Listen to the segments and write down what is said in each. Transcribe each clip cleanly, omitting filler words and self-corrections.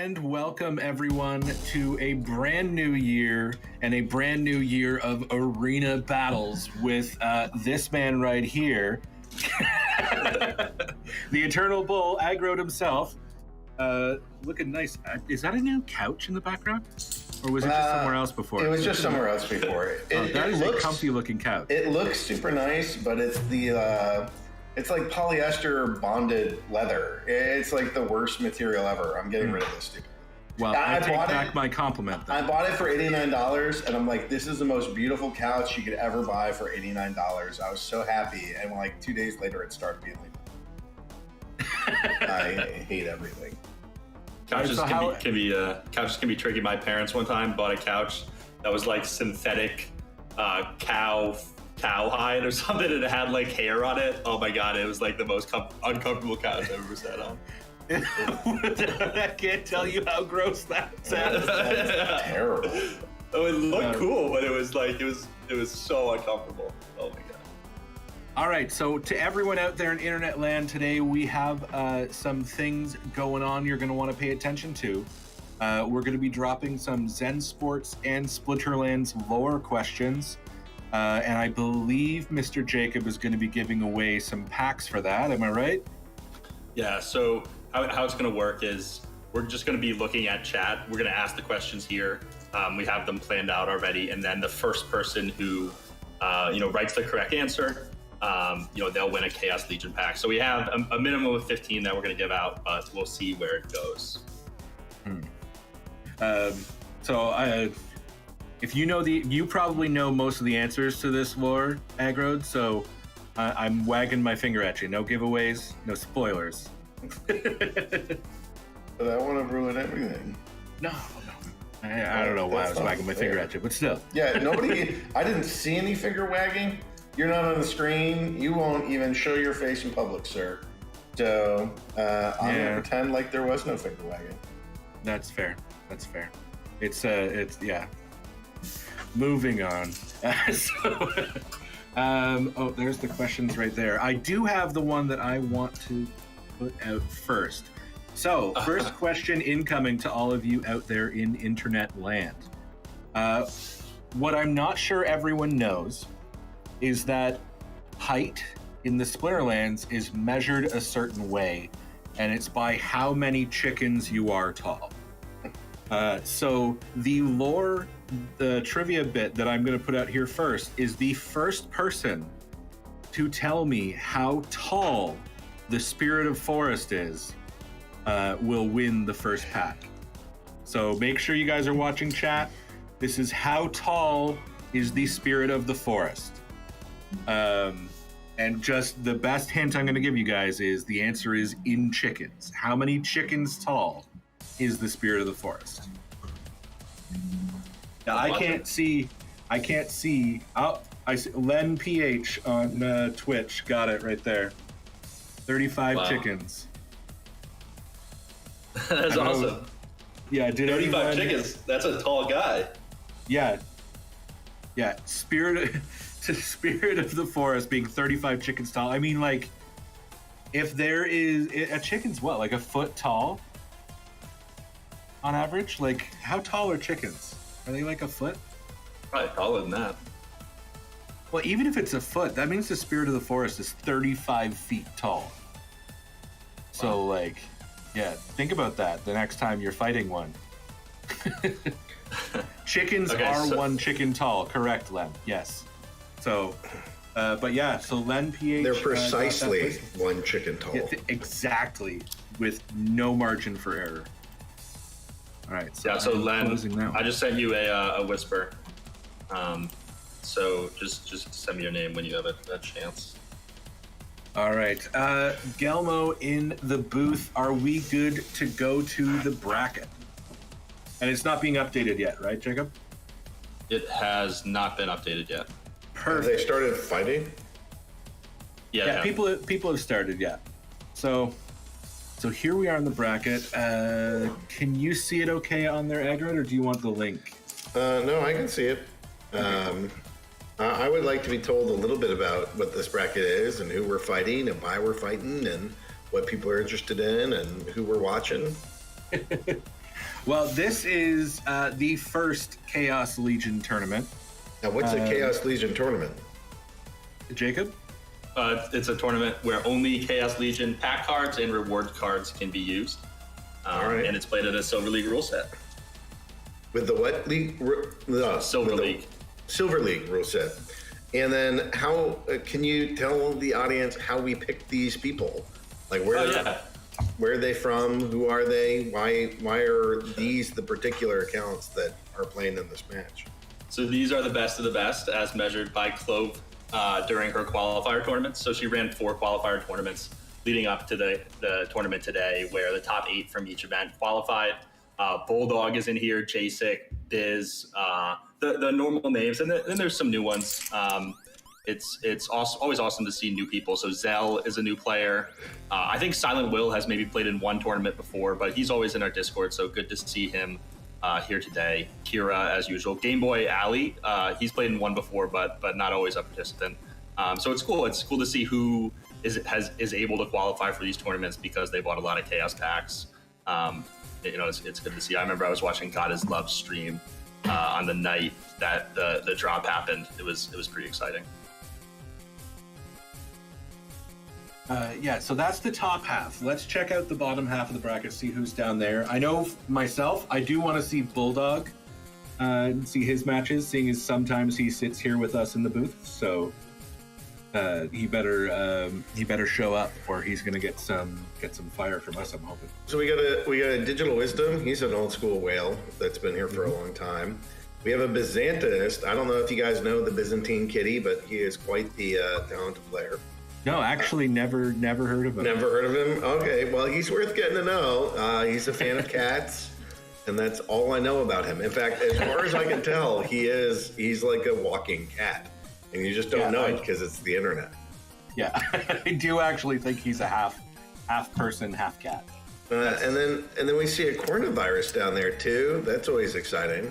And welcome everyone to a brand new year and a brand new year of arena battles with this man right here, the Eternal Bull, aggroed himself. Looking nice. Is that a new couch in the background? Or was it just somewhere else before? It was just somewhere else before. That is a comfy looking couch. It looks super nice, but it's it's like polyester bonded leather. It's like the worst material ever. I'm getting rid of this stupid. Well, I take back my compliment then. I bought it for $89, and I'm like, this is the most beautiful couch you could ever buy for $89. I was so happy, and like 2 days later, it started being like, I hate everything. Couches can be tricky. My parents one time bought a couch that was like synthetic cow hide or something, and it had like hair on it. Oh my god, it was like the most uncomfortable couch I've ever sat on. I can't tell you how gross that sounds. That's terrible. Oh, it looked cool, but it was so uncomfortable. Oh my god. All right, so to everyone out there in internet land today, we have some things going on you're going to want to pay attention to. We're going to be dropping some Zensports and Splinterlands lore questions, and I believe Mr. Jacob is going to be giving away some packs for that. Am I right? Yeah, so how it's going to work is we're just going to be looking at chat. We're going to ask the questions here. We have them planned out already, and then the first person who writes the correct answer, they'll win a Chaos Legion pack. So we have a minimum of 15 that we're going to give out, but we'll see where it goes. If you probably know most of the answers to this lore, aggroed, so I'm wagging my finger at you. No giveaways, no spoilers. But I want to ruin everything. No. I don't know why I was wagging my finger at you, but still. Yeah, I didn't see any finger wagging. You're not on the screen. You won't even show your face in public, sir. So I'm going to pretend like there was no finger wagging. That's fair. It's moving on. There's the questions right there. I do have the one that I want to put out first. So, first question incoming to all of you out there in internet land. What I'm not sure everyone knows is that height in the Splinterlands is measured a certain way, and it's by how many chickens you are tall. So the trivia bit that I'm going to put out here first is the first person to tell me how tall the Spirit of Forest is will win the first pack. So make sure you guys are watching chat. This is how tall is the Spirit of the Forest. And just the best hint I'm going to give you guys is the answer is in chickens. How many chickens tall is the Spirit of the Forest? Now, I can't see. Oh, I see. Len PH on Twitch got it right there. 35 chickens. That's awesome. Yeah, did 35 chickens. That's a tall guy. Yeah. Spirit of the Forest being 35 chickens tall. I mean, like, if there is a chicken's what, like a foot tall on average? Like, how tall are chickens? Are they like a foot? Probably taller than that. Well, even if it's a foot, that means the Spirit of the Forest is 35 feet tall. So, like, yeah, think about that the next time you're fighting one. Chickens are one chicken tall, correct, Len? Yes. So, but yeah, so Len PH. They're precisely one chicken tall. Exactly, with no margin for error. All right. So Len, I just sent you a whisper. So just send me your name when you have a chance. All right. Gelmo in the booth. Are we good to go to the bracket? And it's not being updated yet, right, Jacob? It has not been updated yet. Perfect. Have they started fighting? Yeah, people have started, yeah. So here we are in the bracket. Can you see it okay on their aggroed, or do you want the link? No, I can see it. I would like to be told a little bit about what this bracket is and who we're fighting and why we're fighting and what people are interested in and who we're watching. Well, this is the first Chaos Legion tournament. Now, what's a Chaos Legion tournament? Jacob? It's a tournament where only Chaos Legion pack cards and reward cards can be used. All right. And it's played at a Silver League rule set. With the what league? No, Silver League. Silver League rule set. And then how can you tell the audience how we pick these people? Like where are they from? Who are they? Why are these the particular accounts that are playing in this match? So these are the best of the best as measured by Clove during her qualifier tournaments. So she ran 4 qualifier tournaments leading up to the tournament today, where the top 8 from each event qualified. Bulldog is in here, Jacek, Biz, the normal names, and then there's some new ones. It's always awesome to see new people. So Zell is a new player. I think Silent Will has maybe played in 1 tournament before, but he's always in our Discord, so good to see him here today. Kira, as usual. Game Boy Ali, he's played in 1 before, but not always a participant. So it's cool. It's cool to see who is able to qualify for these tournaments because they bought a lot of Chaos packs. It's good to see. I remember I was watching God Is Love stream on the night that the drop happened. It was pretty exciting. So that's the top half. Let's check out the bottom half of the bracket, see who's down there. I know myself, I do want to see Bulldog, see his matches, seeing as sometimes he sits here with us in the booth. So he better show up, or he's gonna get some fire from us, I'm hoping. So we got a Digital Wisdom. He's an old school whale that's been here for a long time. We have a Byzantinist. I don't know if you guys know the Byzantine Kitty, but he is quite the talented player. No, actually, never heard of him. Never heard of him? Okay, well, he's worth getting to know. He's a fan of cats, and that's all I know about him. In fact, as far as I can tell, he's like a walking cat, and you just don't know it because it's the internet. Yeah, I do actually think he's a half person, half cat. And then we see a coronavirus down there too. That's always exciting.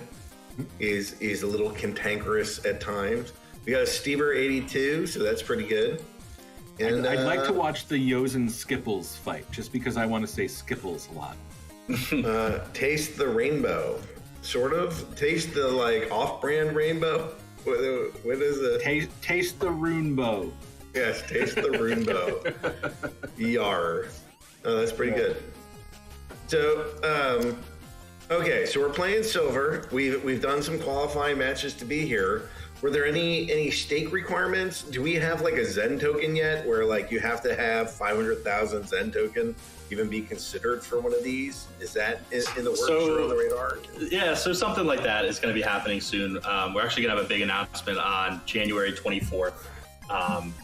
He's a little cantankerous at times. We got a Stever 82, so that's pretty good. And I'd like to watch the Yosen Skipples fight, just because I want to say Skipples a lot. Taste the rainbow, sort of. Taste the off-brand rainbow. What is it? Taste the Runebow. Yes, taste the Runebow. Yar. Oh, that's pretty good. So, okay, so we're playing silver. We've done some qualifying matches to be here. Were there any stake requirements? Do we have a Zen token yet, where you have to have 500,000 Zen token to even be considered for one of these? Is that in the works or on the radar? Yeah, so something like that is going to be happening soon. We're actually going to have a big announcement on January 24th.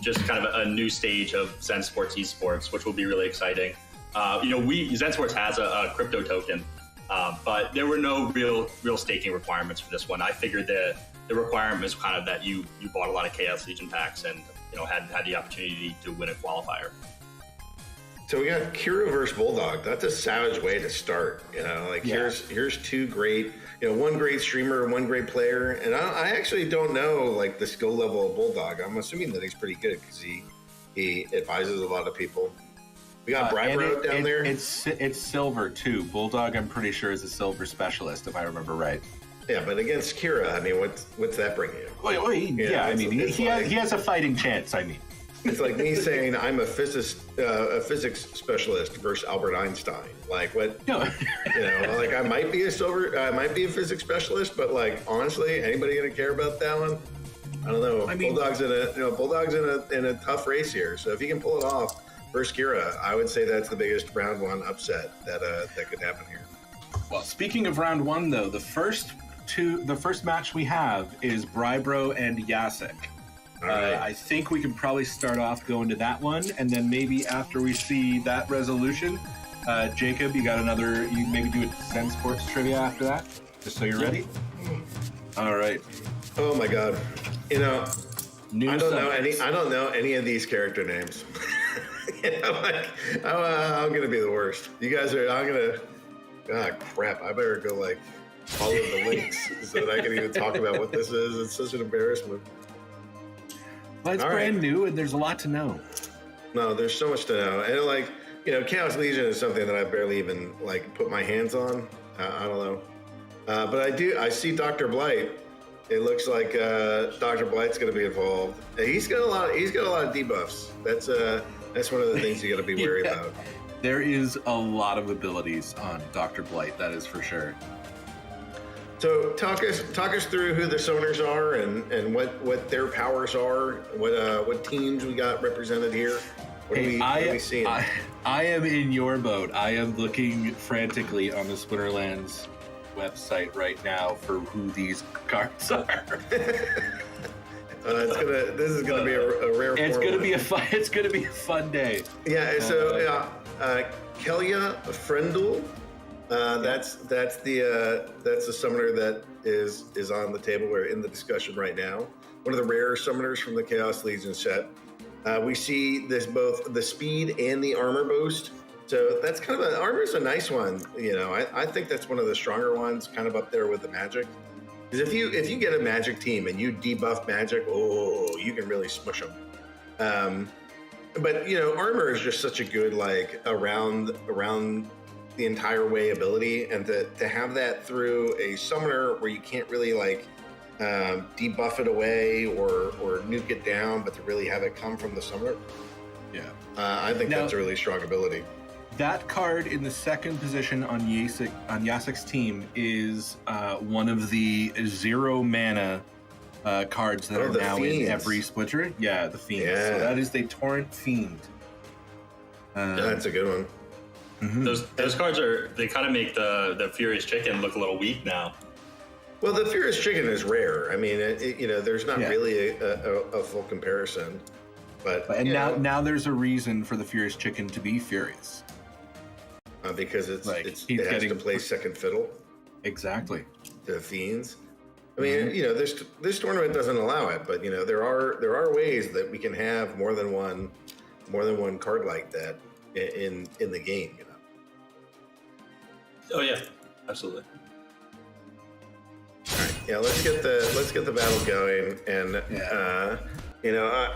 Just kind of a new stage of Zensports esports, which will be really exciting. Zensports has a crypto token, but there were no real staking requirements for this one. I figured the requirement was kind of that you bought a lot of Chaos Legion packs and had the opportunity to win a qualifier. So we got Kira versus Bulldog. That's a savage way to start. Here's 2 great, one great streamer and 1 great player. And I actually don't know the skill level of Bulldog. I'm assuming that he's pretty good because he advises a lot of people. We got Brybro down there. It's silver too. Bulldog, I'm pretty sure, is a silver specialist, if I remember right. Yeah, but against Kira, I mean, what's that bring you? He has a fighting chance. I mean, it's like me saying I'm a physics specialist versus Albert Einstein. What? No. I might be a physics specialist, but honestly, anybody gonna care about that one? I don't know. I mean, Bulldog's in a tough race here. So if he can pull it off versus Kira, I would say that's the biggest round 1 upset that could happen here. Well, speaking of round 1, though, the first match we have is Brybro and Jacek. Right. I think we can probably start off going to that one, and then maybe after we see that resolution, Jacob, you maybe do a Zensports trivia after that, just so you're ready. All right. Oh my God, I don't know any of these character names. I'm gonna be the worst. You guys are. God crap! I better go follow the links so that I can even talk about what this is. It's such an embarrassment. Well, it's brand new, and there's a lot to know. No, there's so much to know, and Chaos Legion is something that I barely even put my hands on. I don't know. But I see Dr. Blight. It looks like Dr. Blight's going to be involved. He's got a lot of debuffs. That's one of the things you got to be wary about. There is a lot of abilities on Dr. Blight, that is for sure. So talk us through who the summoners are and what their powers are. What teams we got represented here. What are we seeing? I am in your boat. I am looking frantically on the Splinterlands website right now for who these cards are. This is gonna be a rare. It's gonna be a fun day. Yeah. So Kelia Frendul. That's the summoner that is on the table. We're in the discussion right now. One of the rare summoners from the Chaos Legion set. We see this both the speed and the armor boost. So that's kind of armor's a nice one. You know, I think that's one of the stronger ones, kind of up there with the magic. Because if you get a magic team and you debuff magic, you can really smush them. But you know, armor is just such a good like around the entire way ability, and to have that through a summoner where you can't really like debuff it away or nuke it down, but to really have it come from the summoner. Yeah, I think that's a really strong ability. That card in the second position on Yasek's team is one of the 0 mana cards that are now Fiends. in every Splinter. Yeah, the Fiends. Yeah. So that is the Torrent Fiend. That's a good one. Mm-hmm. Those cards they kind of make the Furious Chicken look a little weak now. Well, the Furious Chicken is rare. I mean, there's not really a full comparison. But now there's a reason for the Furious Chicken to be furious. Because it has to play second fiddle. Exactly. To Fiends. I mean, this tournament doesn't allow it, but there are ways that we can have more than one card like that in the game. Oh yeah, absolutely. All right, yeah. Let's get the battle going, and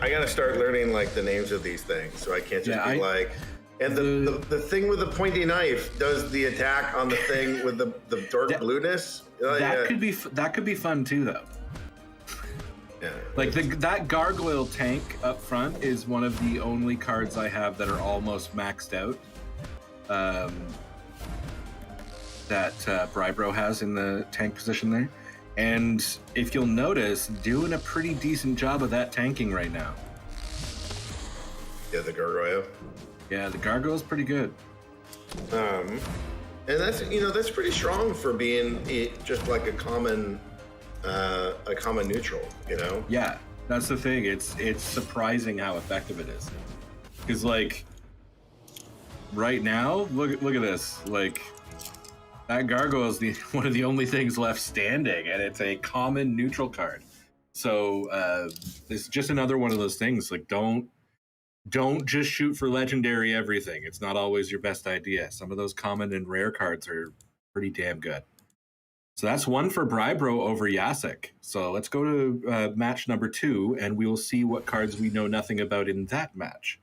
I got to start learning like the names of these things, so I can't just be like. And the thing with the pointy knife does the attack on the thing with the dark blueness. That could be fun too, though. Yeah. Like that gargoyle tank up front is one of the only cards I have that are almost maxed out. That Brybro has in the tank position there, and if you'll notice, doing a pretty decent job of that tanking right now. Yeah, the gargoyle. Yeah, the gargoyle's pretty good. And that's pretty strong for being just like a common neutral, Yeah, that's the thing. It's surprising how effective it is. Because like right now, look at this. Like that gargoyle is one of the only things left standing, and it's a common neutral card. So it's just another one of those things. Like don't just shoot for legendary everything. It's not always your best idea. Some of those common and rare cards are pretty damn good. So that's one for Brybro over Yasek. So let's go to match number 2, and we will see what cards we know nothing about in that match.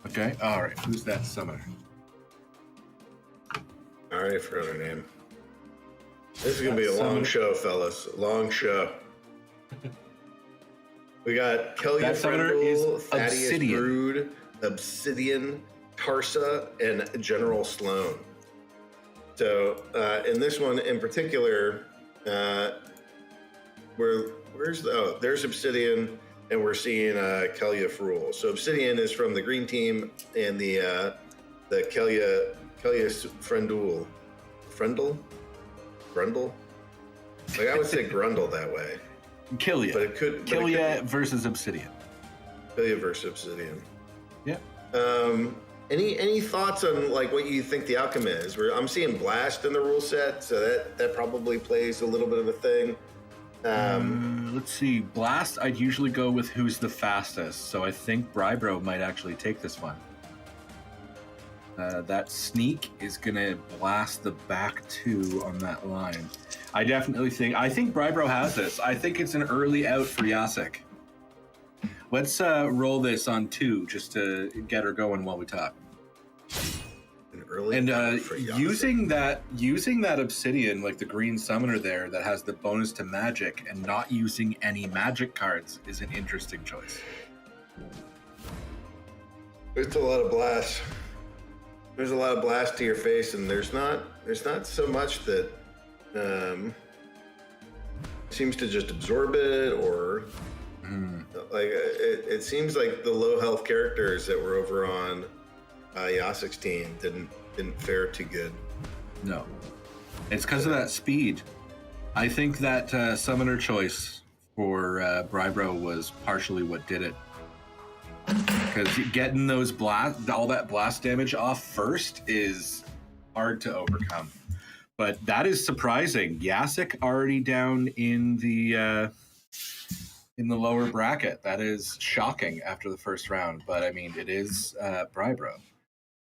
Okay, all right. Who's that summoner? I already forgot her name. This is going to be a long show, fellas. Long show. We got Kelia Frendul, Thaddeus Obsidian. Brood, Obsidian, Tarsa, and General Sloan. So in this one in particular, there's Obsidian, and we're seeing Kelia Frendul. So Obsidian is from the green team, and the Kelia Frendul. Grundle? Like I would say Grundle that way. Kelia. But it could Kelia versus Obsidian. Kelia versus Obsidian. Yeah. Any thoughts on like what you think the outcome is? I'm seeing Blast in the rule set, so that probably plays a little bit of a thing. Let's see. Blast, I'd usually go with who's the fastest, so I think Brybro might actually take this one. That Sneak is going to blast the back 2 on that line. I think Brybro has this. I think it's an early out for Yasek. Let's roll this on 2 just to get her going while we talk. early. And for using that obsidian, like the green summoner there, that has the bonus to magic, and not using any magic cards is an interesting choice. There's a lot of blast. There's a lot of blast to your face, and there's not so much that seems to just absorb it, or like it seems like the low health characters that were over on Yasek's team didn't fare too good. No, it's because of that speed. I think that summoner choice for Brybro was partially what did it. Because getting those all that blast damage off first is hard to overcome. But that is surprising. Yasek already down in the lower bracket. That is shocking after the first round. But I mean, it is Brybro.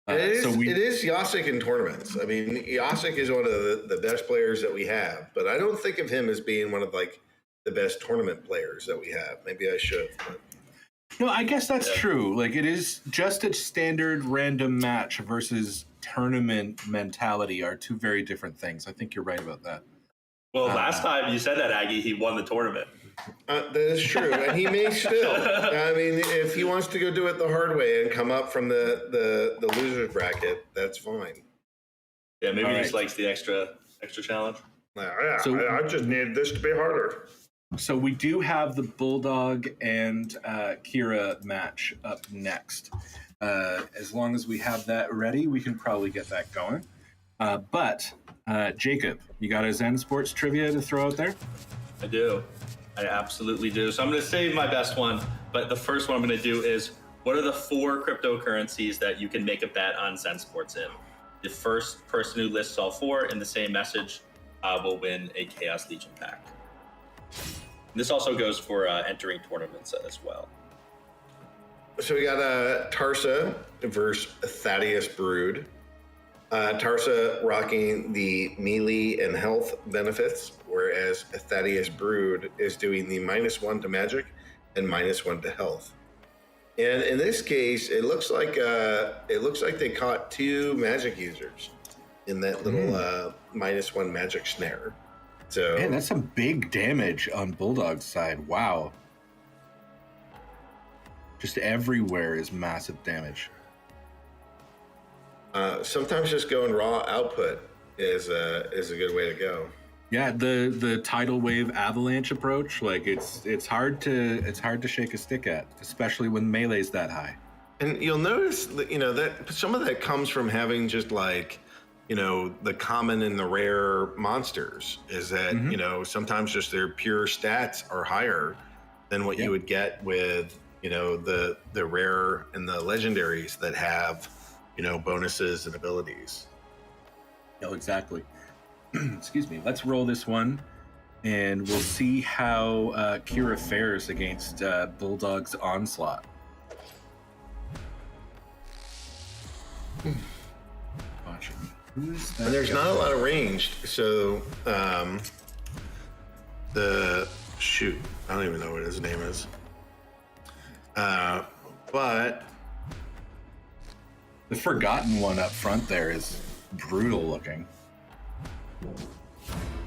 It is Yasek in tournaments. I mean, Yasek is one of the best players that we have, but I don't think of him as being one of like the best tournament players that we have. Maybe I should. But. No, I guess that's true. Like, it is just a standard random match versus tournament mentality are two very different things. I think you're right about that. Well, last time you said that, Aggie, he won the tournament. That is true, and he may still. I mean, if he wants to go do it the hard way and come up from the losers bracket, that's fine. Yeah, maybe he just likes the extra challenge. Yeah, So- I just need this to be harder. So we do have the Bulldog and Kira match up next. As long as we have that ready, we can probably get that going. But Jacob, you got a Zensports trivia to throw out there? I do. I absolutely do. So I'm going to save my best one, but the first one I'm going to do is, what are the 4 cryptocurrencies that you can make a bet on Zensports in? The first person who lists all 4 in the same message will win a Chaos Legion pack. This also goes for entering tournaments as well. So we got Tarsa versus Thaddeus Brood. Tarsa rocking the melee and health benefits, whereas Thaddeus Brood is doing the -1 to magic and -1 to health. And in this case, it looks like they caught 2 magic users in that little -1 magic snare. So Man, that's some big damage on Bulldog's side. Wow. Just everywhere is massive damage. sometimes just going raw output is a good way to go. Yeah, the tidal wave avalanche approach, like it's hard to shake a stick at, especially when melee's that high. And you'll notice that, that some of that comes from having just like, the common and the rare monsters is that, sometimes just their pure stats are higher than what you would get with, the rare and the legendaries that have, bonuses and abilities. No, exactly. Excuse me. Let's roll this one, and we'll see how Kira fares against Bulldog's onslaught. Watch. Who is that? And there's not a lot of range, so I don't even know what his name is. But The forgotten one up front there is brutal looking.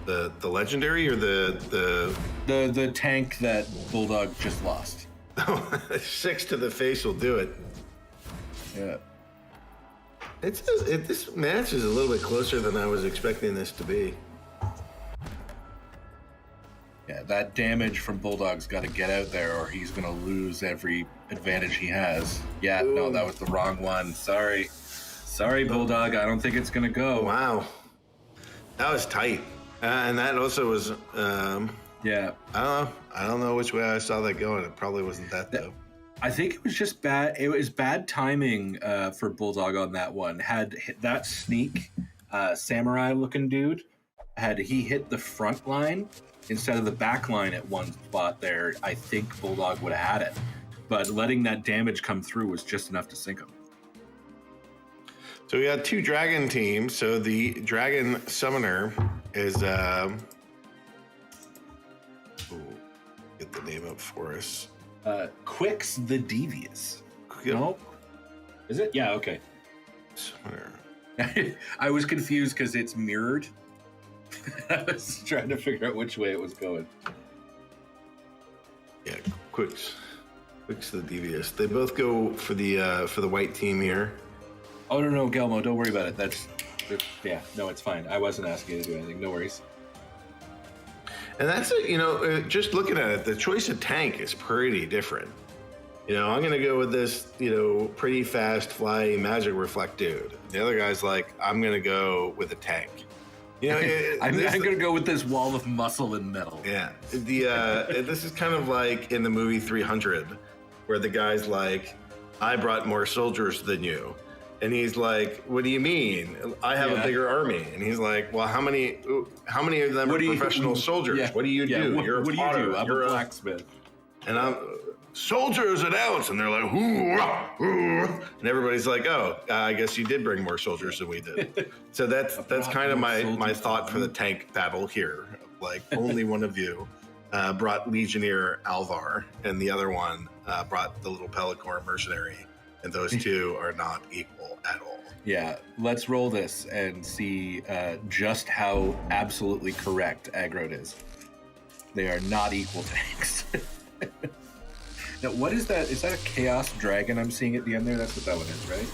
the legendary or The tank that Bulldog just lost. 6 to the face will do it. Yeah. This match is a little bit closer than I was expecting this to be. Yeah, that damage from Bulldog's got to get out there, or he's going to lose every advantage he has. Yeah, no, that was the wrong one. Sorry, Bulldog. I don't think it's going to go. Wow, that was tight, and that also was. Yeah, I don't know which way I saw that going. It probably wasn't that though. I think it was just bad. It was bad timing for Bulldog on that one. Had that sneak samurai-looking dude, had he hit the front line instead of the back line at one spot there, I think Bulldog would have had it. But letting that damage come through was just enough to sink him. So we got 2 dragon teams. So the dragon summoner is get the name up for us. Quix the Devious. Yep. No? Is it? Yeah, okay. Summoner. I was confused because it's mirrored. I was trying to figure out which way it was going. Yeah, Quick's the devious. They both go for the white team here. Oh no, Gelmo, don't worry about it. Yeah, no, it's fine. I wasn't asking you to do anything. No worries. And that's it. Just looking at it, the choice of tank is pretty different. I'm gonna go with this, pretty fast, fly, magic reflect dude. The other guy's like, I'm gonna go with a tank. I'm gonna go with this wall of muscle and metal. Yeah. This is kind of like in the movie 300, where the guy's like, I brought more soldiers than you. And he's like, what do you mean? I have a bigger army. And he's like, well, how many of them are professional soldiers? Yeah. What do you do? You're a potter. I'm a blacksmith. And I'm soldiers announce, and they're like, and everybody's like, oh, I guess you did bring more soldiers than we did. So that's kind of my thought for the tank battle here. Like, only one of you brought Legionnaire Alvar, and the other one brought the little Pellicor mercenary, and those two are not equal at all. Yeah, let's roll this and see just how absolutely correct Aggrod is. They are not equal tanks. Now, what is that? Is that a Chaos Dragon I'm seeing at the end there? That's what that one is, right?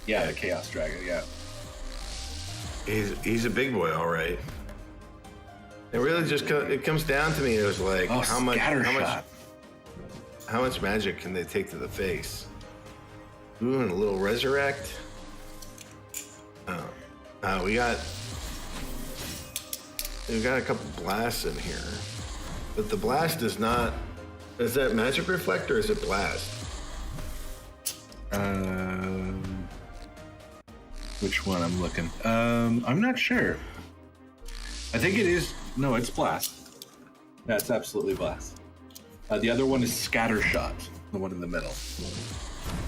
Yeah, a Chaos Dragon, yeah. He's a big boy, all right. It really just it comes down to me. It was like, how much magic can they take to the face? Ooh, and a little resurrect. We've got a couple blasts in here. But the blast is not... Is that magic reflect or is it blast? Which one I'm looking? I'm not sure. I think it is... No, it's blast. That's absolutely blast. The other one is scattershot, the one in the middle.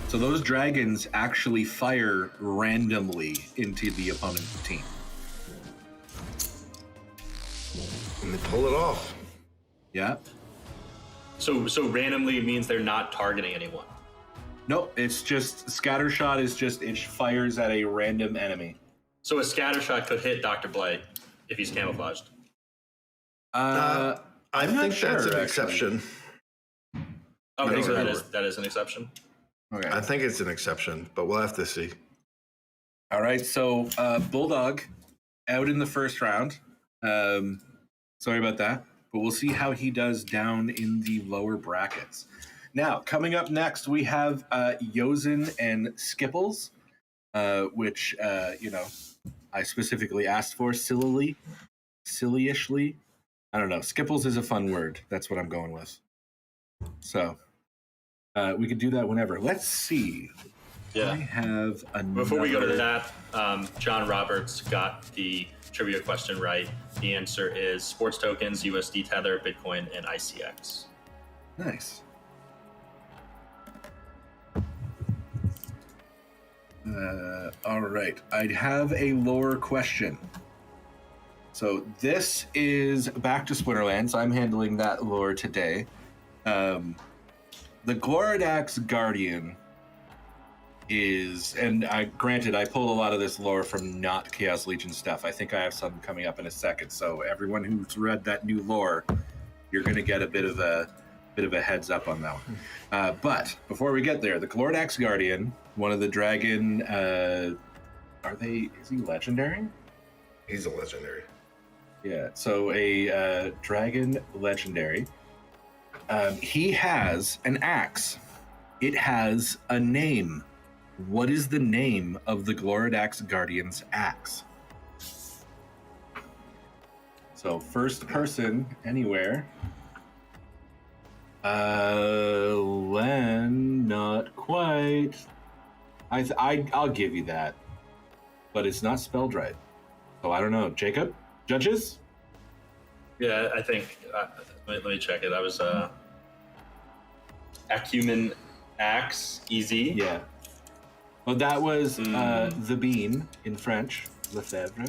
So those dragons actually fire randomly into the opponent's team. And they pull it off. Yeah. So randomly means they're not targeting anyone. Nope, it's just scattershot is just it fires at a random enemy. So a scattershot could hit Dr. Blay if he's camouflaged. I think that's an exception. Okay, so that is an exception. Okay. I think it's an exception, but we'll have to see. All right, so Bulldog out in the first round. Sorry about that. But we'll see how he does down in the lower brackets. Now, coming up next, we have Yozen and Skipples, which, I specifically asked for sillishly. I don't know. Skipples is a fun word. That's what I'm going with. So we could do that whenever. Let's see. Yeah. I have another... Before we go to that, John Roberts got the trivia question right. The answer is sports tokens, USD Tether, Bitcoin, and ICX. Nice. All right. I have a lore question. So this is back to Splinterlands. I'm handling that lore today. The Gloridax Guardian is, and I pulled a lot of this lore from not Chaos Legion stuff. I think I have some coming up in a second. So everyone who's read that new lore, you're going to get a bit of a heads up on that one. But before we get there, the Gloridax Guardian, one of the dragon, is he legendary? He's a legendary. Yeah. So a dragon legendary. He has an axe. It has a name. What is the name of the Gloridax Guardian's axe? So first person anywhere. Len, not quite. I'll give you that, but it's not spelled right. So I don't know. Jacob, judges? Yeah, I think. Let me check it. I was Acumen Axe, easy. Yeah. Well, that was the bean in French, Lefebvre.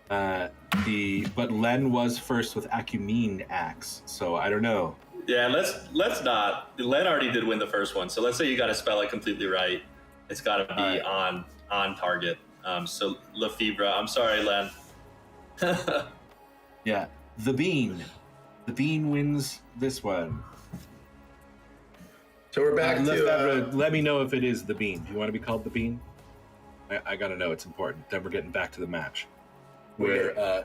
But Len was first with Acumene axe, so I don't know. Yeah, let's not. Len already did win the first one, so let's say you got to spell it completely right. It's got to be on target. So Lefebvre, I'm sorry, Len. Yeah, the bean. The bean wins this one. So we're back to. Let me know if it is the bean. Do you want to be called the bean? I gotta know. It's important. Then we're getting back to the match, where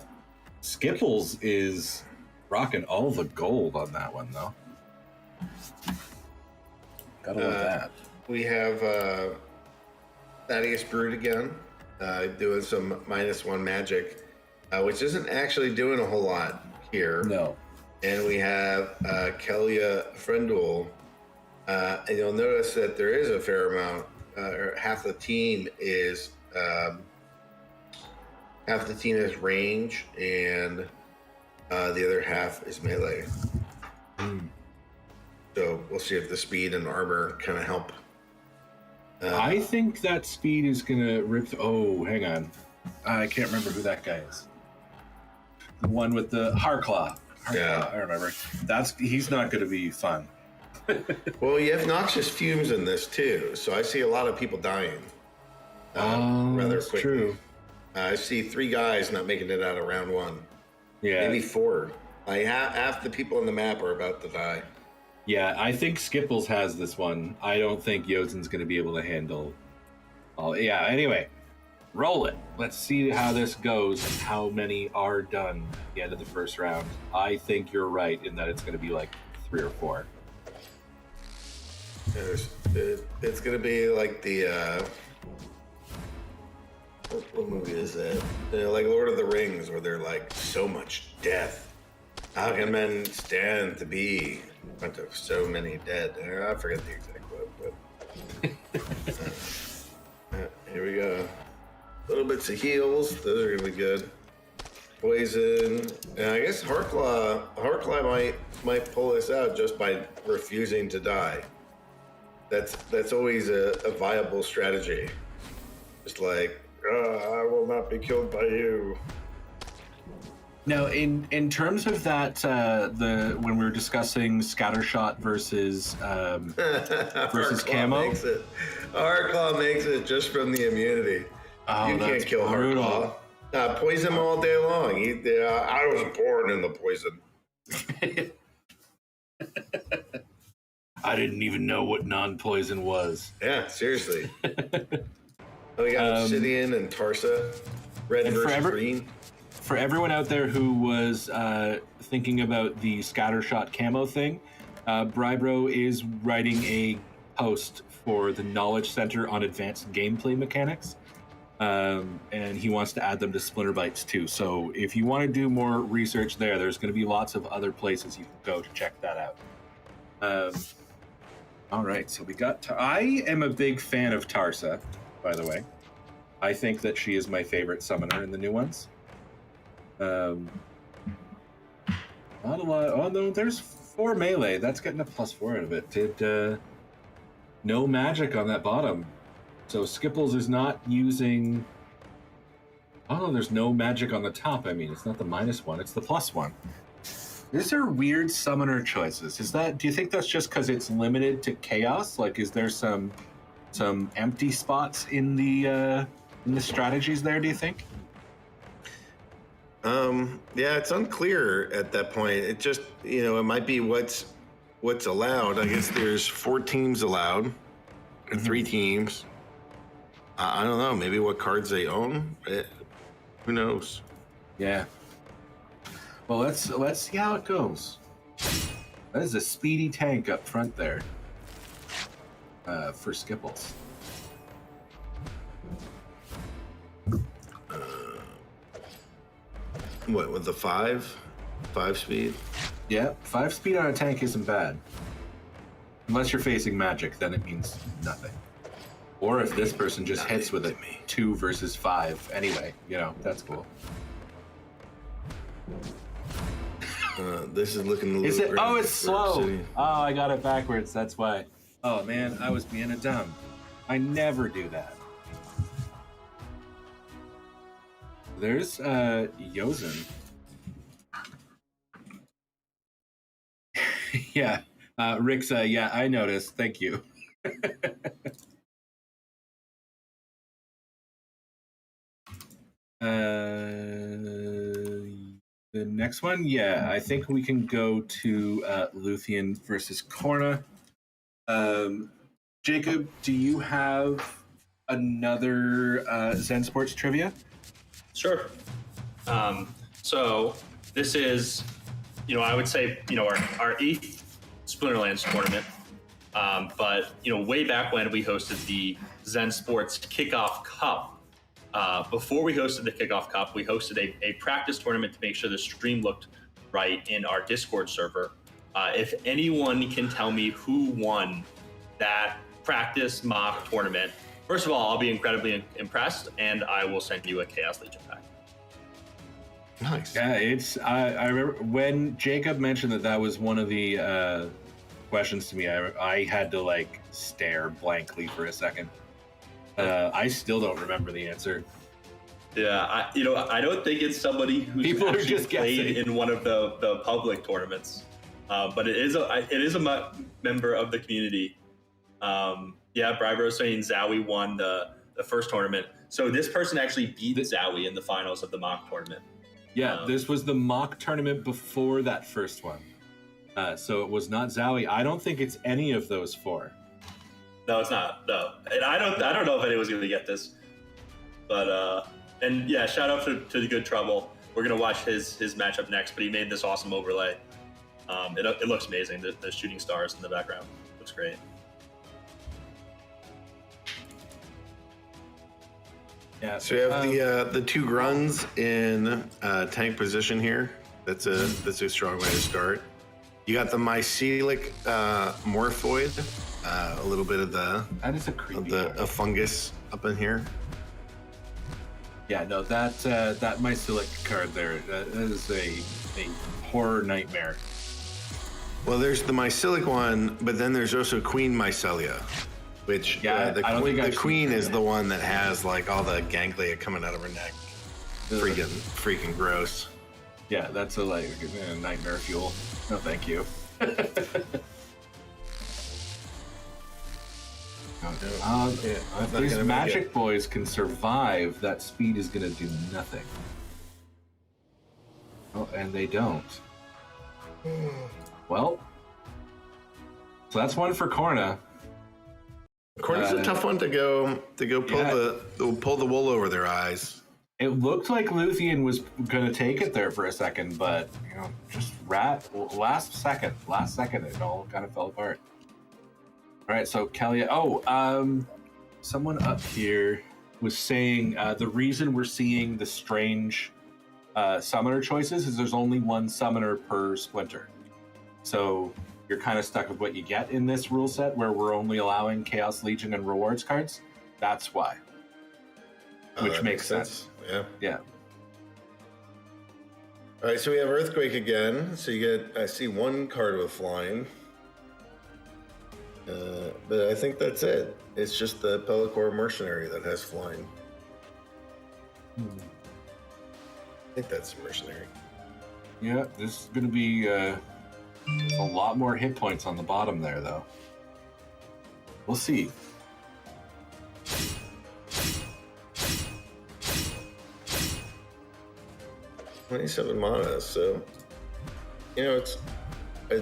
Skipples is rocking all the gold on that one, though. Gotta love that. We have Thaddeus Brood again, doing some -1 magic, which isn't actually doing a whole lot here. No. And we have Kelia Friendul. And you'll notice that there is a fair amount, or half the team is range, and the other half is melee. So we'll see if the speed and armor kind of help. I think that speed is gonna rip. Oh, hang on, I can't remember who that guy is. The one with the Harclaw. Yeah, I remember. He's not gonna be fun. Well, you have noxious fumes in this too, so I see a lot of people dying rather quickly. True. I see 3 guys not making it out of round 1. Yeah, Maybe 4. Like half the people on the map are about to die. Yeah, I think Skipples has this one. I don't think Yozen's going to be able to handle all. Yeah, anyway, roll it. Let's see how this goes and how many are done at the end of the first round. I think you're right in that it's going to be like 3 or 4. It's going to be like the... what movie is that? Like Lord of the Rings, where they're like, so much death. How can men stand to be in front of so many dead? I forget the exact quote, but here we go. Little bits of heals. Those are gonna be good. Poison. And I guess Harclaw might pull this out just by refusing to die. That's always a viable strategy. Just like, I will not be killed by you. Now, in terms of that, when we were discussing scattershot versus camo, Harclaw makes it just from the immunity. Oh, you can't kill Harclaw. Poison him all day long. I was born in the poison. I didn't even know what non-poison was. Yeah, seriously. We got Obsidian and Tarsa, red versus green. For everyone out there who was thinking about the scattershot camo thing, Brybro is writing a post for the Knowledge Center on advanced gameplay mechanics, and he wants to add them to Splinter Bytes too. So if you want to do more research there, there's going to be lots of other places you can go to check that out. All right, so we got... I am a big fan of Tarsa, by the way. I think that she is my favorite summoner in the new ones. Not a lot. Oh no, there's 4 melee. That's getting a +4 out of it. Did no magic on that bottom. So Skipples is not using... Oh no, there's no magic on the top. I mean, it's not the -1, it's the +1. These are weird summoner choices. Do you think that's just because it's limited to chaos? Like, is there some empty spots in the strategies there, do you think? Yeah, it's unclear at that point. It just, it might be what's allowed. I guess there's 4 teams allowed, or 3 teams. I don't know. Maybe what cards they own. Who knows? Yeah. Well, let's see how it goes. That is a speedy tank up front there for Skipples. What, with the 5 speed? Yeah, 5 speed on a tank isn't bad. Unless you're facing magic, then it means nothing. Or if this person just hits with a 2 versus 5 anyway, that's cool. This is looking a little... Is it? Oh, it's slow. Oh, I got it backwards. That's why. Oh man, I was being a dumb. I never do that. There's Yozen. Yeah, Rick's. Yeah, I noticed. Thank you. The next one, yeah, I think we can go to Luthien versus Corna. Jacob, do you have another Zensports trivia? Sure. So this is, I would say, our 8th Splinterlands tournament. But, way back when we hosted the Zensports Kickoff Cup, before we hosted the Kickoff Cup, we hosted a practice tournament to make sure the stream looked right in our Discord server. If anyone can tell me who won that practice mock tournament, first of all, I'll be incredibly impressed, and I will send you a Chaos Legion pack. Nice. Yeah, I remember when Jacob mentioned that was one of the questions to me. I had to stare blankly for a second. I still don't remember the answer. Yeah, I don't think it's somebody who's People are actually just played guessing. in one of the public tournaments, but it is a member of the community. Brybro saying Zowie won the first tournament, so this person actually beat Zowie in the finals of the mock tournament. Yeah, this was the mock tournament before that first one. So it was not Zowie. I don't think it's any of those four. No, it's not. No, and I don't know if anyone's going to get this, but shout out to the Good Trouble. We're going to watch his matchup next, but he made this awesome overlay. It looks amazing. The shooting stars in the background looks great. Yeah. So we have the two grunts in tank position here. That's a strong way to start. You got the mycelic morphoid, a little bit of that is a creepy a fungus up in here. Yeah, no, that mycelic card there, that is a horror nightmare. Well, there's the mycelic one, but then there's also Queen Mycelia, which the queen is the one that has all the ganglia coming out of her neck. Freaking gross. Yeah, that's a nightmare fuel. No, thank you. If these magic boys can survive, that speed is going to do nothing. Oh, and they don't. Well, so that's one for Corna. Corna's a tough one to go pull the wool over their eyes. It looked like Luthien was going to take it there for a second, but just last second, it all kind of fell apart. All right, so Kelly. Someone up here was saying the reason we're seeing the strange summoner choices is there's only one summoner per splinter. So you're kind of stuck with what you get in this rule set where we're only allowing Chaos Legion and rewards cards. That's why. Which makes sense. Yeah. All right, so we have Earthquake again. So you get, I see one card with flying. But I think that's it. It's just the Pellicor Mercenary that has flying. I think that's Mercenary. Yeah, this is going to be a lot more hit points on the bottom there, though. We'll see. $27 mana, so it's I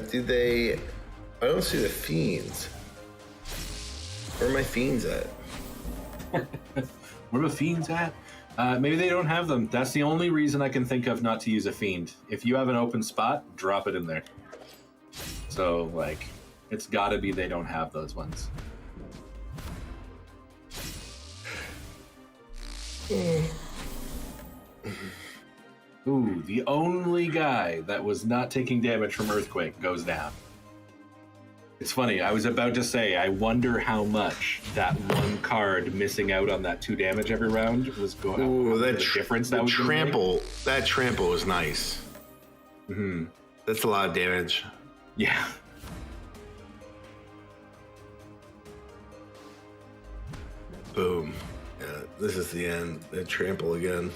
don't see the fiends. Where are my fiends at? Where are the fiends at? Maybe they don't have them. That's the only reason I can think of not to use a fiend. If you have an open spot, drop it in there. So it's got to be they don't have those ones. Ooh, the only guy that was not taking damage from Earthquake goes down. It's funny, I was about to say, I wonder how much that one card missing out on that 2 damage every round was going to the difference that was trample. That trample was nice. Mm-hmm. That's a lot of damage. Yeah. Boom. Yeah, this is the end. The trample again.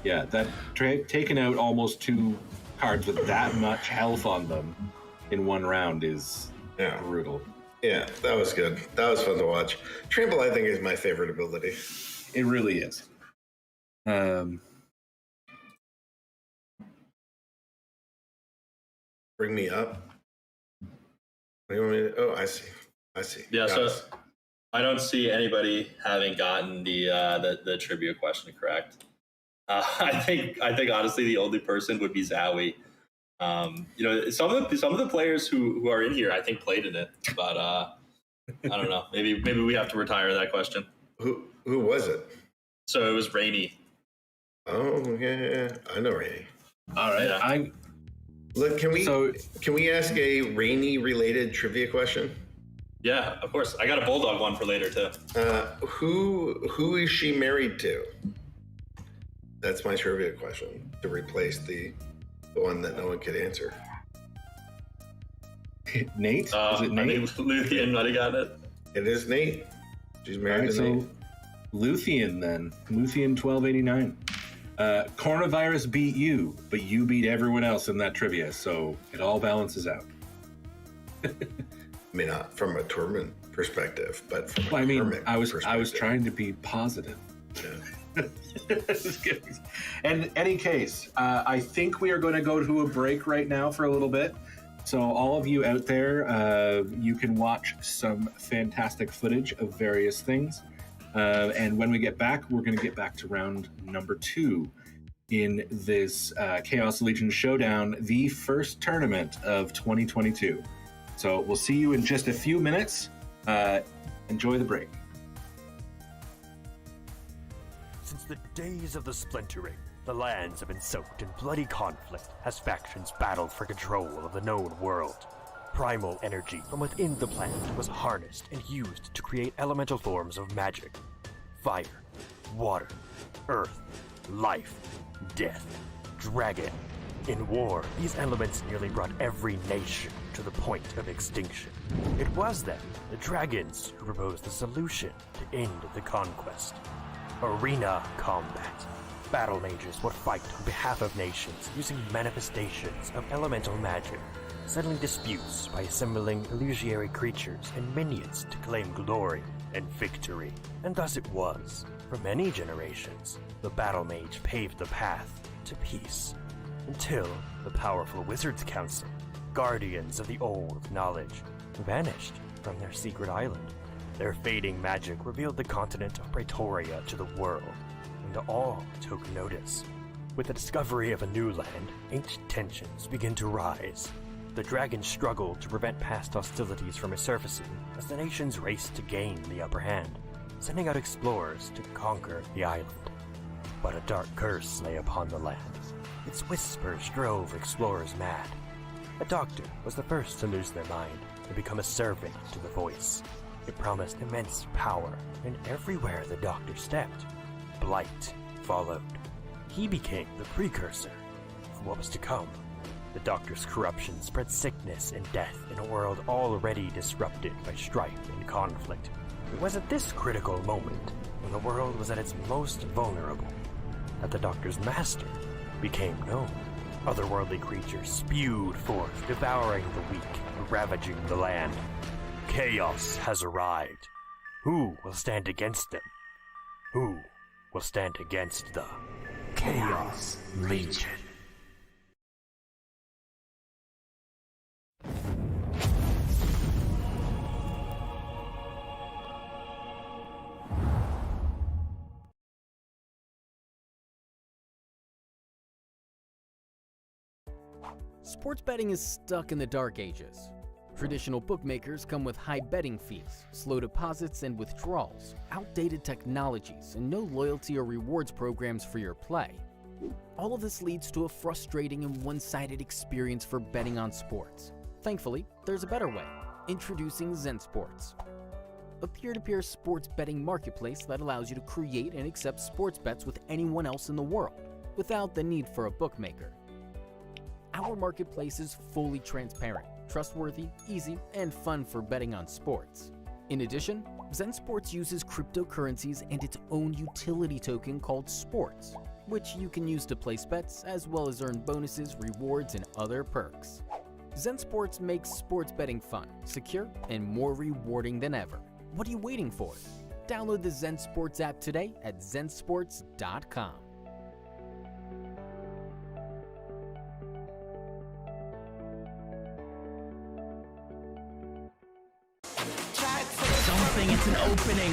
Yeah, that taking out almost 2 cards with that much health on them in one round is brutal. Yeah, that was good. That was fun to watch. Trample, I think, is my favorite ability. It really is. Bring me up. What do you want me to? Oh, I see. Yeah. Got So it. I don't see anybody having gotten the trivia question correct. I think honestly the only person would be Zowie. Some of the players who are in here I think played in it, but I don't know. Maybe we have to retire that question. Who was it? So it was Rainy. Oh yeah, I know Rainy. All right. Yeah. Look, can we ask a Rainy related trivia question? Yeah, of course. I got a Bulldog one for later too. Who is she married to? That's my trivia question to replace the one that no one could answer. Nate? Is it Nate? I think Luthien might have gotten it. It is Nate. She's All married right, to Nate. so Luthien then. Luthien 1289. Coronavirus beat you, but you beat everyone else in that trivia, so it all balances out. I mean, not from a tournament perspective, but from a karmic I was perspective. trying to be positive. Yeah. Just kidding. In any case, I think we are going to go to a break right now for a little bit. So all of you out there, you can watch some fantastic footage of various things. And when we get back, we're going to get back to round number 2 in this Chaos Legion Showdown, the first tournament of 2022. So we'll see you in just a few minutes. Enjoy the break. Since the days of the splintering, the lands have been soaked in bloody conflict as factions battled for control of the known world. Primal energy from within the planet was harnessed and used to create elemental forms of magic. Fire, water, earth, life, death, dragon. In war, these elements nearly brought every nation to the point of extinction. It was then the dragons who proposed the solution to end the conquest. Arena combat. Battle mages would fight on behalf of nations using manifestations of elemental magic, settling disputes by assembling illusory creatures and minions to claim glory and victory. And thus it was. For many generations, the battle mage paved the path to peace, until the powerful Wizards Council, guardians of the old knowledge, vanished from their secret island. Their fading magic revealed the continent of Praetoria to the world, and all took notice. With the discovery of a new land, ancient tensions began to rise. The dragons struggled to prevent past hostilities from resurfacing as the nations raced to gain the upper hand, sending out explorers to conquer the island. But a dark curse lay upon the land. Its whispers drove explorers mad. A doctor was the first to lose their mind and become a servant to the voice. It promised immense power, and everywhere the doctor stepped, blight followed. He became the precursor for what was to come. The doctor's corruption spread sickness and death in a world already disrupted by strife and conflict. It was at this critical moment, when the world was at its most vulnerable, that the doctor's master became known. Otherworldly creatures spewed forth, devouring the weak and ravaging the land. Chaos has arrived. Who will stand against them? Who will stand against the Chaos Legion? Sports betting is stuck in the dark ages. Traditional bookmakers come with high betting fees, slow deposits and withdrawals, outdated technologies, and no loyalty or rewards programs for your play. All of this leads to a frustrating and one-sided experience for betting on sports. Thankfully, there's a better way. Introducing Zensports, a peer-to-peer sports betting marketplace that allows you to create and accept sports bets with anyone else in the world, without the need for a bookmaker. Our marketplace is fully transparent, trustworthy, easy, and fun for betting on sports. In addition, Zensports uses cryptocurrencies and its own utility token called Sports, which you can use to place bets as well as earn bonuses, rewards, and other perks. Zensports makes sports betting fun, secure, and more rewarding than ever. What are you waiting for? Download the Zensports app today at zensports.com. warning, it's an opening.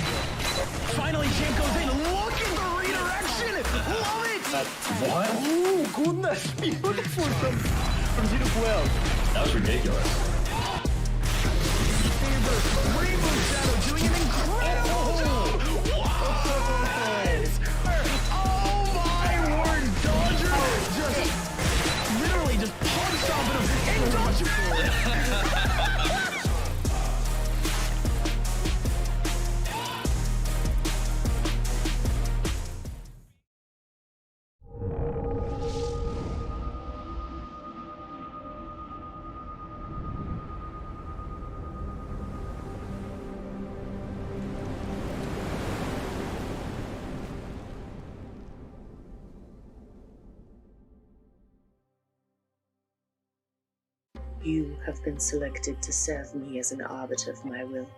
Finally, Jake goes in. Look at the redirection. Love it. What? Oh, goodness. Beautiful from Zero 12. That was ridiculous. Rainbow Shadow doing an incredible job. What? Oh my word, Dodger just literally just punched off at him and Dodger. You have been selected to serve me as an arbiter of my will.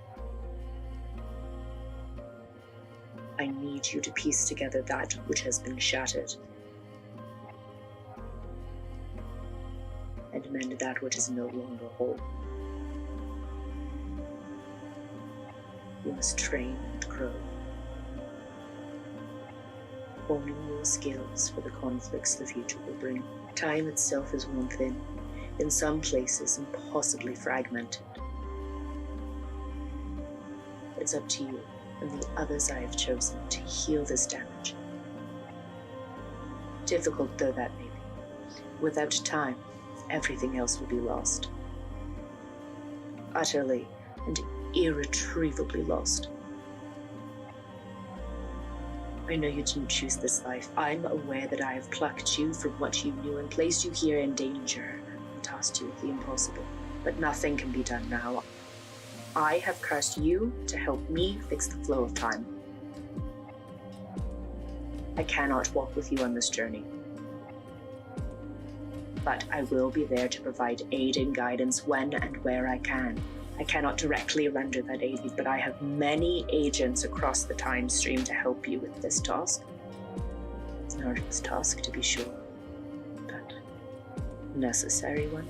I need you to piece together that which has been shattered, and mend that which is no longer whole. You must train and grow, honing your skills for the conflicts the future will bring. Time itself is one thing, in some places impossibly fragmented. It's up to you and the others I have chosen to heal this damage. Difficult though that may be, without time, everything else will be lost. Utterly and irretrievably lost. I know you didn't choose this life. I'm aware that I have plucked you from what you knew and placed you here in danger. Tasked you with the impossible, but nothing can be done now. I have cursed you to help me fix the flow of time. I cannot walk with you on this journey, but I will be there to provide aid and guidance when and where I can. I cannot directly render that aid, but I have many agents across the time stream to help you with this task. It's an arduous task, to be sure, but necessary one.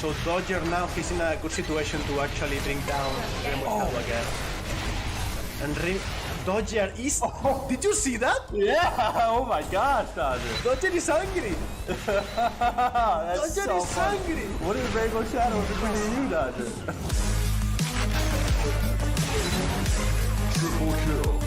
So Dodger now he's in a good situation to actually bring down Remorcado again. And Dodger is... Did you see that? Yeah, oh my gosh, Dodger. Dodger is angry. Dodger is angry. What is Rainbow Shadow between you, Dodger? Triple kill.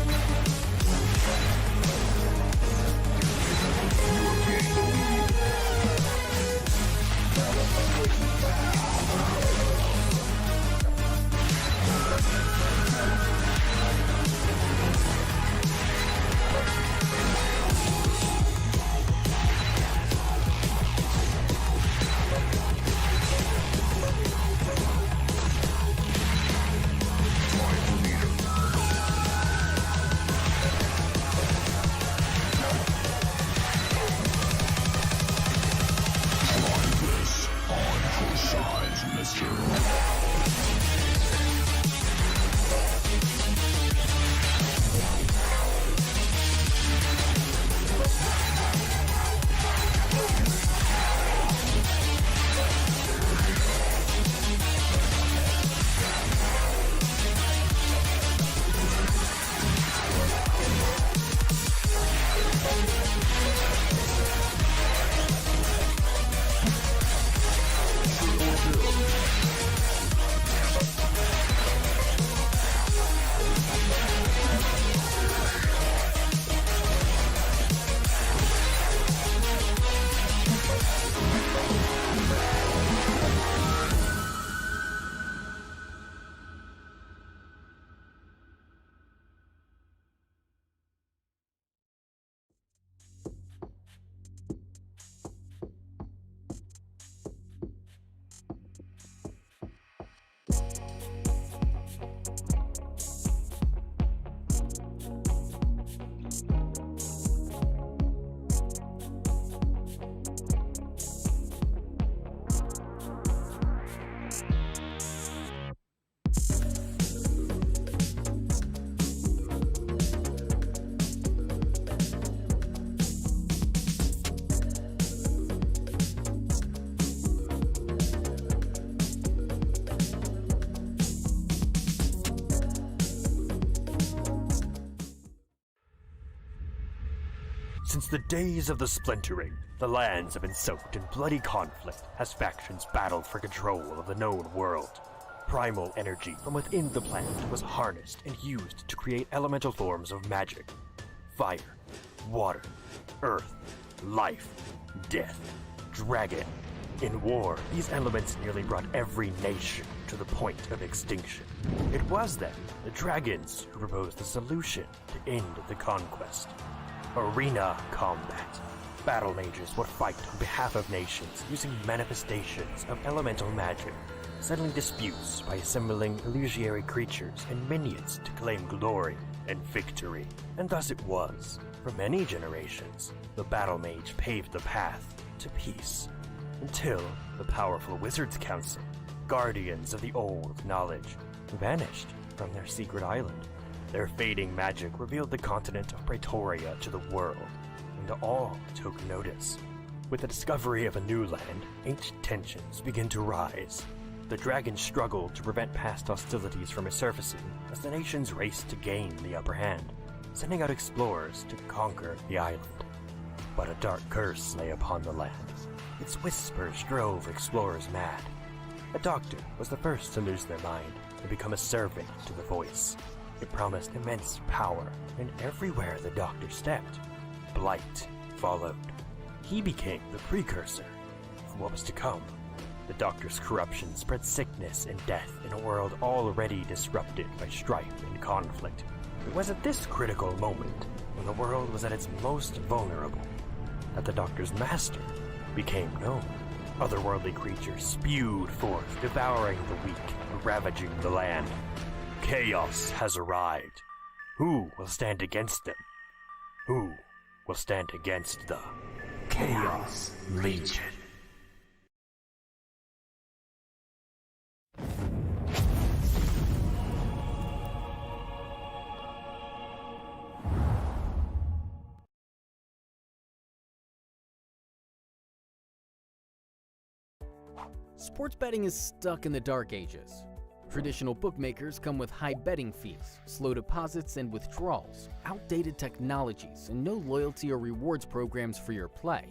Since the days of the Splintering, the lands have been soaked in bloody conflict as factions battled for control of the known world. Primal energy from within the planet was harnessed and used to create elemental forms of magic. Fire, water, earth, life, death, dragon. In war, these elements nearly brought every nation to the point of extinction. It was then the dragons who proposed the solution to end the conquest. Arena combat. Battle mages would fight on behalf of nations using manifestations of elemental magic, settling disputes by assembling illusory creatures and minions to claim glory and victory. And thus it was. For many generations, the battle mage paved the path to peace. Until the powerful Wizards Council, guardians of the old knowledge, vanished from their secret island. Their fading magic revealed the continent of Praetoria to the world, and all took notice. With the discovery of a new land, ancient tensions begin to rise. The dragons struggled to prevent past hostilities from resurfacing as the nations raced to gain the upper hand, sending out explorers to conquer the island. But a dark curse lay upon the land. Its whispers drove explorers mad. A doctor was the first to lose their mind and become a servant to the voice. It promised immense power, and everywhere the doctor stepped, blight followed. He became the precursor for what was to come. The doctor's corruption spread sickness and death in a world already disrupted by strife and conflict. It was at this critical moment, when the world was at its most vulnerable, that the doctor's master became known. Otherworldly creatures spewed forth, devouring the weak and ravaging the land. Chaos has arrived. Who will stand against them? Who will stand against the Chaos Legion? Sports betting is stuck in the dark ages. Traditional bookmakers come with high betting fees, slow deposits and withdrawals, outdated technologies, and no loyalty or rewards programs for your play.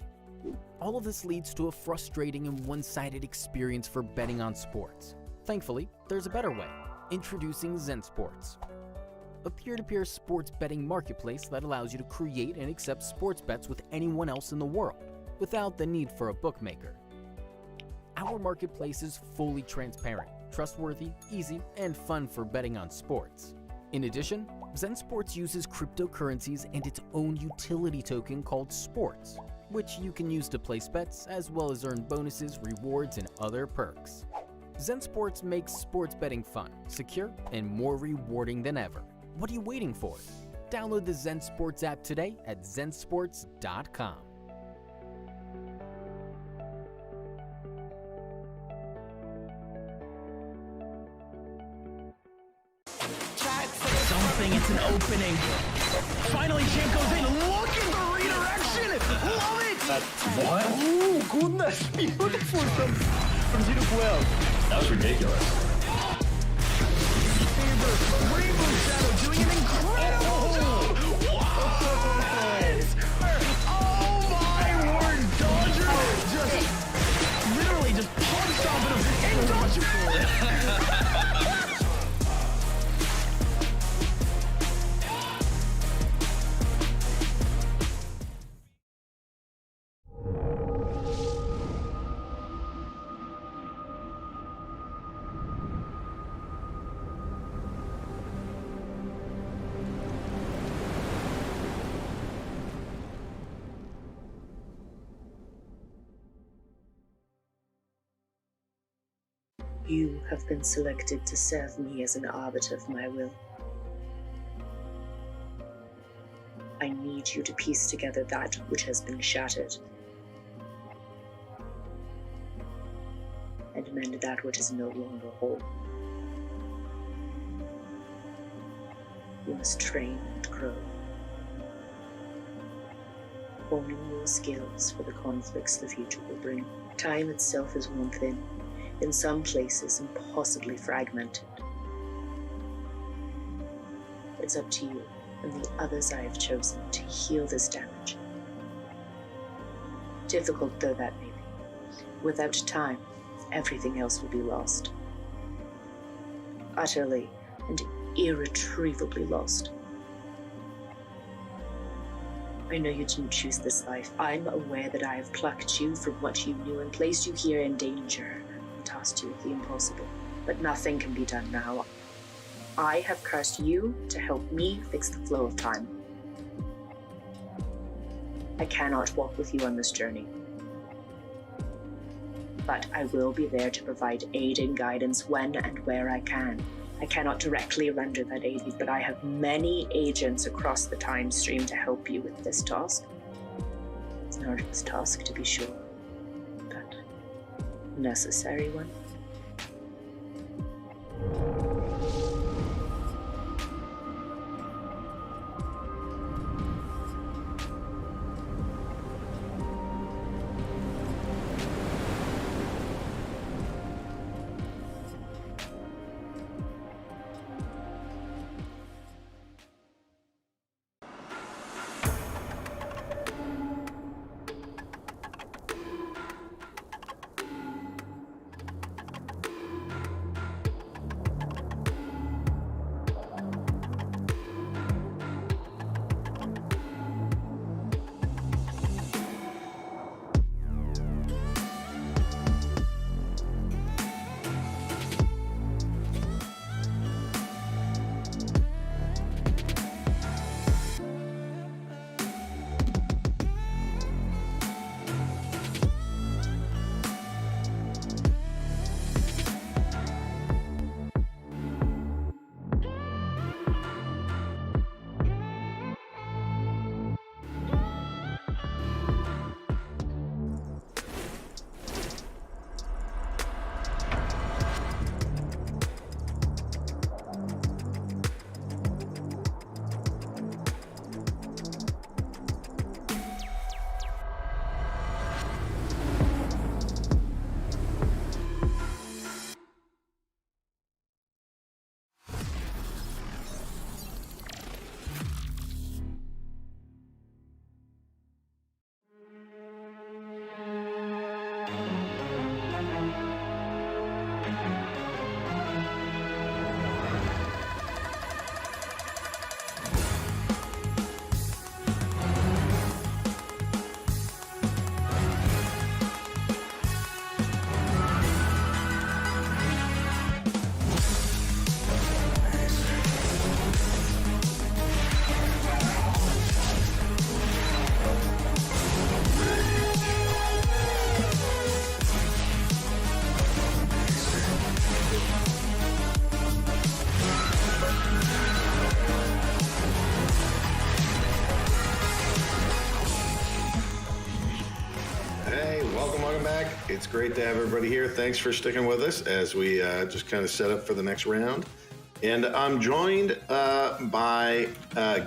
All of this leads to a frustrating and one-sided experience for betting on sports. Thankfully, there's a better way. Introducing Zensports, a peer-to-peer sports betting marketplace that allows you to create and accept sports bets with anyone else in the world, without the need for a bookmaker. Our marketplace is fully transparent, trustworthy, easy, and fun for betting on sports. In addition, Zensports uses cryptocurrencies and its own utility token called Sports, which you can use to place bets as well as earn bonuses, rewards, and other perks. Zensports makes sports betting fun, secure, and more rewarding than ever. What are you waiting for? Download the Zensports app today at zensports.com. Something, it's an opening. Finally, champ goes in. Look at the redirection. Love it. What? Ooh, goodness. Beautiful from 0 to 12. That was ridiculous. Rainbow Shadow doing an incredible job. What? Oh my word. Dodger just literally just punched off of him. And Dodger. You have been selected to serve me as an arbiter of my will. I need you to piece together that which has been shattered and mend that which is no longer whole. You must train and grow, honing your skills for the conflicts the future will bring. Time itself is worn thin, in some places impossibly fragmented. It's up to you and the others I have chosen to heal this damage. Difficult though that may be, without time, everything else will be lost. Utterly and irretrievably lost. I know you didn't choose this life. I'm aware that I have plucked you from what you knew and placed you here in danger. Tasked you with the impossible, but nothing can be done now. I have cursed you to help me fix the flow of time. I cannot walk with you on this journey, but I will be there to provide aid and guidance when and where I can. I cannot directly render that aid, but I have many agents across the time stream to help you with this task. It's an arduous task, to be sure, but necessary one. It's great to have everybody here. Thanks for sticking with us as we just kind of set up for the next round. And I'm joined by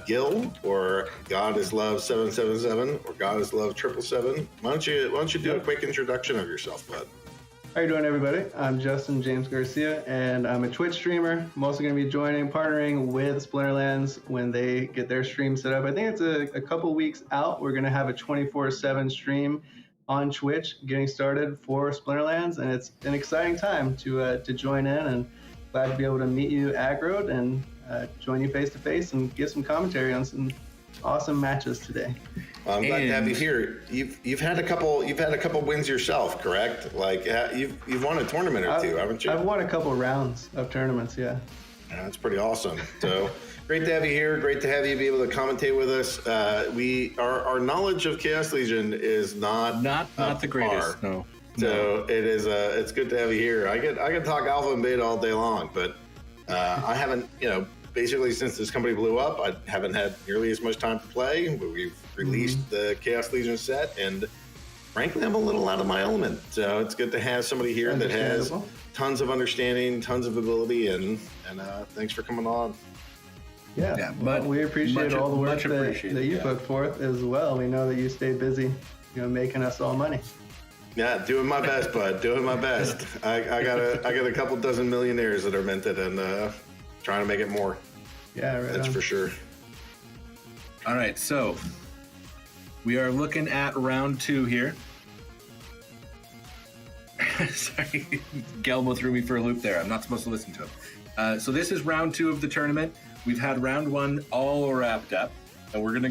Gil, or God is Love 777, or God is Love 777. Why don't you do a quick introduction of yourself, bud? How you doing, everybody? I'm Justin James Garcia, and I'm a Twitch streamer. I'm also going to be partnering with Splinterlands when they get their stream set up. I think it's a couple weeks out. We're going to have a 24/7 stream on Twitch getting started for Splinterlands, and it's an exciting time to join in, and glad to be able to meet you aggroed and join you face to face and give some commentary on some awesome matches today. Well, I'm glad to have you here. You've had a couple wins yourself, correct? Like you've won a tournament or two, haven't you? I've won a couple rounds of tournaments, yeah. That's pretty awesome. So great to have you here. Great to have you be able to commentate with us. Our knowledge of Chaos Legion is not the greatest. No. So it is. It's good to have you here. I can talk alpha and beta all day long, but I haven't. Basically since this company blew up, I haven't had nearly as much time to play. But we've released the Chaos Legion set, and frankly, I'm a little out of my element. So it's good to have somebody here that has tons of understanding, tons of ability, and thanks for coming on. Yeah, but we appreciate all the work that you put forth as well. We know that you stay busy, making us all money. Yeah, doing my best, bud. Doing my best. I got a couple dozen millionaires that are minted, and trying to make it more. Yeah, right. That's for sure. All right, so we are looking at round 2 here. Sorry, Gelmo threw me for a loop there. I'm not supposed to listen to him. So this is round 2 of the tournament. We've had round 1 all wrapped up, and we're gonna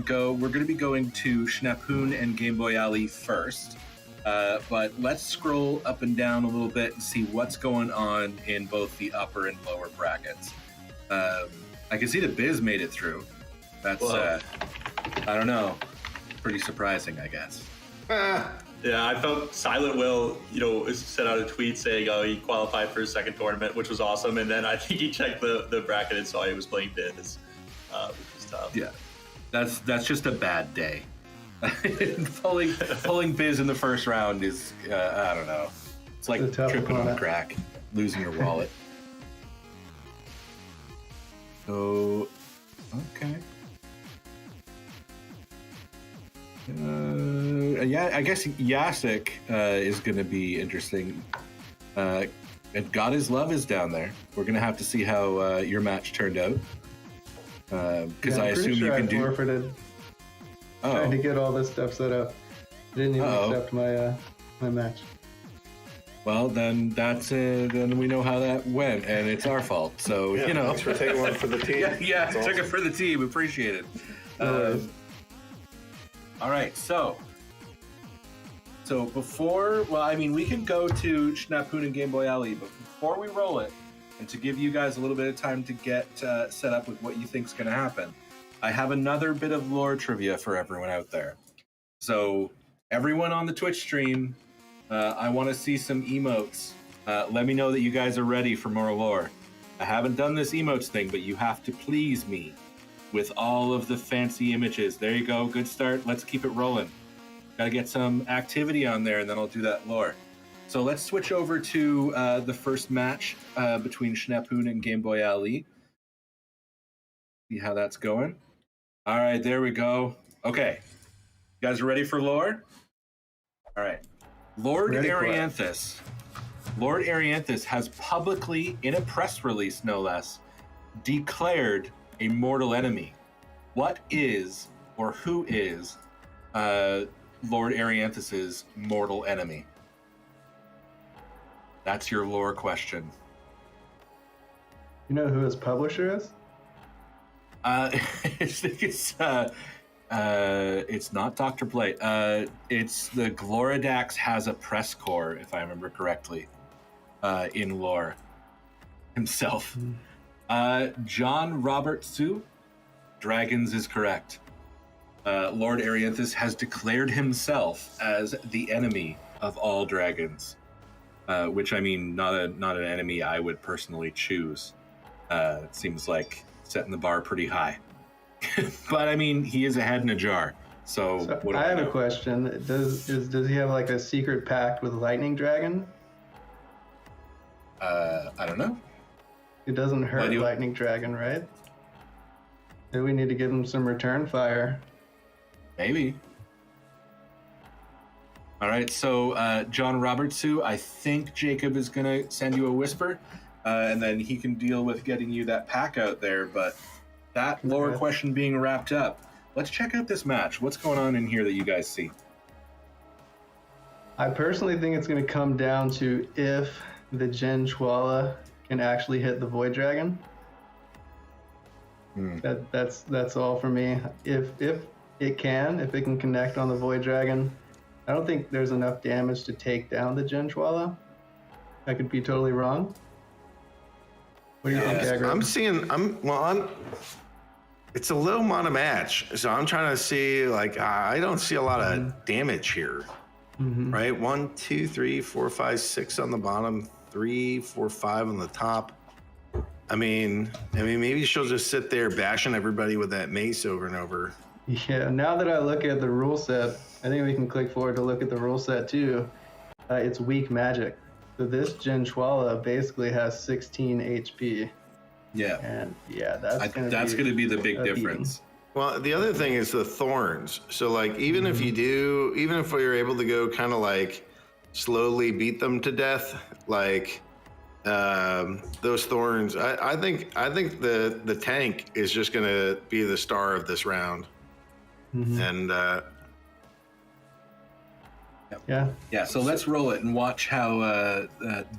be going to Schnapoon and Game Boy Ali first. But let's scroll up and down a little bit and see what's going on in both the upper and lower brackets. I can see that Biz made it through. That's, I don't know, pretty surprising, I guess. Yeah, I felt Silent Will, sent out a tweet saying, he qualified for his second tournament, which was awesome. And then I think he checked the bracket and saw he was playing Biz, which was tough. Yeah, that's just a bad day. pulling Biz in the first round is, I don't know. It's like tripping on crack, losing your wallet. So, okay. Yeah, I guess Yasik is going to be interesting. And God is Love is down there. We're going to have to see how your match turned out. Because I assume you can do. Forfeited. Trying to get all this stuff set up. Didn't even accept my match. Well, then then we know how that went, and it's our fault. So thanks for taking one for the team. yeah, took it for the team. Appreciate it. All right, so before, we can go to Schnapoon and Game Boy Ali, but before we roll it, and to give you guys a little bit of time to get set up with what you think is going to happen, I have another bit of lore trivia for everyone out there. So everyone on the Twitch stream, I want to see some emotes. Let me know that you guys are ready for more lore. I haven't done this emotes thing, but you have to please me with all of the fancy images. There you go. Good start. Let's keep it rolling. Got to get some activity on there, and then I'll do that lore. So let's switch over to the first match between Schnapoon and Game Boy Ali. See how that's going. All right, there we go. Okay. You guys are ready for lore? All right. Lord Arianthus has publicly, in a press release no less, declared a mortal enemy. What is, or who is, Lord Arianthus's mortal enemy? That's your lore question. You know who his publisher is? I think it's not Dr. Plate. It's the Gloridax has a press corps, if I remember correctly, in lore himself. John Robert Sue, Dragons is correct. Lord Arianthus has declared himself as the enemy of all dragons, which not an enemy I would personally choose. It seems like setting the bar pretty high. But he is a head in a jar, So what do I have know? a question. Does he have like a secret pact with Lightning Dragon? I don't know. It doesn't hurt Why do you- Lightning Dragon, right? Maybe we need to give him some return fire. Maybe. All right, so John Robertsu, I think Jacob is going to send you a whisper, and then he can deal with getting you that pack out there. But that lower Okay. question being wrapped up, let's check out this match. What's going on in here that you guys see? I personally think it's going to come down to if the Jin Chwala can actually hit the Void Dragon. That's all for me. If it can connect on the Void Dragon, I don't think there's enough damage to take down the Jin Chwala. I could be totally wrong. What do you think, Agro? It's a low mana match, so I'm trying to see, like, I don't see a lot of damage here. Right? 1, 2, 3, 4, 5, 6 on the bottom, 3, 4, 5 on the top. I mean, maybe she'll just sit there bashing everybody with that mace over and over. Yeah, now that I look at the rule set, I think we can click forward to look at the rule set too. It's weak magic. So this Jin Chwala basically has 16 HP. Yeah. And yeah, that's going to be the big difference. Well, the other thing is the thorns. So, like, even if you're able to go kind of like slowly beat them to death, like those thorns, I think the tank is just going to be the star of this round. And Yeah, so let's roll it and watch how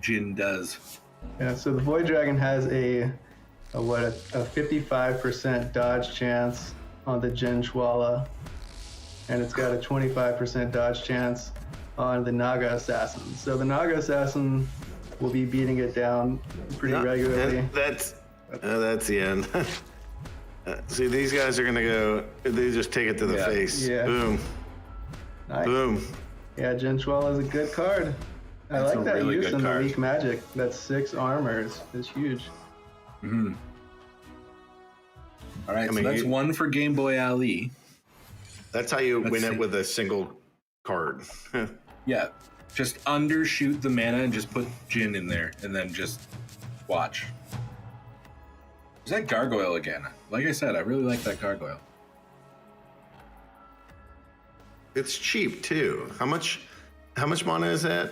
Jin does. Yeah, so the Void Dragon has a 55% dodge chance on the Jin Chwala, and it's got a 25% dodge chance on the Naga Assassin. So the Naga Assassin will be beating it down pretty regularly. That's the end. See, these guys are gonna go. They just take it to the face. Yeah. Boom. Nice. Boom. Yeah, Jin Chwala is a good card. I That's like a that really use good in the card. weak magic. That 6 armor is huge. All right, I mean, so that's one for Game Boy Ali. That's how you Let's win see. it with a single card. Yeah, just undershoot the mana and just put Jin in there, and then just watch. Is that Gargoyle again? Like I said, I really like that Gargoyle. It's cheap too. How much mana is that?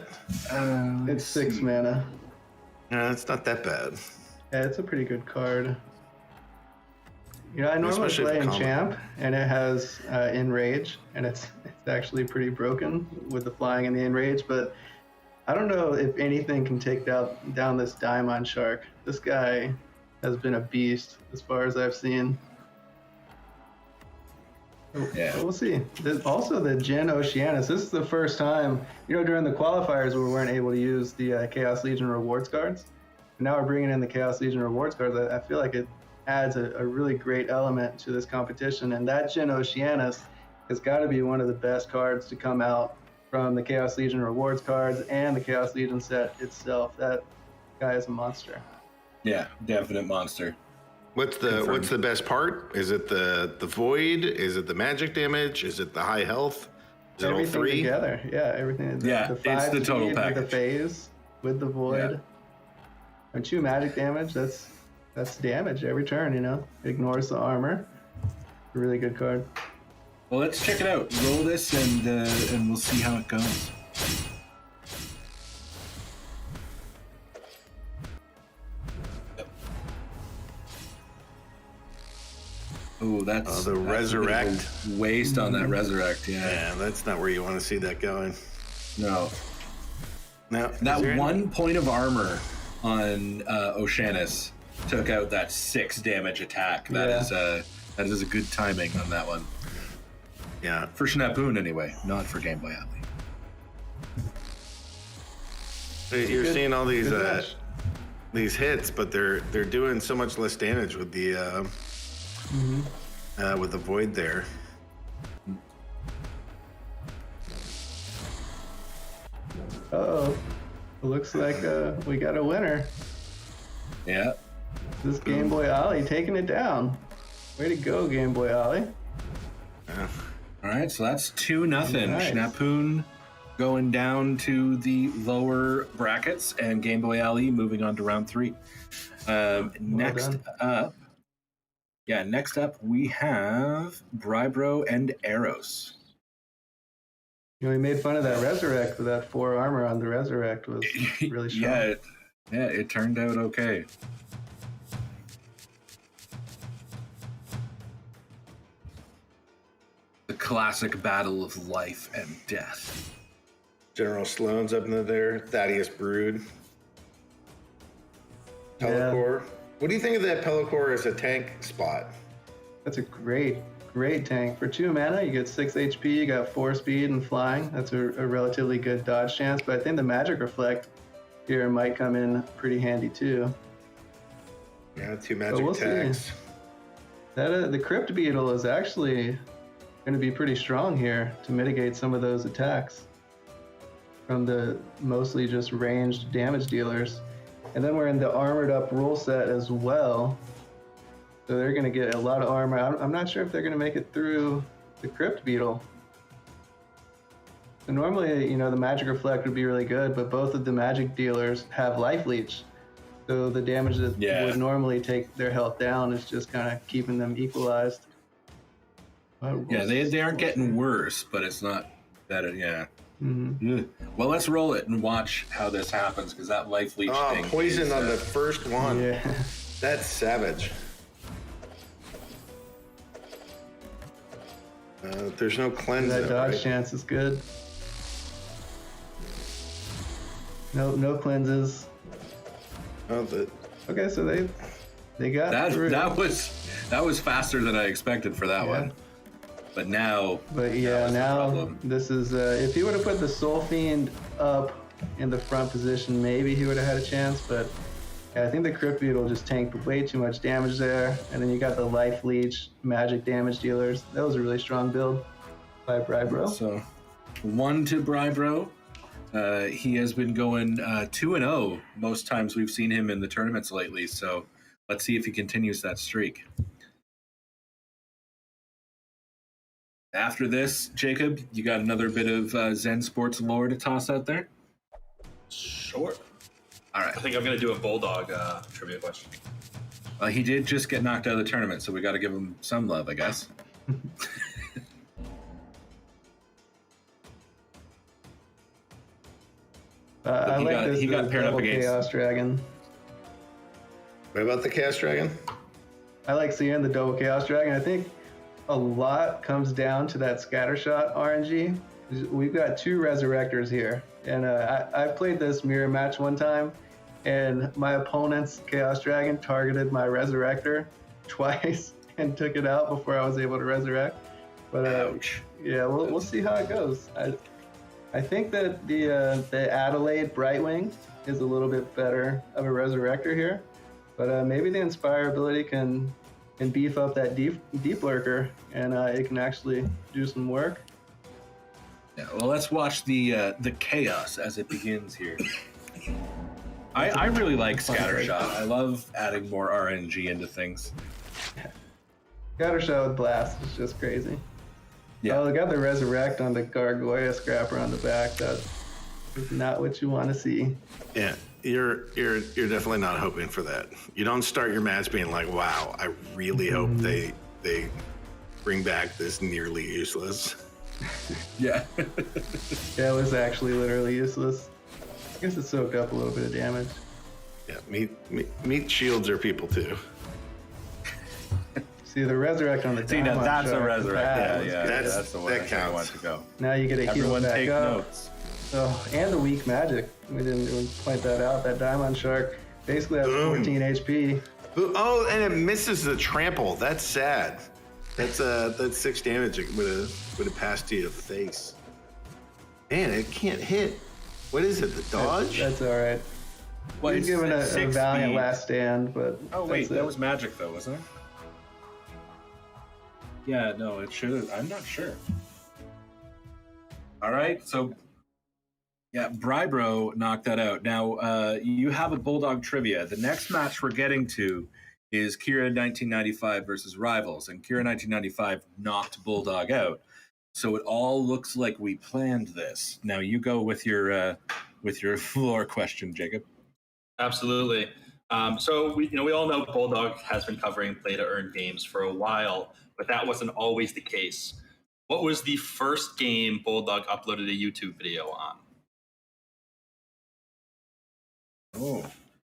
It's 6 mana. It's not that bad. Yeah, it's a pretty good card. You know, I normally Especially play if in combo. Champ, and it has Enrage, and it's actually pretty broken with the flying and the Enrage, but I don't know if anything can take down this Diamond Shark. This guy has been a beast as far as I've seen. Yeah. We'll see. Also, the Jin Oceanus. This is the first time, during the qualifiers we weren't able to use the Chaos Legion rewards cards. Now we're bringing in the Chaos Legion rewards cards. I feel like it adds a really great element to this competition. And that Jin Oceanus has got to be one of the best cards to come out from the Chaos Legion rewards cards and the Chaos Legion set itself. That guy is a monster. Yeah, definite monster. What's the best part? Is it the void? Is it the magic damage? Is it the high health? Is it all Everything three? together. Yeah, everything. Yeah, the it's the 5 total speed with the package. phase, with the void. Yeah. And 2 magic damage, that's damage every turn, Ignores the armor. A really good card. Well, let's check it out. Roll this, and we'll see how it goes. Oh, that's the resurrect. A bit of a waste on that resurrect. Yeah, that's not where you want to see that going. No. Now That 1 point of armor on Oceanus took out that 6 damage attack. That is a good timing on that one. Yeah. For Schnapoon, anyway, not for Game Boy Ali. You're seeing all these good match. these hits, but they're doing so much less damage with the void there. Uh-oh. It looks like we got a winner. Yeah. This Game Boy Ali taking it down. Way to go, Game Boy Ali. Yeah. All right, so that's 2-0. Nice. Schnapoon going down to the lower brackets, and Game Boy LE moving on to round 3. Next up, we have Brybro and Eros. You know, we made fun of that Resurrect, but that 4 armor on the Resurrect was really strong. It turned out okay. The classic battle of life and death. General Sloan's up in there. Thaddeus Brood. Pellicor. What do you think of that Pellicor as a tank spot? That's a great tank. For 2 mana, you get 6 HP, you got 4 speed and flying. That's a relatively good dodge chance, but I think the Magic Reflect here might come in pretty handy too. Yeah, 2 magic attacks. The Crypt Beetle is actually going to be pretty strong here to mitigate some of those attacks from the mostly just ranged damage dealers. And then we're in the armored up rule set as well. So they're going to get a lot of armor. I'm not sure if they're going to make it through the Crypt Beetle. So normally, the Magic Reflect would be really good, but both of the magic dealers have Life Leech. So the damage that would normally take their health down is just kind of keeping them equalized. They aren't getting worse, but it's not better. Yeah. Mm-hmm. Well, let's roll it and watch how this happens, because that Life Leech thing. Poison on the first one. Yeah. That's savage. There's no cleanse. That dodge right? chance is good. No cleanses. Okay, so they got that. through. That was faster than I expected for that one. But now. But now this is if he would have put the Soul Fiend up in the front position, maybe he would have had a chance. But I think the Crypt Beetle just tanked way too much damage there, and then you got the Life Leech magic damage dealers. That was a really strong build by Brybro. So 1 to Brybro. He has been going 2-0 most times we've seen him in the tournaments lately. So let's see if he continues that streak. After this, Jacob, you got another bit of Zensports lore to toss out there? Sure. All right. I think I'm going to do a Bulldog trivia question. He did just get knocked out of the tournament, so we got to give him some love, I guess. I like this. He got paired up against Chaos Dragon. What about the Chaos Dragon? I like seeing the double Chaos Dragon. I think a lot comes down to that Scattershot RNG. We've got 2 Resurrectors here, and I played this mirror match one time, and my opponent's Chaos Dragon targeted my Resurrector twice and took it out before I was able to resurrect. But ouch. Yeah, we'll see how it goes. I think that the Adelaide Brightwing is a little bit better of a Resurrector here, but maybe the Inspire ability can beef up that deep lurker, and it can actually do some work. Yeah, well, let's watch the chaos as it begins here. I really like Scattershot. I love adding more RNG into things. Scattershot with Blast is just crazy. Yeah. Oh, they got the Resurrect on the Gargoyle Scrapper on the back. That is not what you want to see. Yeah, you're definitely not hoping for that. You don't start your match being like, "Wow, I really hope they bring back this nearly useless." Yeah. Yeah, it was actually literally useless. I guess it soaked up a little bit of damage. Yeah, meat shields are people too. See the Resurrect on the Diamond that's Shark, a Resurrect. was Yeah, good. that's the way I want to go. Now you get a heal Everyone back take up. notes. Oh, and the weak magic. We didn't even point that out. That Diamond Shark basically has 14 HP. Oh, and it misses the trample. That's sad. That's 6 damage. It would have passed to your face. Man, it can't hit. What is it? The dodge? That's all right. Well, He's given a valiant last stand, but oh wait, that was magic though, wasn't it? Yeah, no, it should have. I'm not sure. All right, so yeah, Brybro knocked that out. Now you have a Bulldog trivia. The next match we're getting to is Kira 1995 versus Rivals, and Kira 1995 knocked Bulldog out. So it all looks like we planned this. Now you go with your floor question, Jacob. Absolutely. So we all know Bulldog has been covering play-to-earn games for a while, but that wasn't always the case. What was the first game Bulldog uploaded a YouTube video on? Oh,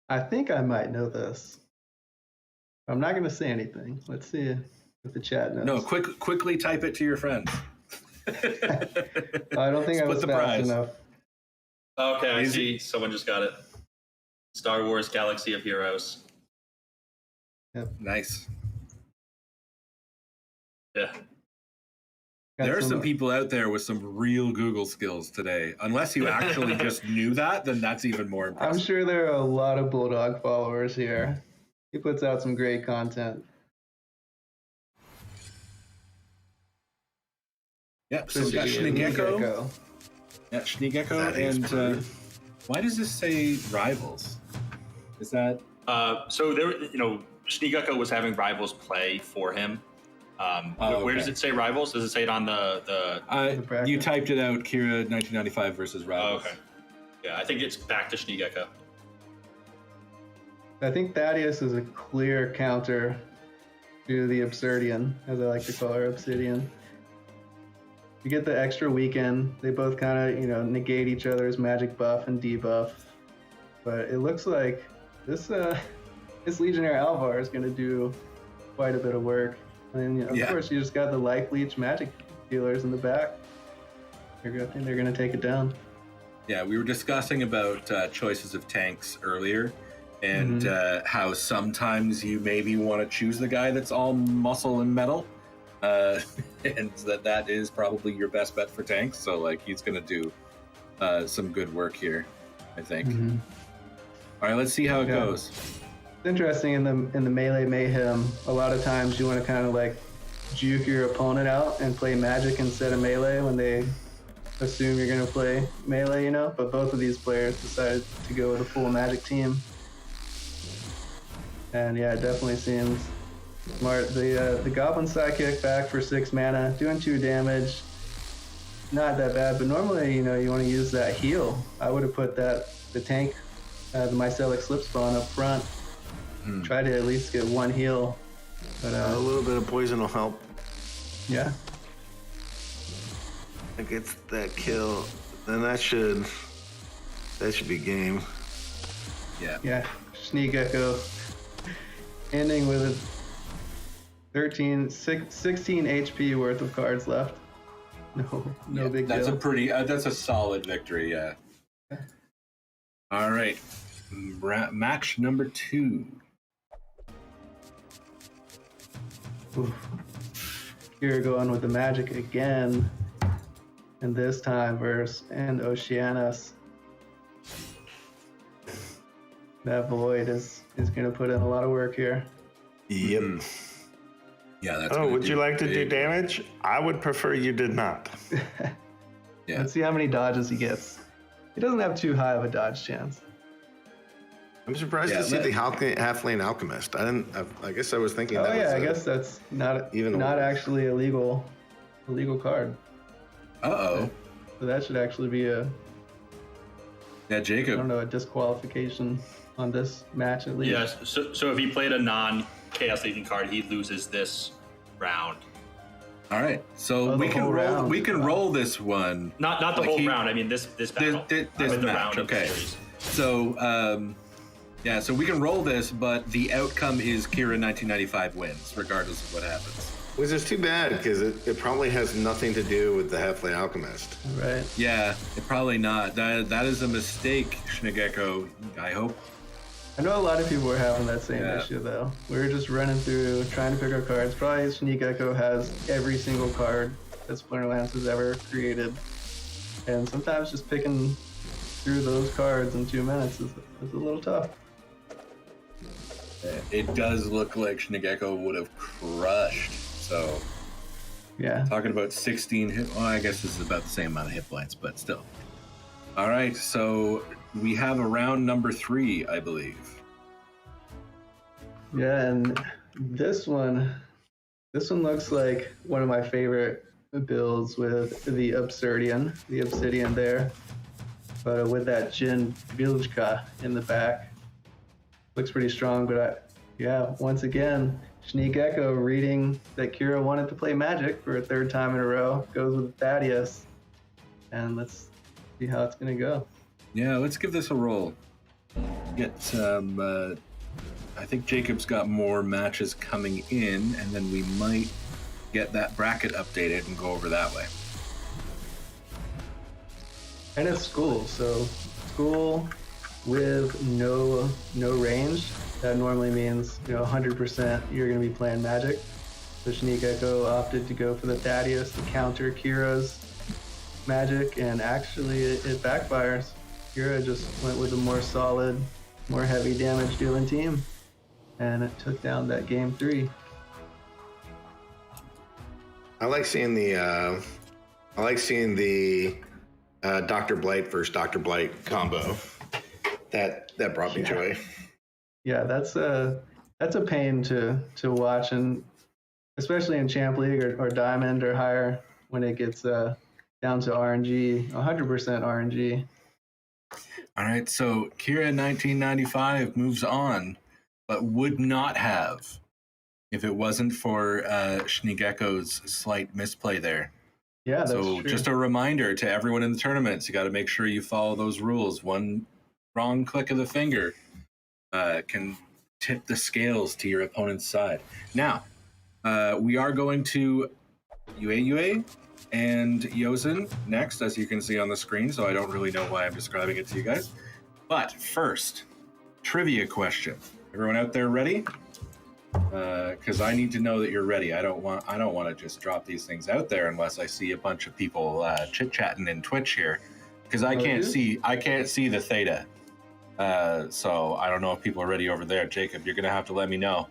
I think I might know this. I'm not going to say anything. Let's see if the chat knows. No, quickly type it to your friends. I don't think I was fast enough. Okay, I see. Someone just got it. Star Wars Galaxy of Heroes. Yep. Nice. Yeah. There are some people out there with some real Google skills today. Unless you actually just knew that, then that's even more impressive. I'm sure there are a lot of Bulldog followers here. He puts out some great content. Yeah, so we got Shnigeko. Yeah, Shnigeko, and why does this say Rivals? Is that so there? Shnigeko was having Rivals play for him. Where does it say Rivals? Does it say it on the you typed it out, Kira 1995 versus Rivals. Oh, okay. Yeah, I think it's back to Shnigeko. I think Thaddeus is a clear counter to the Obsidian, as I like to call her, Obsidian. You get the extra weekend. They both kind of, negate each other's magic buff and debuff. But it looks like this Legionnaire Alvar is going to do quite a bit of work. And of course, you just got the Life Leech magic dealers in the back. I think they're going to take it down. Yeah, we were discussing about choices of tanks earlier, and how sometimes you maybe want to choose the guy that's all muscle and metal. And that is probably your best bet for tanks. So he's going to do some good work here, I think. All right, let's see how it goes. It's interesting in the melee mayhem. A lot of times you want to kind of juke your opponent out and play magic instead of melee when they assume you're going to play melee, But both of these players decided to go with a full magic team. And yeah, it definitely seems smart. The Goblin Sidekick back for 6 mana, doing 2 damage. Not that bad, but normally, you want to use that heal. I would have put the tank, the Mycelic Slipspawn up front. Try to at least get 1 heal. But a little bit of poison will help. Yeah. It gets that kill, then that should be game. Yeah. Yeah. Shnigeko ending with a 16 HP worth of cards left. No big deal. That's a solid victory, yeah. All right. Match number 2. Here going with the magic again. And this time versus Oceanus. That Void is going to put in a lot of work here. Yep. Yeah, that's would you like to do damage? I would prefer you did not. Yeah. Let's see how many dodges he gets. He doesn't have too high of a dodge chance. I'm surprised to see the Halfling Alchemist. I guess I was thinking that was I guess that's not actually a legal card. Uh-oh. So that should actually be Yeah, Jacob. I don't know, a disqualification on this match at least. Yes. So if he played a non-Chaos Legion card, he loses this round. All right. So we can roll this one. Not the whole round. I mean this battle. This match. Okay. So so we can roll this, but the outcome is Kira 1995 wins, regardless of what happens. Which is too bad, because it probably has nothing to do with the Halfling Alchemist. Right. Yeah, probably not. That is a mistake, Shnigeko, I hope. I know a lot of people were having that same issue, though. We were just running through, trying to pick our cards. Probably Shnigeko has every single card that Splinterlands has ever created. And sometimes just picking through those cards in 2 minutes is a little tough. It does look like Shnigeko would have crushed. So, yeah. Talking about 16 hit. Well, I guess this is about the same amount of hit points, but still. All right, so we have a round number 3, I believe. Yeah, and this one looks like one of my favorite builds with the Obsidian there, but with that Jin Biljka in the back. Looks pretty strong, but once again, Sneak Echo reading that Kira wanted to play Magic for a third time in a row, goes with Thaddeus, and let's see how it's gonna go. Yeah, let's give this a roll. Get I think Jacob's got more matches coming in, and then we might get that bracket updated and go over that way. And it's school, so school with no range. That normally means 100% you're going to be playing Magic. So Sneak Echo opted to go for the Thaddeus to counter Kira's Magic, and actually it backfires. Kira just went with a more solid, more heavy damage dealing team, and it took down that game 3. I like seeing the Dr. Blight versus Dr. Blight combo. That brought me joy. Yeah, that's a pain to watch, and especially in Champ League or Diamond or higher when it gets down to RNG, 100% RNG. All right, so Kira 1995 moves on, but would not have if it wasn't for Snegeko's slight misplay there. Yeah, that's so true. Just a reminder to everyone in the tournaments, you got to make sure you follow those rules. One wrong click of the finger can tip the scales to your opponent's side. Now, we are going to UA and Yozen next, as you can see on the screen, so I don't really know why I'm describing it to you guys. But first, trivia question. Everyone out there ready? Because I need to know that you're ready. I don't want to just drop these things out there unless I see a bunch of people chit-chatting in Twitch here, because I can't see the theta. So I don't know if people are ready over there. Jacob, you're gonna have to let me know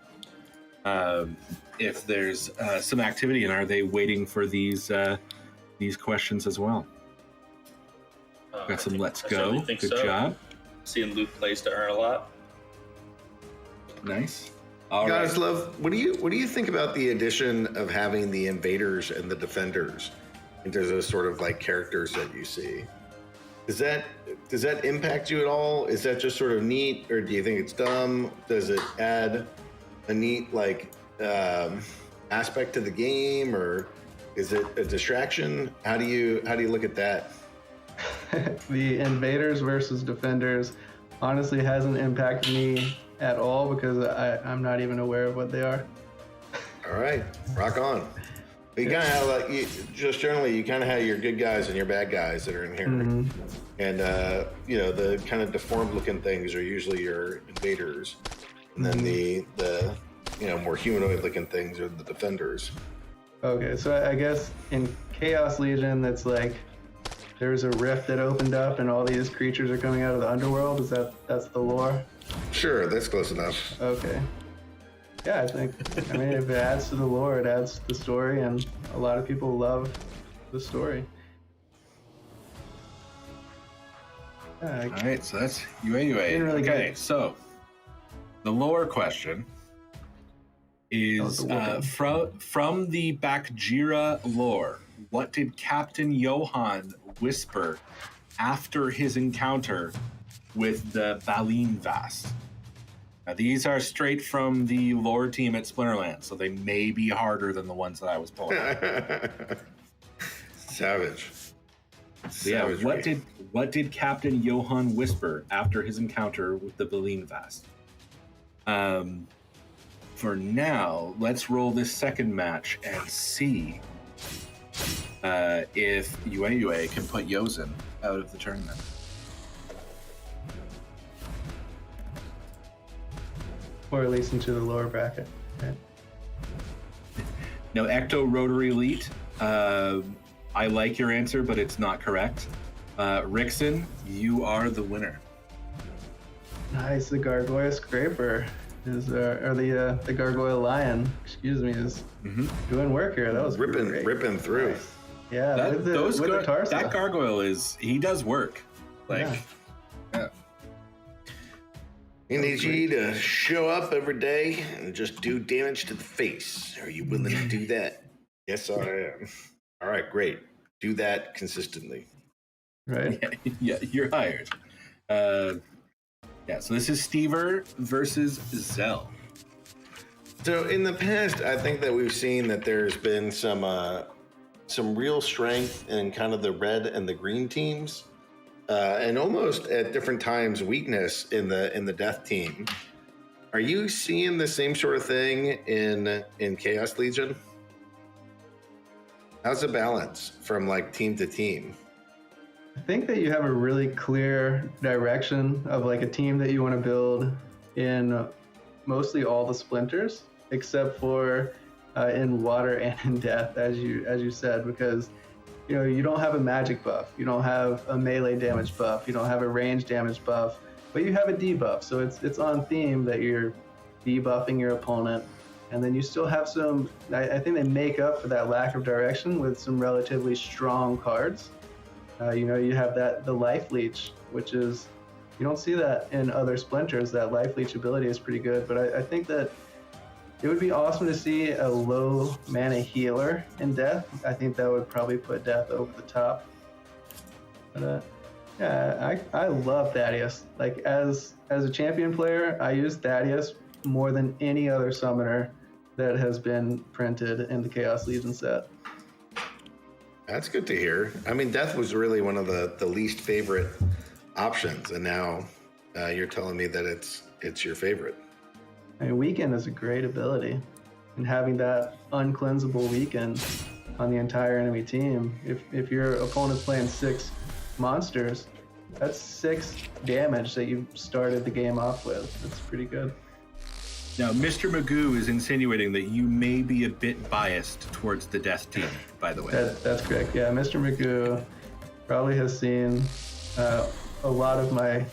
if there's some activity, and are they waiting for these questions as well? Got some let's go. Good job. Seeing Luke plays to earn a lot. Nice. Guys, love. What do you think about the addition of having the invaders and the defenders into those sort of like characters that you see? Does that impact you at all? Is that just sort of neat, or do you think it's dumb? Does it add a neat aspect to the game, or is it a distraction? How do you look at that? The invaders versus defenders honestly hasn't impacted me at all, because I'm not even aware of what they are. All right, rock on. You kind of have just generally, you kind of have your good guys and your bad guys that are in here, and the kind of deformed looking things are usually your invaders, and then the more humanoid looking things are the defenders. Okay, so I guess in Chaos Legion, that's like there's a rift that opened up and all these creatures are coming out of the underworld. That's the lore? Sure, that's close enough. Okay. Yeah, I think, if it adds to the lore, it adds to the story, and a lot of people love the story. Yeah, all right, so that's UA. Really okay, good. So the lore question is from the Bakjira lore, what did Captain Johan whisper after his encounter with the Balinvast? Now, these are straight from the lore team at Splinterlands, so they may be harder than the ones that I was pulling. Savage. So yeah, what did Captain Johan whisper after his encounter with the Balinvast? For now, let's roll this second match and see if UA can put Yozen out of the tournament. Or at least into the lower bracket. Okay. Now, Ecto Rotary Elite, I like your answer, but it's not correct. Rickson, you are the winner. Nice, the Gargoyle Scraper is, or the Gargoyle Lion, is doing work here. That was ripping through. Nice. Yeah, that Gargoyle he does work. Yeah. He needs you to show up every day and just do damage to the face. Are you willing to do that? Yes, I am. All right, great. Do that consistently. Right. Yeah, you're hired. So this is Stever versus Zell. So in the past, I think that we've seen that there's been some real strength in kind of the red and the green teams, and almost at different times weakness in the death team. Are you seeing the same sort of thing in Chaos Legion? How's the balance from like team to team? I think that you have a really clear direction of like a team that you want to build in mostly all the splinters, except for in water and in death, as you said, because you don't have a magic buff, you don't have a melee damage buff, you don't have a range damage buff, but you have a debuff. So it's on theme that you're debuffing your opponent, and then you still have some. I think they make up for that lack of direction with some relatively strong cards. You have the life leech, which is, you don't see that in other splinters. That life leech ability is pretty good, but I think that it would be awesome to see a low mana healer in death. I think that would probably put death over the top. But I love Thaddeus. Like as a champion player, I use Thaddeus more than any other summoner that has been printed in the Chaos Legion set. That's good to hear. I mean, death was really one of the least favorite options, and now you're telling me that it's your favorite. I mean, weaken is a great ability, and having that uncleansable weaken on the entire enemy team. If your opponent's playing 6 monsters, that's 6 damage that you started the game off with. That's pretty good. Now, Mr. Magoo is insinuating that you may be a bit biased towards the death team, by the way. That's correct. Yeah, Mr. Magoo probably has seen a lot of my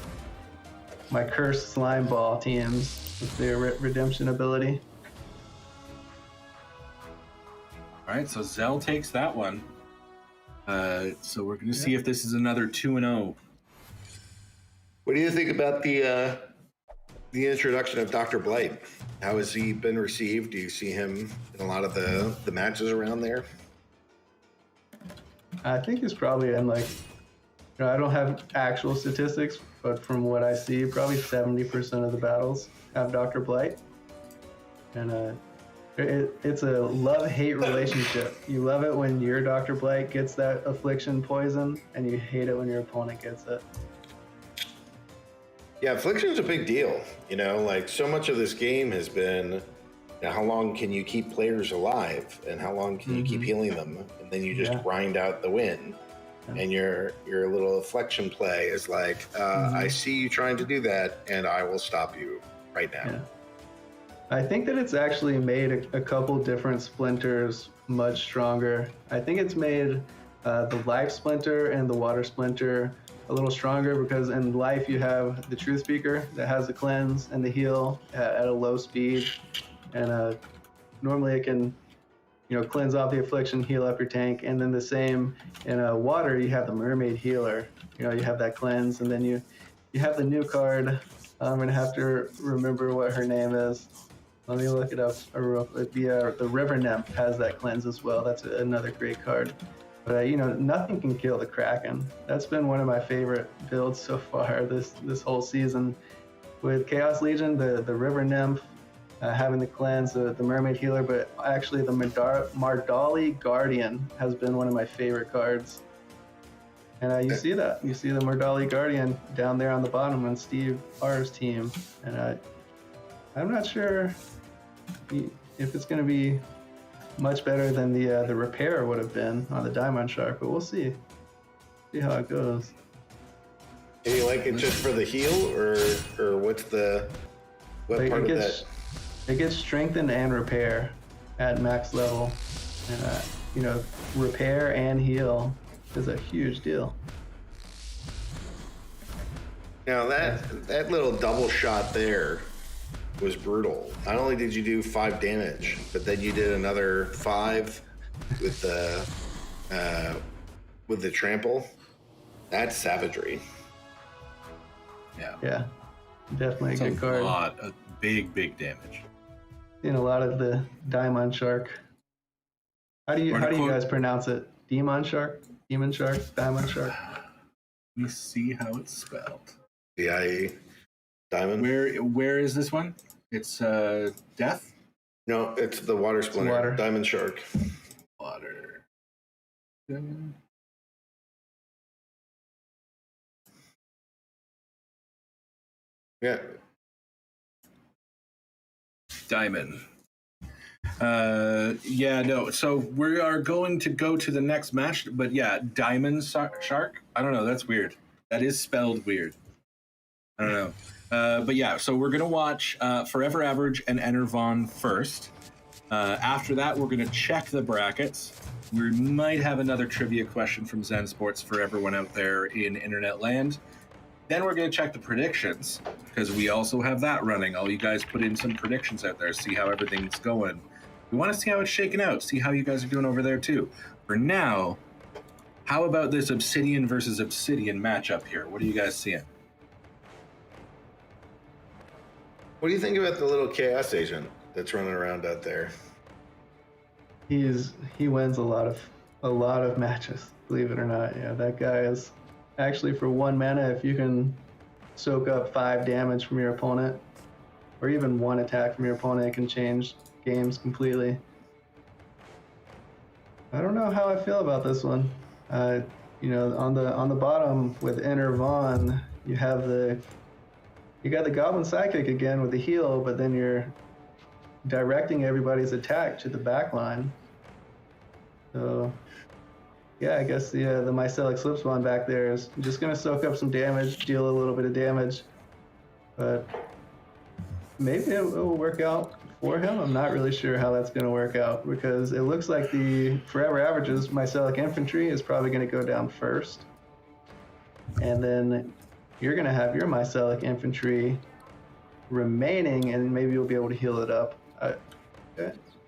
cursed slime ball teams with their redemption ability. All right, so Zell takes that one. So we're going to see if this is another 2-0. What do you think about the introduction of Dr. Blight? How has he been received? Do you see him in a lot of the matches around there? I think he's probably in I don't have actual statistics, but from what I see, probably 70% of the battles have Dr. Blight. And it's a love-hate relationship. You love it when your Dr. Blight gets that affliction poison, and you hate it when your opponent gets it. Yeah, affliction is a big deal. So much of this game has been, how long can you keep players alive, and how long can you keep healing them, and then you just grind out the win. And your little affliction play is like, I see you trying to do that, and I will stop you right now. Yeah. I think that it's actually made a couple different splinters much stronger. I think it's made the life splinter and the water splinter a little stronger, because in life you have the truth speaker that has the cleanse and the heal at a low speed, and normally it can cleanse off the affliction, heal up your tank. And then the same in water, you have the mermaid healer. You have that cleanse, and then you have the new card. I'm gonna have to remember what her name is. Let me look it up. The river nymph has that cleanse as well. That's another great card. But nothing can kill the Kraken. That's been one of my favorite builds so far this whole season. With Chaos Legion, the River Nymph having the cleanse, the Mermaid Healer, but actually the Mardali Guardian has been one of my favorite cards. And you see that. You see the Mardali Guardian down there on the bottom on Steve R's team. And I'm not sure if it's going to be much better than the repair would have been on the Diamond Shark, but we'll see how it goes. Do you like it just for the heal, or what part of that? It gets strengthened and repair at max level, and repair and heal is a huge deal. Now that little double shot there was brutal. Not only did you do 5 damage, but then you did another 5 with the trample. That's savagery. Yeah, definitely a good card. A lot of big damage. Seen a lot of the Diamond Shark. How do you guys pronounce it? Demon Shark, Diamond Shark. Let me see how it's spelled. DIE. Diamond. Where is this one? It's Death? No, it's the water splinter. Water. Diamond Shark. Water. Yeah. Diamond. Yeah, no. So we are going to go to the next match, but yeah, Diamond Shark. I don't know. That's weird. That is spelled weird. I don't know. But yeah, so we're gonna watch Forever Average and Enervon first. After that, we're gonna check the brackets. We might have another trivia question from Zensports for everyone out there in internet land. Then we're going to check the predictions, because we also have that running. All you guys put in some predictions out there, see how everything's going. We want to see how it's shaking out, see how you guys are doing over there too. For now, how about this Obsidian versus Obsidian matchup here? What are you guys seeing? What do you think about the little chaos agent that's running around out there? He wins a lot of matches, believe it or not. Yeah, that guy is actually, for 1 mana, if you can soak up 5 damage from your opponent, or even 1 attack from your opponent, it can change games completely. I don't know how I feel about this one. You know, on the bottom with Enervon, you got the Goblin Psychic again with the heal, but then you're directing everybody's attack to the back line. So yeah, I guess the Mycelic Slipspawn back there is just going to soak up some damage, deal a little bit of damage. But maybe it will work out for him. I'm not really sure how that's going to work out, because it looks like the Forever Average's Mycelic Infantry is probably going to go down first. And then you're going to have your Mycelic Infantry remaining, and maybe you'll be able to heal it up. I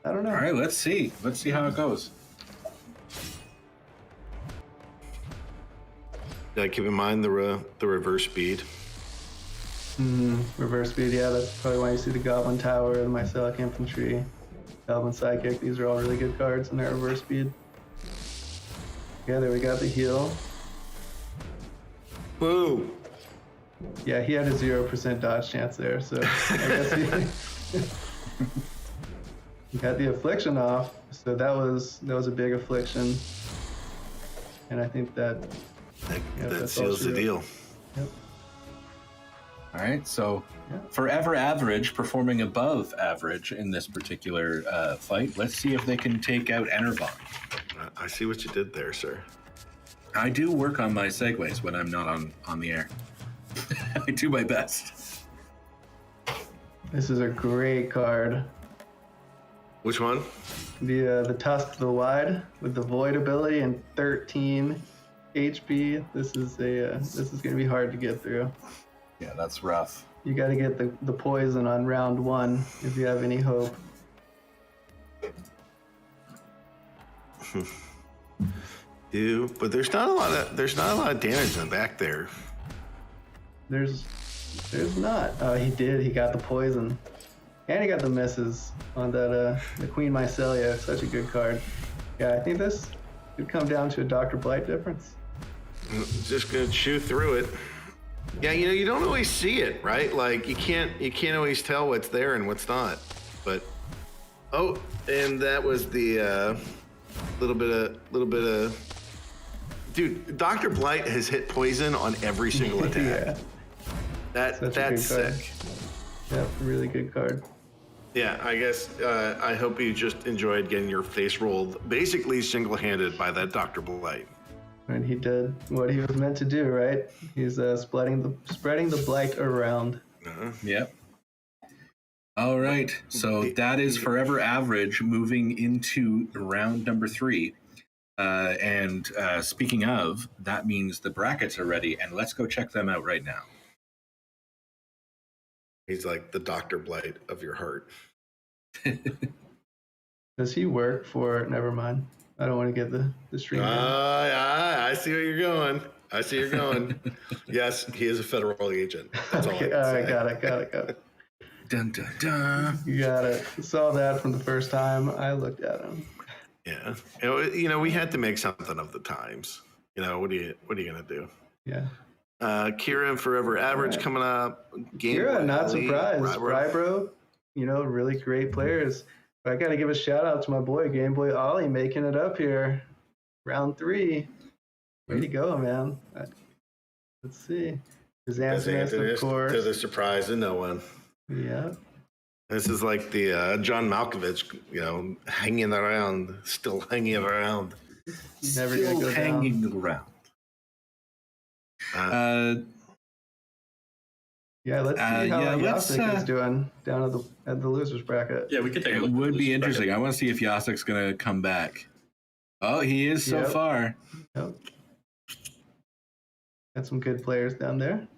don't know. All right, let's see. Let's see how it goes. Yeah, keep in mind the reverse speed. Reverse speed, yeah, that's probably why you see the Goblin Tower, the Mycelic Infantry, Goblin Psychic. These are all really good cards in their reverse speed. Yeah, there we got the heal. Boo! Yeah, he had a 0% dodge chance there, so I guess he got the affliction off. So that was a big affliction, and I think that seals the deal. Yep. All right, so Forever Average performing above average in this particular fight. Let's see if they can take out Enervon. I see what you did there, sir. I do work on my segues when I'm not on the air. I do my best. This is a great card. Which one? The Tusk of the Wide with the Void ability and 13 HP. This is going to be hard to get through. Yeah, that's rough. You got to get the poison on round 1 if you have any hope. Dude, but there's not a lot of damage in the back there. There's not. Oh, he did. He got the poison, and he got the misses on that. The Queen Mycelia, such a good card. Yeah, I think this could come down to a Dr. Blight difference. Just gonna chew through it. Yeah, you don't always see it, right? Like you can't always tell what's there and what's not. But and that was the little bit of. Dude, Dr. Blight has hit poison on every single attack. Yeah. That's sick. Yep, really good card. Yeah, I guess I hope you just enjoyed getting your face rolled basically single-handed by that Dr. Blight. And he did what he was meant to do, right? He's spreading the blight around. Yep. All right, so that is Forever Average moving into round number 3. And speaking of, that means the brackets are ready, and let's go check them out right now. He's like the Dr. Blight of your heart. Does he work for... Never mind. I don't want to get the stream. I see where you're going. Yes, he is a federal agent. That's all I can say. Got it. Dun, dun, dun. You got it. Saw that from the first time I looked at him. Yeah, we had to make something of the times. What are you gonna do? Yeah. Kira and Forever Average coming up. Kira, not surprised. Rybro, really great players. But I got to give a shout out to my boy Game Boy Ollie making it up here, round 3. Way to go, man! Let's see. Xanthonist, of course. To the surprise of no one. Yeah. This is like the John Malkovich, hanging around, still hanging around. Never gonna go hanging down. around. Yeah, let's see how Yasik is doing down at the losers bracket. Yeah, we could take a look. It would be interesting. I want to see if Yasik's going to come back. Oh, he is so far. Yep. Got some good players down there.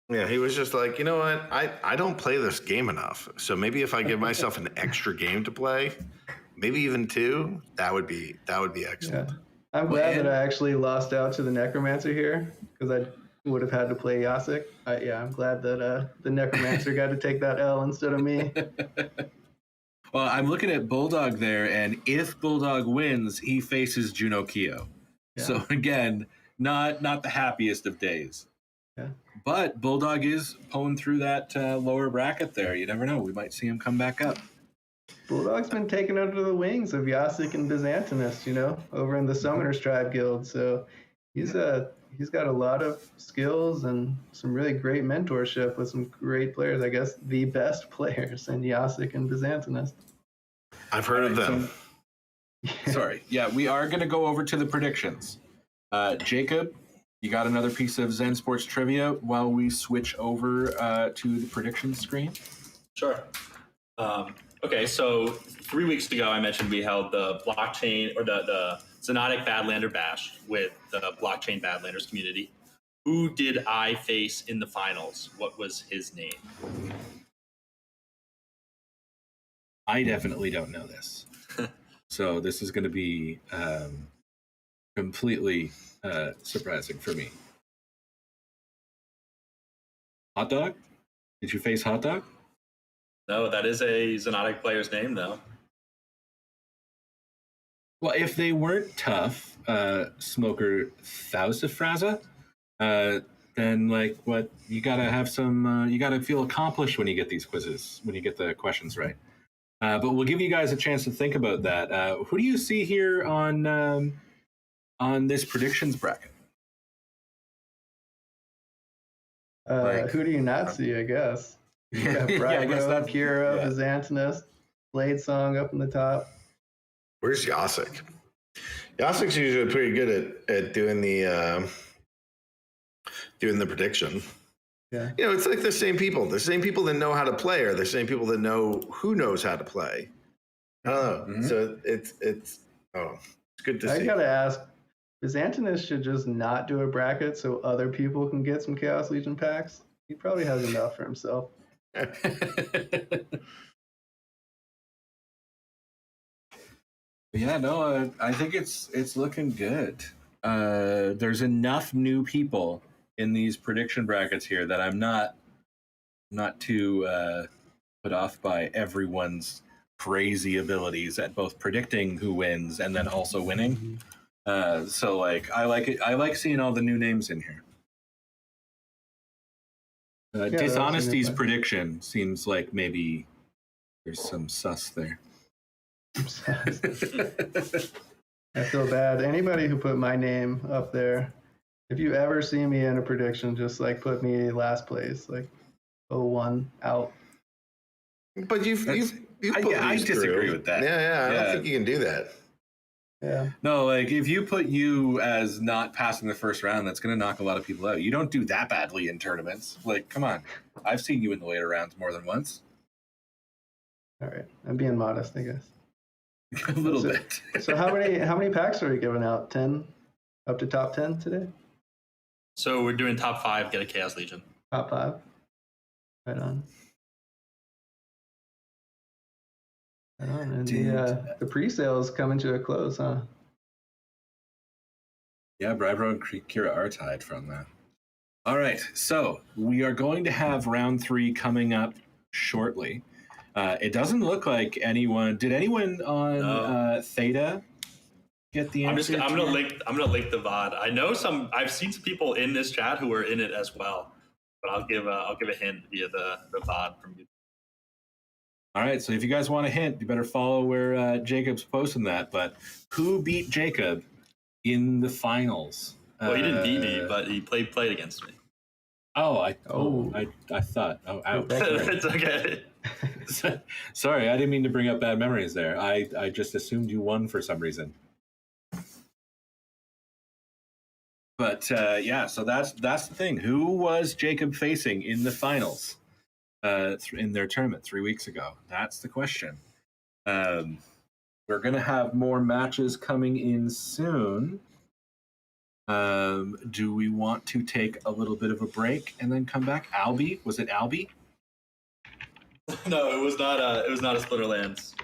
Yeah, he was just like, you know what? I don't play this game enough. So maybe if I give myself an extra game to play, maybe even 2, that would be excellent. Yeah. I'm glad that I actually lost out to the Necromancer here because I would have had to play Yasik. I'm glad that the Necromancer got to take that L instead of me. Well, I'm looking at Bulldog there, and if Bulldog wins, he faces Juno Kyo. Yeah. So again, not the happiest of days. Yeah. But Bulldog is pulling through that lower bracket there. You never know. We might see him come back up. Bulldog's been taken under the wings of Yasik and Byzantinist, over in the Summoners Tribe Guild. So he's got a lot of skills and some really great mentorship with some great players. I guess the best players in Yasik and Byzantinist. I've heard of them. Sorry. Yeah, we are going to go over to the predictions. Jacob, you got another piece of Zensports trivia while we switch over to the prediction screen? Sure. Okay, so 3 weeks ago, I mentioned we held the blockchain or the Zenotic Badlander Bash with the blockchain Badlanders community. Who did I face in the finals? What was his name? I definitely don't know this. So this is going to be completely surprising for me. Hot Dog? Did you face Hot Dog? No, that is a Zenotic player's name, though. Well, if they weren't tough, Smoker Thousafraza, then you gotta have some, you gotta feel accomplished when you get these quizzes, when you get the questions right. But we'll give you guys a chance to think about that. Who do you see here on this predictions bracket? Who do you not see, I guess? Yeah, I guess that's Kira, Byzantinist, Blade Song up in the top. Where's Yasik? Yasik's usually pretty good at doing the prediction. Yeah. It's like the same people that know how to play are the same people that know who knows how to play. I don't know. Mm-hmm. So it's good to see. I gotta ask, Byzantinist should just not do a bracket so other people can get some Chaos Legion packs. He probably has enough for himself. Yeah, no, I think it's looking good. There's enough new people in these prediction brackets here that I'm not too put off by everyone's crazy abilities at both predicting who wins and then also winning. So I like it. I like seeing all the new names in here. Dishonesty's prediction seems like maybe there's some sus there. I feel bad. Anybody who put my name up there, if you ever see me in a prediction, just put me last place, 0-1 out. But you've I disagree with that. Yeah, I don't think you can do that. Yeah. No, if you put you as not passing the first round, that's going to knock a lot of people out. You don't do that badly in tournaments. Come on. I've seen you in the later rounds more than once. All right. I'm being modest, I guess. A little bit. So how many packs are we giving out? 10? Up to top 10 today? So we're doing top 5, get a Chaos Legion. Top 5? Right on. And the pre-sale is coming to a close, huh? Yeah, Brybro and Kira are tied from that. All right, so we are going to have round 3 coming up shortly. It doesn't look like anyone. Did anyone on Theta get the answer? I'm gonna link the VOD. I know I've seen some people in this chat who are in it as well, but I'll give a hint via the VOD from you. All right, so if you guys want a hint, you better follow where Jacob's posting that. But who beat Jacob in the finals? Well, he didn't beat me, but he played against me. I thought. Oh, ouch. It's okay. Sorry, I didn't mean to bring up bad memories there. I just assumed you won for some reason. But yeah, so that's the thing. Who was Jacob facing in the finals in their tournament 3 weeks ago? That's the question. We're going to have more matches coming in soon. Do we want to take a little bit of a break and then come back? Albie? Was it Albie? No, it was not a Splinterlands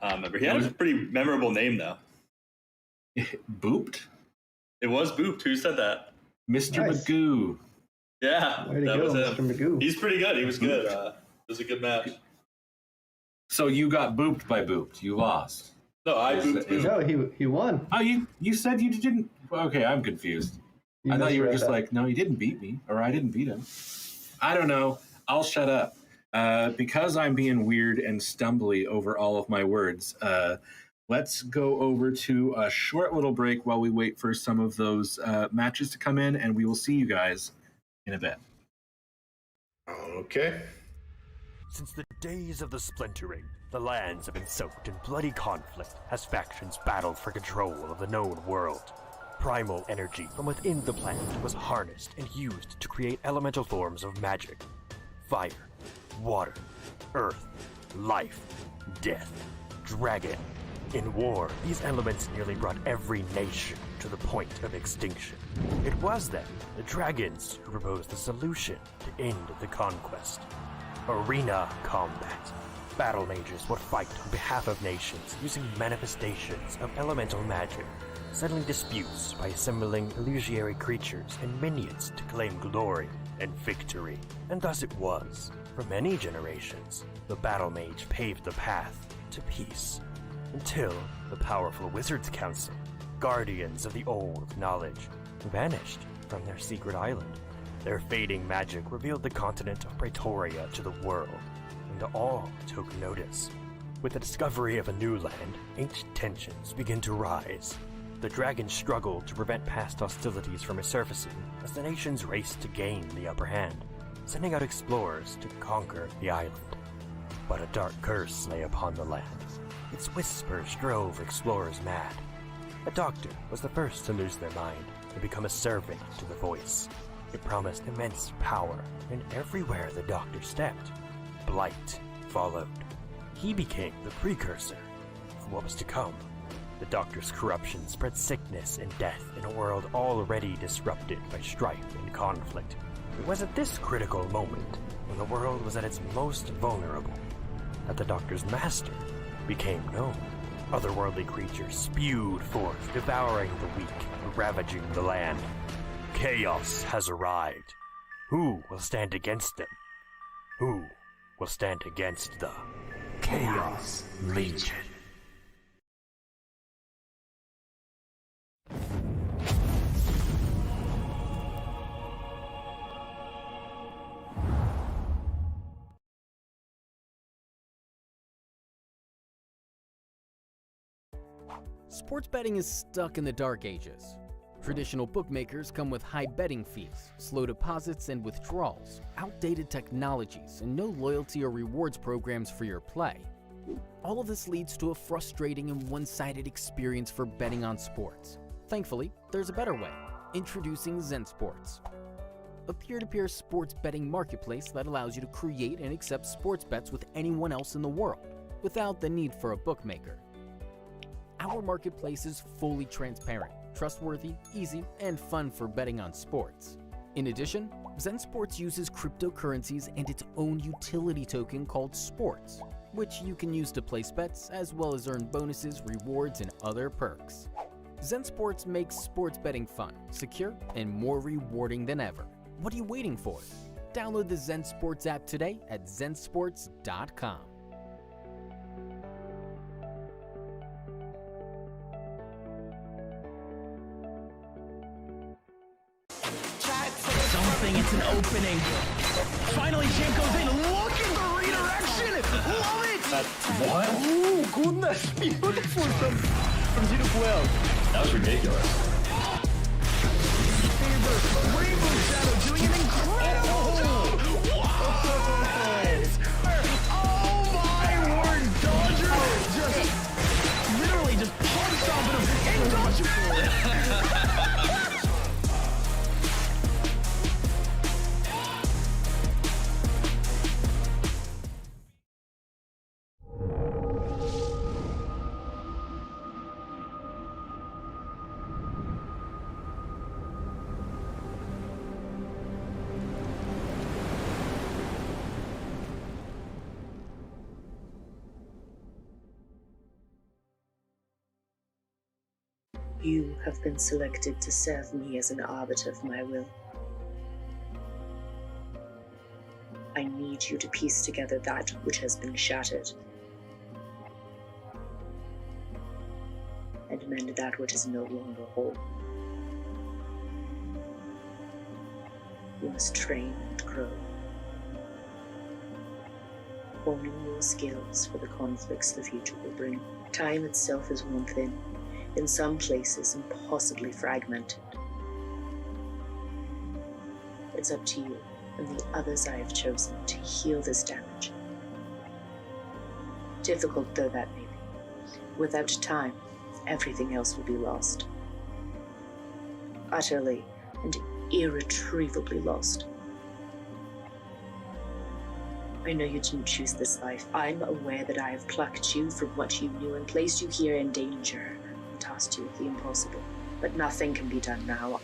member. He had a pretty memorable name though. Booped? It was Booped. Who said that? Mr. Nice. Magoo. Yeah, Way to that go, was him. Mr. Magoo. He's pretty good. He was good. It was a good match. So you got booped by Booped. You lost. No, I booped. No, he won. Oh, you said you didn't. Okay, I'm confused. I thought you were just like, no, he didn't beat me, or I didn't beat him. I don't know. I'll shut up. Because I'm being weird and stumbly over all of my words, let's go over to a short little break while we wait for some of those matches to come in, and we will see you guys in a bit. Okay. Since the days of the splintering, the lands have been soaked in bloody conflict as factions battled for control of the known world. Primal energy from within the planet was harnessed and used to create elemental forms of magic. Fire, water, earth, life, death, dragon. In war, these elements nearly brought every nation to the point of extinction. It was then the dragons who proposed the solution to end the conquest. Arena combat. Battle mages would fight on behalf of nations using manifestations of elemental magic, settling disputes by assembling illusory creatures and minions to claim glory and victory. And thus it was. For many generations, the battle mage paved the path to peace, until the powerful Wizards Council, guardians of the old knowledge, vanished from their secret island. Their fading magic revealed the continent of Praetoria to the world, and all took notice. With the discovery of a new land, ancient tensions began to rise. The dragons struggled to prevent past hostilities from resurfacing as the nations raced to gain the upper hand, sending out explorers to conquer the island. But a dark curse lay upon the land. Its whispers drove explorers mad. A doctor was the first to lose their mind and become a servant to the voice. It promised immense power, and everywhere the doctor stepped, blight followed. He became the precursor for what was to come. The doctor's corruption spread sickness and death in a world already disrupted by strife and conflict. It was at this critical moment, when the world was at its most vulnerable, that the doctor's master became known. Otherworldly creatures spewed forth, devouring the weak and ravaging the land. Chaos has arrived. Who will stand against them? Who will stand against the Chaos Legion? Sports betting is stuck in the dark ages. Traditional bookmakers come with high betting fees, slow deposits and withdrawals, outdated technologies, and no loyalty or rewards programs for your play. All of this leads to a frustrating and one-sided experience for betting on sports. Thankfully, there's a better way. Introducing Zensports, a peer-to-peer sports betting marketplace that allows you to create and accept sports bets with anyone else in the world, without the need for a bookmaker. Our marketplace is fully transparent, trustworthy, easy, and fun for betting on sports. In addition, Zensports uses cryptocurrencies and its own utility token called Sports, which you can use to place bets as well as earn bonuses, rewards, and other perks. Zensports makes sports betting fun, secure, and more rewarding than ever. What are you waiting for? Download the Zensports app today at zensports.com. an opening. Finally, Jim goes in. Look at the redirection. Love it. What? Oh, goodness. Beautiful from 0-12. That was ridiculous. Rainbow Shadow doing an incredible job. What? Oh my word. Dodger just literally just punched off of him. And Dodger. You have been selected to serve me as an arbiter of my will. I need you to piece together that which has been shattered and mend that which is no longer whole. You must train and grow, honing your skills for the conflicts the future will bring. Time itself is worn thin, in some places impossibly fragmented. It's up to you and the others I have chosen to heal this damage. Difficult though that may be, without time, everything else will be lost. Utterly and irretrievably lost. I know you didn't choose this life. I'm aware that I have plucked you from what you knew and placed you here in danger. Tasked you with the impossible, but nothing can be done now.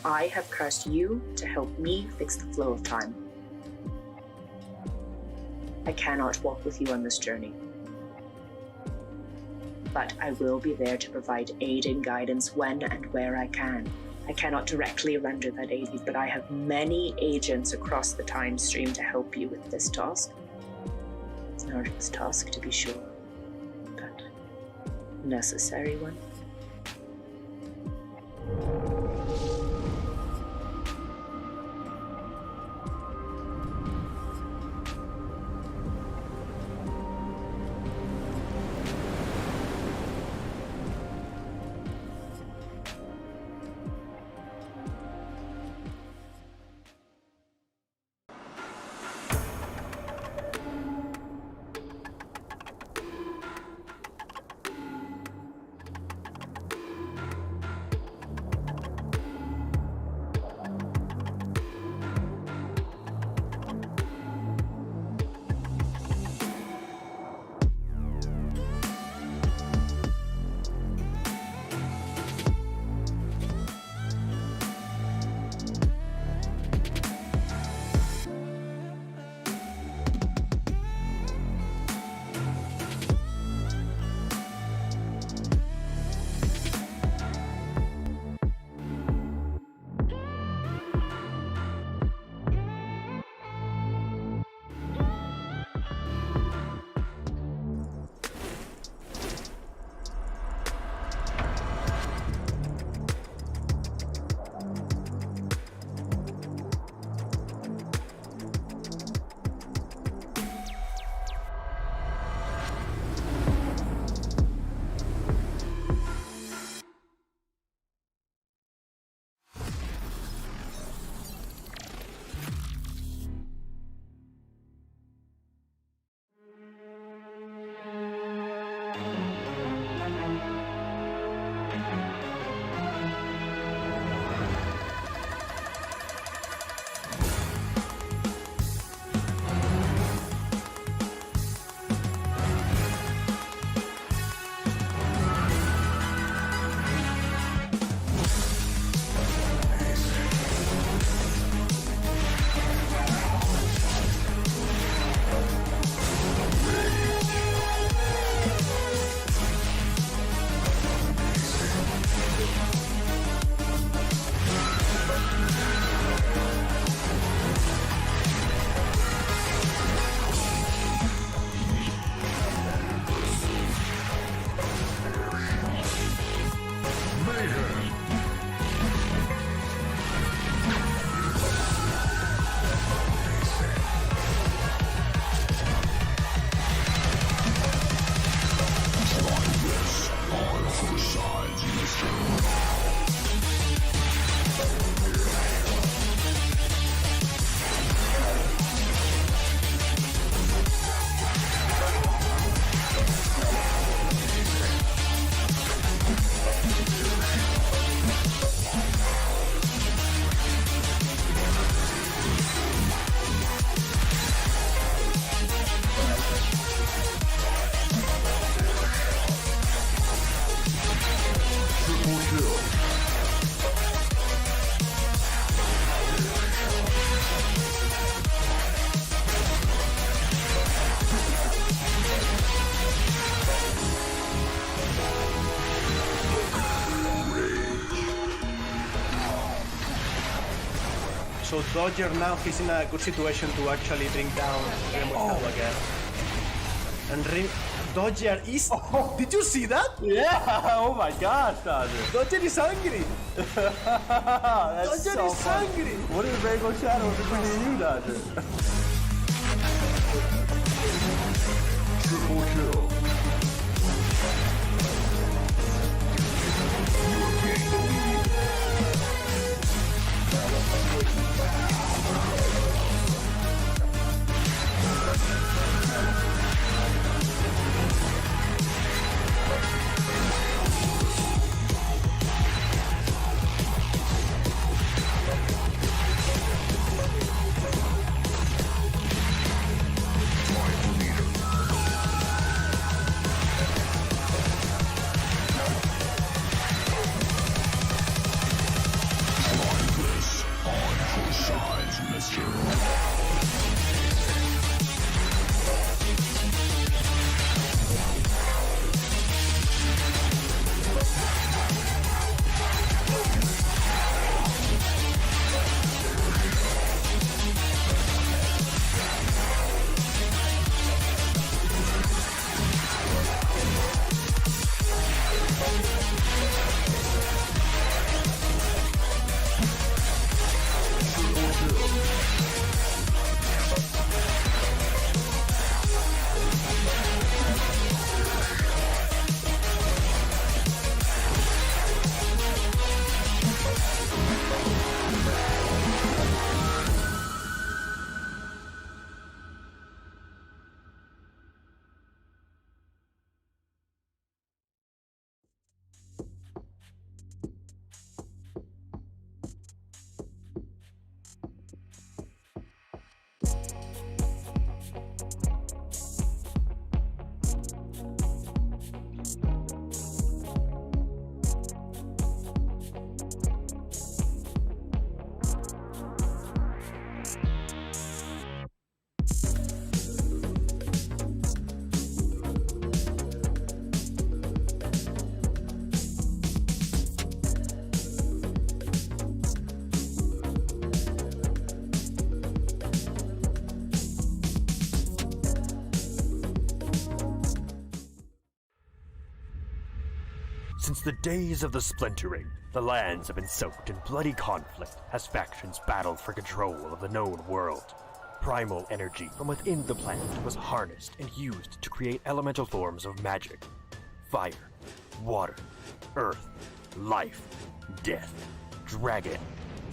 I have cursed you to help me fix the flow of time. I cannot walk with you on this journey, but I will be there to provide aid and guidance when and where I can. I cannot directly render that aid, but I have many agents across the time stream to help you with this task. It's an arduous task, to be sure, but necessary one. So Dodger now he's in a good situation to actually bring down Remorcado again. And Dodger is... Did you see that? Yeah, oh my gosh, Dodger. Dodger is angry. That's Dodger is so funny. angry. What is Rainbow Shadow between you, Dodger? Triple kill. Since the days of the Splintering, the lands have been soaked in bloody conflict as factions battled for control of the known world. Primal energy from within the planet was harnessed and used to create elemental forms of magic. Fire, water, earth, life, death, dragon.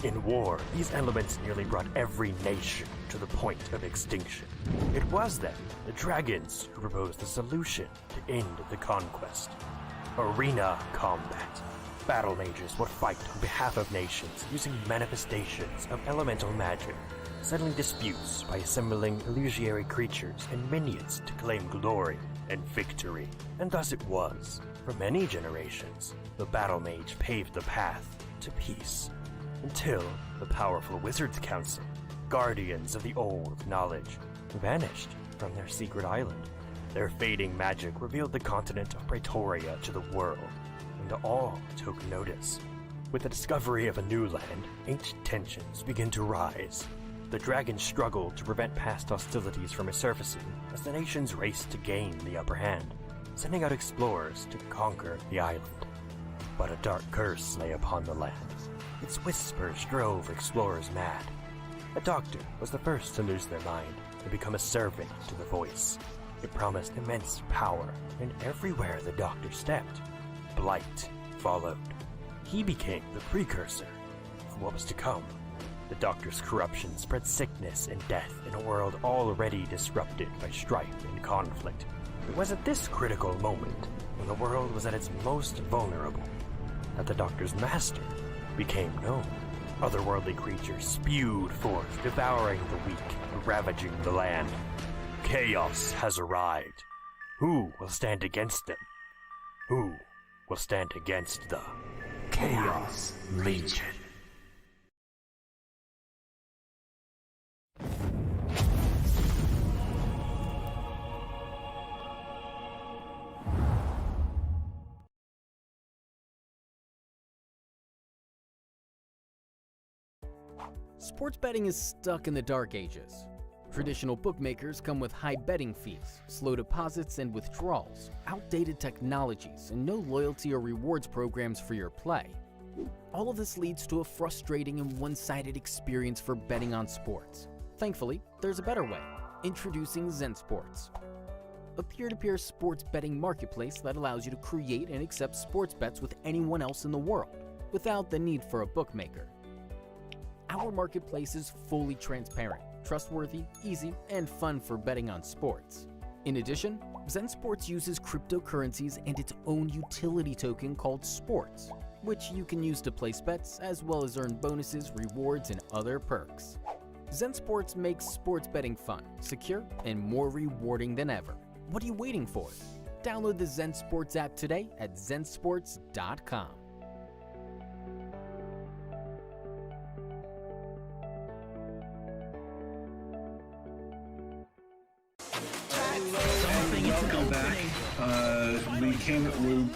In war, these elements nearly brought every nation to the point of extinction. It was then the dragons who proposed the solution to end the conquest. Arena combat. Battle mages would fight on behalf of nations using manifestations of elemental magic, settling disputes by assembling illusory creatures and minions to claim glory and victory. And thus it was. For many generations, the battle mage paved the path to peace. Until the powerful Wizards Council, guardians of the old knowledge, vanished from their secret island. Their fading magic revealed the continent of Praetoria to the world, and all took notice. With the discovery of a new land, ancient tensions began to rise. The dragons struggled to prevent past hostilities from resurfacing as the nations raced to gain the upper hand, sending out explorers to conquer the island. But a dark curse lay upon the land. Its whispers drove explorers mad. A doctor was the first to lose their mind and become a servant to the voice. It promised immense power, and everywhere the doctor stepped, blight followed. He became the precursor for what was to come. The doctor's corruption spread sickness and death in a world already disrupted by strife and conflict. It was at this critical moment, when the world was at its most vulnerable, that the doctor's master became known. Otherworldly creatures spewed forth, devouring the weak and ravaging the land. Chaos has arrived. Who will stand against them? Who will stand against the Chaos Legion? Sports betting is stuck in the dark ages. Traditional bookmakers come with high betting fees, slow deposits and withdrawals, outdated technologies, and no loyalty or rewards programs for your play. All of this leads to a frustrating and one-sided experience for betting on sports. Thankfully, there's a better way. Introducing Zensports, a peer-to-peer sports betting marketplace that allows you to create and accept sports bets with anyone else in the world, without the need for a bookmaker. Our marketplace is fully transparent, trustworthy, easy, and fun for betting on sports. In addition, Zensports uses cryptocurrencies and its own utility token called Sports, which you can use to place bets as well as earn bonuses, rewards, and other perks. Zensports makes sports betting fun, secure, and more rewarding than ever. What are you waiting for? Download the Zensports app today at zensports.com. Welcome back.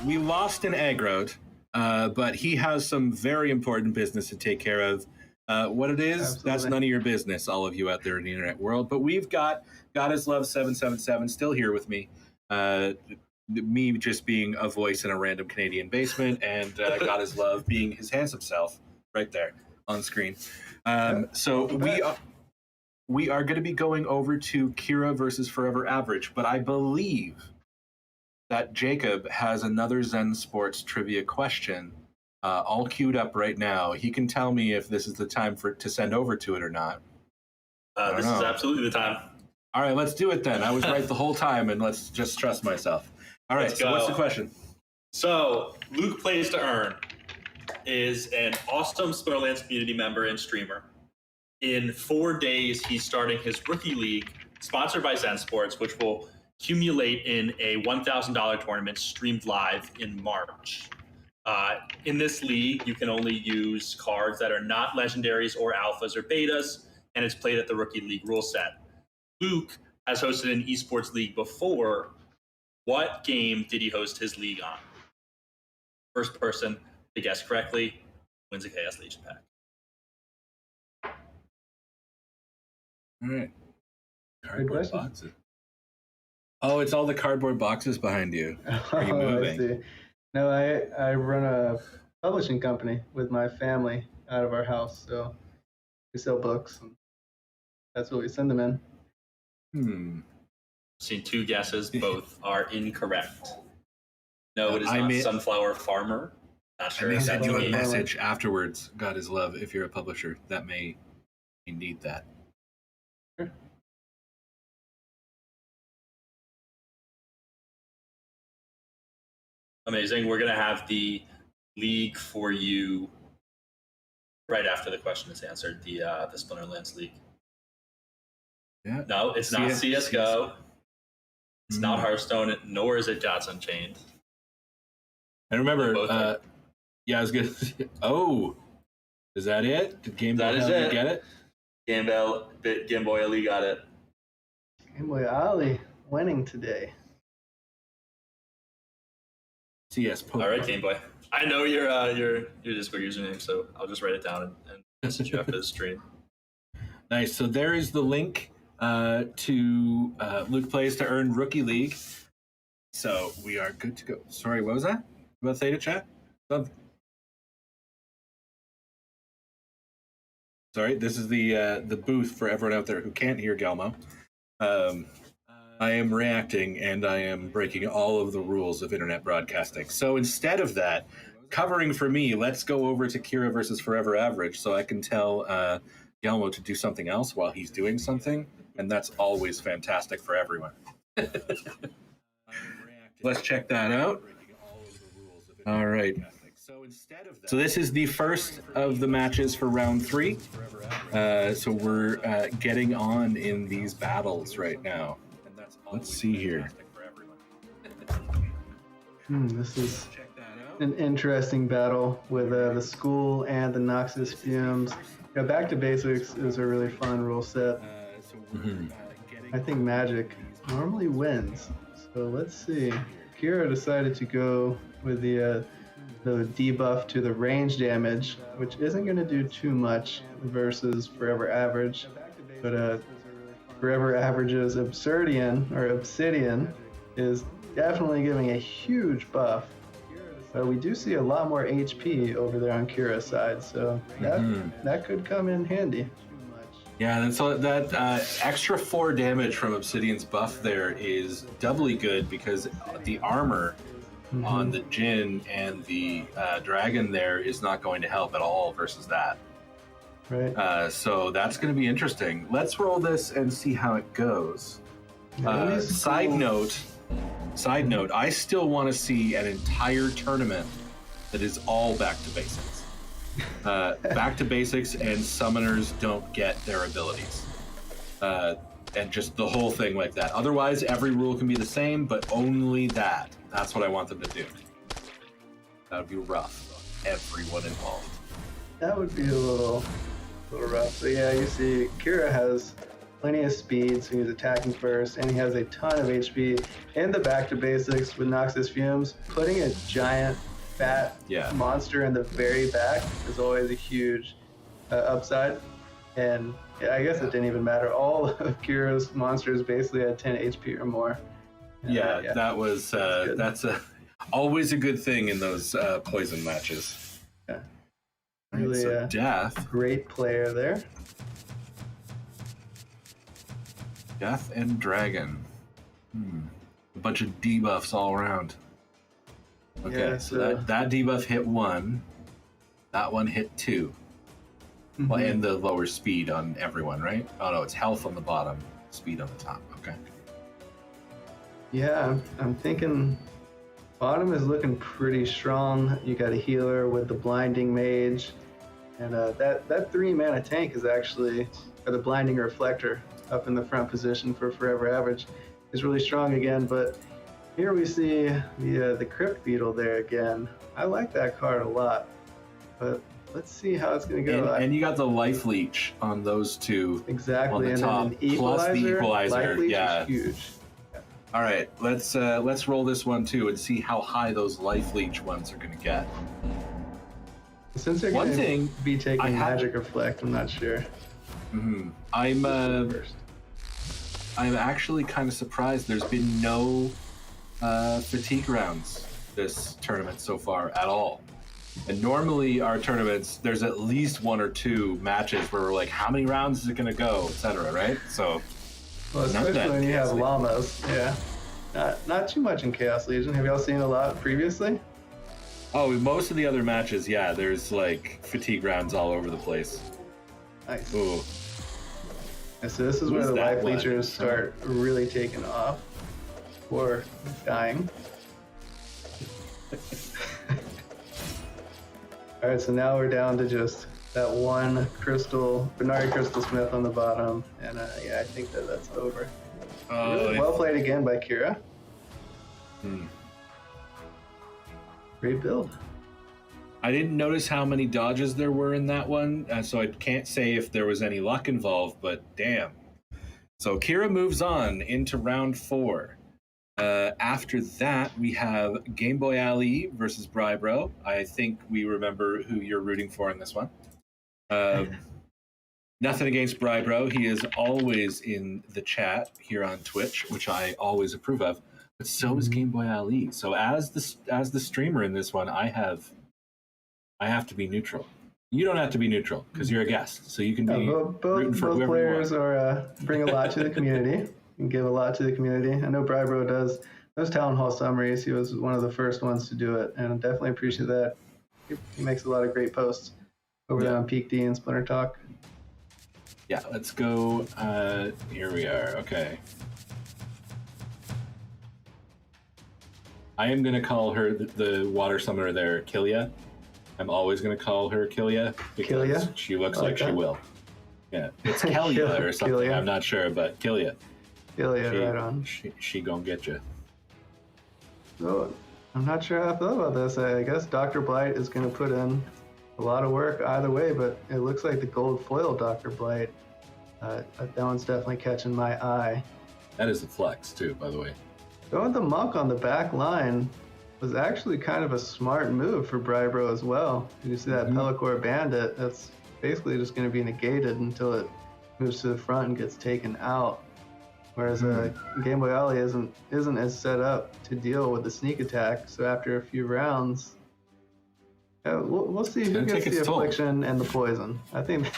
We lost an aggroed, but he has some very important business to take care of. What it is, Absolutely. That's none of your business, all of you out there in the internet world. But we've got His Love 777 still here with me. Me just being a voice in a random Canadian basement, and God His Love being his handsome self right there on screen. So we are going to be going over to Kira versus Forever Average, but I believe that Jacob has another Zensports trivia question all queued up right now. He can tell me if this is the time to send over to it or not. This is absolutely the time. All right, let's do it then. I was right the whole time, and let's just trust myself. All right, so what's the question? So, Luke Plays to Earn is an awesome Splinterlands community member and streamer. In 4 days, he's starting his rookie league, sponsored by Zensports, which will accumulate in a $1,000 tournament streamed live in March. In this league, you can only use cards that are not legendaries or alphas or betas, and it's played at the rookie league rule set. Luke has hosted an esports league before. What game did he host his league on? First person to guess correctly wins a Chaos Legion pack. All right. Cardboard boxes. Oh, it's all the cardboard boxes behind you. Are you moving? I see. No, I run a publishing company with my family out of our house, so we sell books, and that's what we send them in. Seen two guesses, both are incorrect. No, it is not Sunflower Farmer. Not sure. I may send you a message afterwards, God His Love, if you're a publisher. That may need that. Sure. Amazing. We're going to have the league for you right after the question is answered, the Splinterlands League. Yeah. No, it's not CSGO. It's not Hearthstone, nor is it Gods Unchained. And remember, yeah, I was good. Oh, is that it? Did Game Boy get it? Game Boy Ali got it. Game Boy Ali winning today. CS Pokemon. All right, Game Boy. I know your Discord username, so I'll just write it down and message you after the stream. Nice. So there is the link to Luke Plays to Earn Rookie League. So we are good to go. Sorry, what was that? About to say to chat? Something. Sorry, this is the booth for everyone out there who can't hear Gelmo. I am reacting, and I am breaking all of the rules of internet broadcasting. So instead of that, covering for me, let's go over to Kira versus Forever Average so I can tell Gelmo to do something else while he's doing something, and that's always fantastic for everyone. Let's check that out. All right. So this is the first of the matches for round 3. So we're getting on in these battles right now. Let's see here. This is an interesting battle with the school and the Noxus Fumes. Back to Basics is a really fun rule set. I think Magic normally wins. So let's see. Kira decided to go with the the debuff to the range damage, which isn't going to do too much versus Forever Average, but Forever Average's Obsidian is definitely giving a huge buff. We do see a lot more HP over there on Kira's side, so that could come in handy. Yeah, and so that extra 4 damage from Obsidian's buff there is doubly good because the armor on the Jin and the dragon there is not going to help at all versus that. Right. So that's going to be interesting. Let's roll this and see how it goes. Side note, I still want to see an entire tournament that is all back to basics. Back to basics and summoners don't get their abilities. And just the whole thing like that. Otherwise, every rule can be the same, but only that. That's what I want them to do. That would be rough for everyone involved. That would be a little rough. So yeah, you see Kira has plenty of speed, so he's attacking first, and he has a ton of HP. In the back to basics with Noxus Fumes, putting a giant fat monster in the very back is always a huge upside. And I guess it didn't even matter. All of Kira's monsters basically had 10 HP or more. And, that was that's always a good thing in those poison matches. Yeah, really so Death, great player there. Death and Dragon. A bunch of debuffs all around. Okay, so that debuff hit 1. That one hit 2. Well, and the lower speed on everyone, right? Oh no, it's health on the bottom, speed on the top. Okay. Yeah, I'm thinking bottom is looking pretty strong. You got a healer with the blinding mage, and that 3-mana tank is actually, or the blinding reflector up in the front position for Forever Average is really strong again. But here we see the Crypt Beetle there again. I like that card a lot, but let's see how it's going to go. And you got the life leech on those two. Exactly, on the and top, then an plus the equalizer. Life leech is huge. All right, let's roll this one too and see how high those life leech ones are going to get. Since they're going to be taking Magic Reflect, I'm not sure. I'm actually kind of surprised there's been no fatigue rounds this tournament so far at all. And normally our tournaments, there's at least 1 or 2 matches where we're like, how many rounds is it going to go, etc., right? So, well, especially when you have llamas, not too much in Chaos Legion. Have y'all seen a lot previously? Oh, most of the other matches, there's like fatigue rounds all over the place. Nice. Ooh. And so this is where the life leechers start really taking off or dying. All right, so now we're down to just that one Benari Crystal Smith on the bottom, and I think that's over. Really well played again by Kira. Great build. I didn't notice how many dodges there were in that one, so I can't say if there was any luck involved, but damn. So Kira moves on into round 4. After that, we have Game Boy Ali versus Brybro. I think we remember who you're rooting for in this one. Nothing against Brybro. He is always in the chat here on Twitch, which I always approve of. But so is Game Boy Ali. So as the streamer in this one, I have to be neutral. You don't have to be neutral because you're a guest, so you can be rooting for both whoever players you want. bring a lot to the community and give a lot to the community. I know Brybro does those town hall summaries. He was one of the first ones to do it, and I definitely appreciate that. He makes a lot of great posts over there on Peak D and Splinter Talk. Yeah, let's go. Here we are. Okay. I am going to call her the water summoner there, Killia. I'm always going to call her Killia because she looks like she will. Yeah, it's Kellia or something. Killia. I'm not sure, but Killia. Killia, right on. She gonna get you. So, I'm not sure how I feel about this. I guess Dr. Blight is going to put in a lot of work either way, but it looks like the gold foil Dr. Blight. That one's definitely catching my eye. That is a flex too, by the way. Going with the monk on the back line. was actually kind of a smart move for Brybro as well. You see that Pelacor Bandit, that's basically just going to be negated until it moves to the front and gets taken out. Whereas Game Boy Ollie isn't as set up to deal with the sneak attack, so after a few rounds, we'll see who gets the affliction and the poison. I think.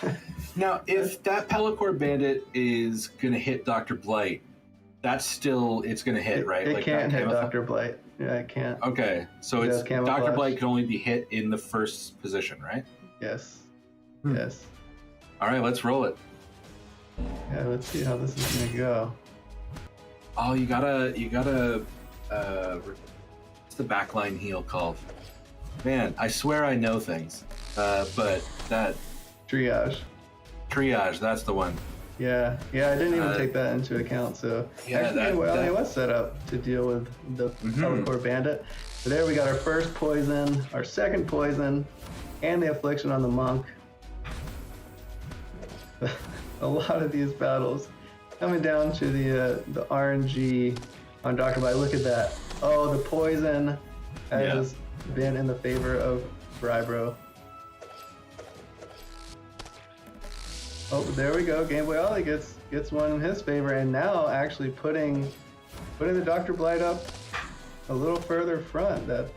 Now, if that Pelacor Bandit is going to hit Dr. Blight, that's still, it's going to hit, right? It can't hit Dr. Blight. Yeah, it can't. Okay, so it's Dr. Blight can only be hit in the first position, right? Yes. Yes. All right, let's roll it. Yeah, let's see how this is going to go. Oh, you gotta, what's the backline heal called? Man, I swear I know things, but that... Triage, that's the one. Yeah, I didn't even take that into account, so... Yeah, actually, it was set up to deal with the Pelacor Bandit. So there we got our first poison, our second poison, and the affliction on the monk. A lot of these battles coming down to the RNG on Dr. Blight. Look at that. Oh, the poison has been in the favor of Brybro. Oh, there we go. Game Boy Ollie gets one in his favor, and now actually putting the Dr. Blight up a little further front. That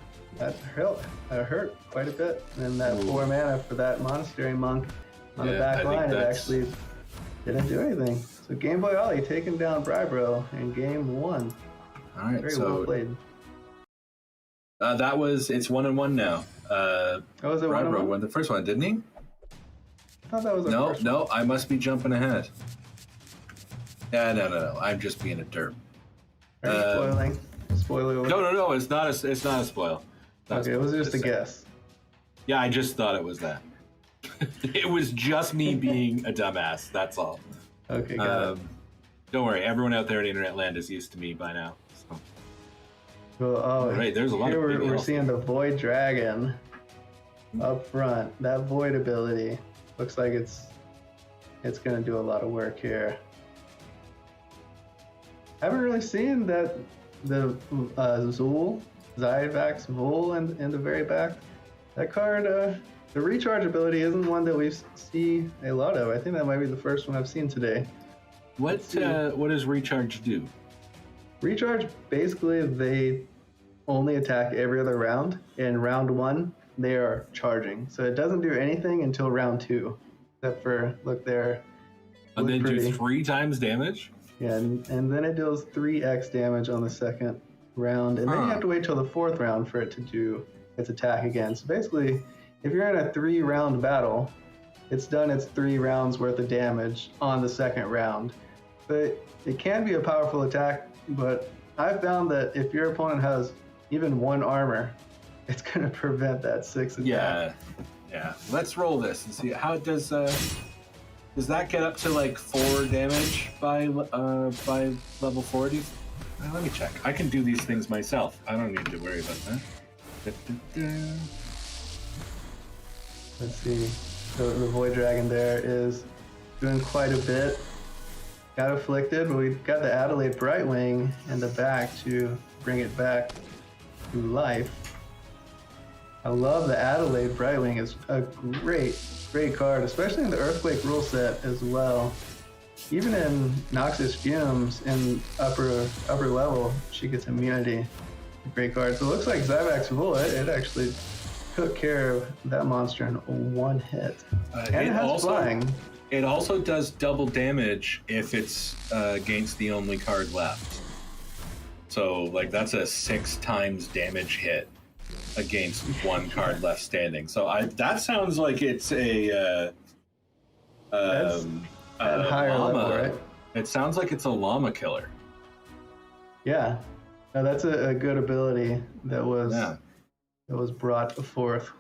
hurt quite a bit. And that 4 mana for that Monastery Monk on the back line, it actually didn't do anything. So Game Boy Ollie taking down Brybro in game 1. All right, very well played. It's 1-1 now. Was it Brybro won the first one, didn't he? I thought that was the first one. No, I must be jumping ahead. Yeah, no. I'm just being a derp. Are you spoiling? Spoiler alert. No. It's not a spoil. Okay, it was just a guess. Yeah, I just thought it was that. It was just me being a dumbass. That's all. Okay, got it. Don't worry, everyone out there in internet land is used to me by now. So. Well, right, there's a lot of we're seeing the Void Dragon up front. That Void ability looks like it's going to do a lot of work here. I haven't really seen the Zyvax Vul in the very back. That card, the recharge ability isn't one that we see a lot of. I think that might be the first one I've seen today. What does recharge do? Recharge, basically, they only attack every other round. In round 1, they are charging. So it doesn't do anything until round 2. Except for, look there. And then do 3 times damage? Yeah, and then it deals 3x damage on the second round. And then you have to wait till the 4th round for it to do its attack again. So basically, if you're in a 3-round battle, it's done its 3 rounds worth of damage on the second round. But it can be a powerful attack, but I've found that if your opponent has even 1 armor, it's going to prevent that 6 attack. Yeah. Let's roll this and see how it does. Does that get up to like 4 damage by level 40? Let me check. I can do these things myself. I don't need to worry about that. Let's see. So the Void Dragon there is doing quite a bit. Got afflicted, but we've got the Adelaide Brightwing in the back to bring it back to life. I love the Adelaide Brightwing. It's a great card, especially in the Earthquake rule set as well. Even in Noxious Fumes in upper level, she gets immunity. Great card. So it looks like Zyvax Vul, it actually took care of that monster in 1 hit. And it has flying. It also does double damage if it's against the only card left. So, like, that's a 6 times damage hit against 1 card left standing. So that sounds like it's a higher llama. level, right? It sounds like it's a llama killer. Yeah, no, that's a good ability that was brought forth.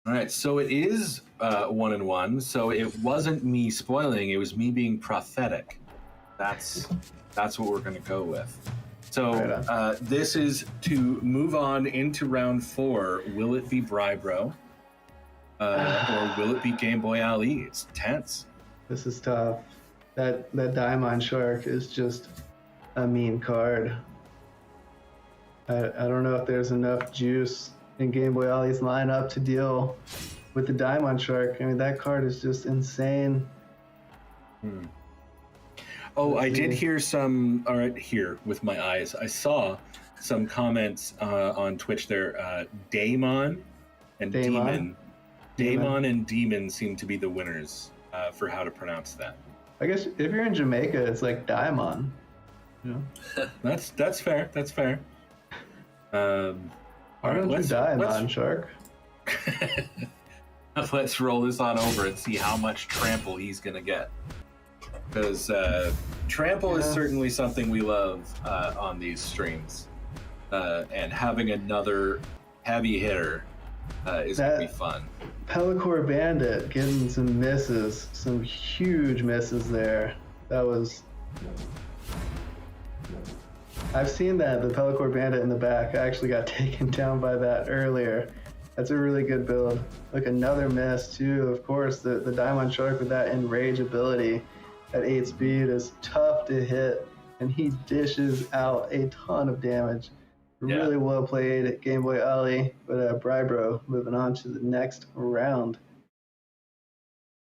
All right, so it is 1-1. So it wasn't me spoiling; it was me being prophetic. That's what we're going to go with. So this is to move on into round 4. Will it be Brybro? Or will it be Game Boy Ollie? It's tense. This is tough. That Diamond Shark is just a mean card. I don't know if there's enough juice in Game Boy Ollie's lineup to deal with the Diamond Shark. I mean, that card is just insane. Oh, I did hear some. All right, here with my eyes, I saw some comments on Twitch there. Daemon and Demon. Daemon and Demon seem to be the winners for how to pronounce that. I guess if you're in Jamaica, it's like Diamond. You know? That's fair. That's fair. All right, don't you Diamond Shark? Let's roll this on over and see how much trample he's gonna get. Because trample is certainly something we love on these streams, and having another heavy hitter is gonna be fun. Pellicor Bandit getting some misses, some huge misses there. That was. I've seen that, the Pellicor Bandit in the back. I actually got taken down by that earlier. That's a really good build. Look, another miss too. Of course, the Diamond Shark with that Enrage ability at 8 speed is tough to hit, and he dishes out a ton of damage. Really well played, Game Boy Ollie, but Brybro moving on to the next round.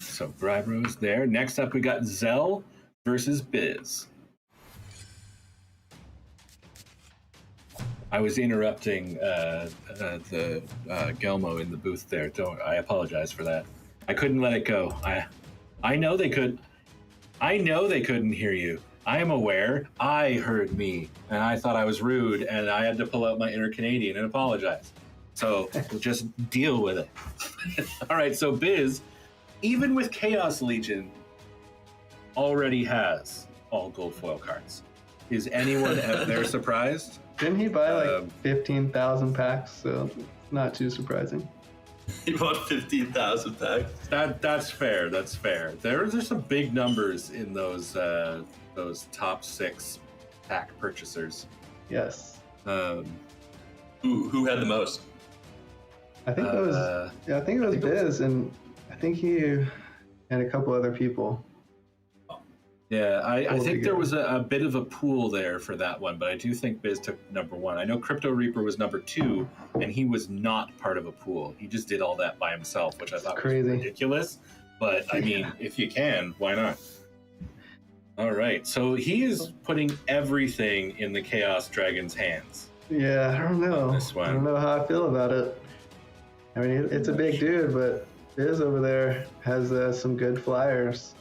So Brybro's there. Next up, we got Zell versus Biz. I was interrupting the Gelmo in the booth there. I apologize for that. I couldn't let it go. I know they could. I know they couldn't hear you. I am aware. I heard me, and I thought I was rude, and I had to pull out my inner Canadian and apologize. So we'll just deal with it. All right. So Biz, even with Chaos Legion, already has all gold foil cards. Is anyone out there surprised? Didn't he buy like 15,000 packs? So not too surprising. He bought 15,000 packs. That's fair. That's fair. There's some big numbers in those top 6 pack purchasers. Yes. Who had the most? I think it was. I think it was Biz, and I think he and a couple other people. Yeah, I think there was a bit of a pool there for that one, but I do think Biz took number 1. I know Crypto Reaper was number 2, and he was not part of a pool. He just did all that by himself, which I thought was ridiculous. But I mean, if you can, why not? All right, so he is putting everything in the Chaos Dragon's hands. Yeah, I don't know. This one. I don't know how I feel about it. I mean, it's a big dude, but Biz over there has some good flyers.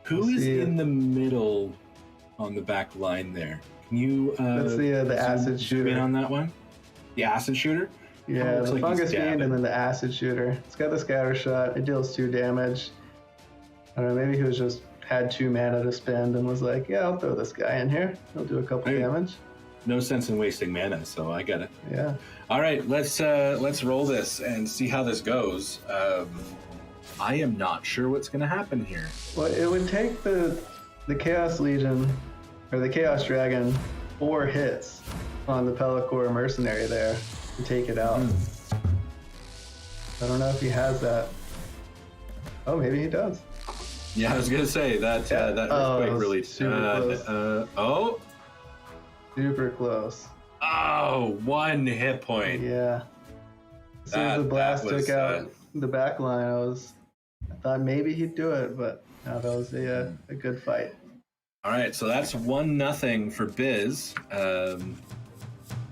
Who is in the middle on the back line there? Can you that's the acid shooter. In on that one? The acid shooter? Yeah, the fungus fiend and then the acid shooter. It's got the scatter shot. It deals 2 damage. I don't know, maybe he was just had 2 mana to spend and was like, yeah, I'll throw this guy in here. He'll do a couple damage. No sense in wasting mana, so I get it. Yeah. All right, let's roll this and see how this goes. I am not sure what's going to happen here. Well, it would take the Chaos Legion or the Chaos Dragon 4 hits on the Pellicor Mercenary there to take it out. I don't know if he has that. Oh, maybe he does. Yeah, I was going to say that earthquake really super close. Super close. Oh, 1 hit point. Yeah. As soon as the blast took out the back line, I thought maybe he'd do it, but no, that was a good fight. All right, so that's 1-0 for Biz.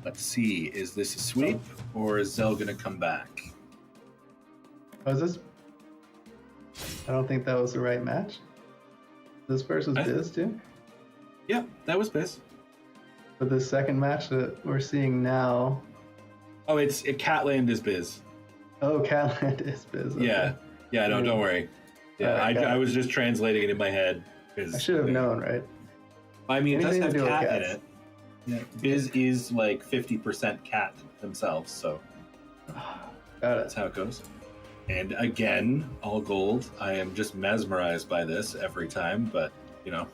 Let's see, is this a sweep or is Zell going to come back? Was this? I don't think that was the right match. This versus Biz too? Yeah, that was Biz. But the second match that we're seeing now. Oh, Catland is Biz. Oh, Catland is Biz. Okay. Yeah, no, don't worry. Yeah, I was just translating it in my head. I should have known, right? I mean, it does have Anything to do with cat in it. Yeah, Biz is like 50% cat themselves, so that's how it goes. And again, all gold. I am just mesmerized by this every time, but you know.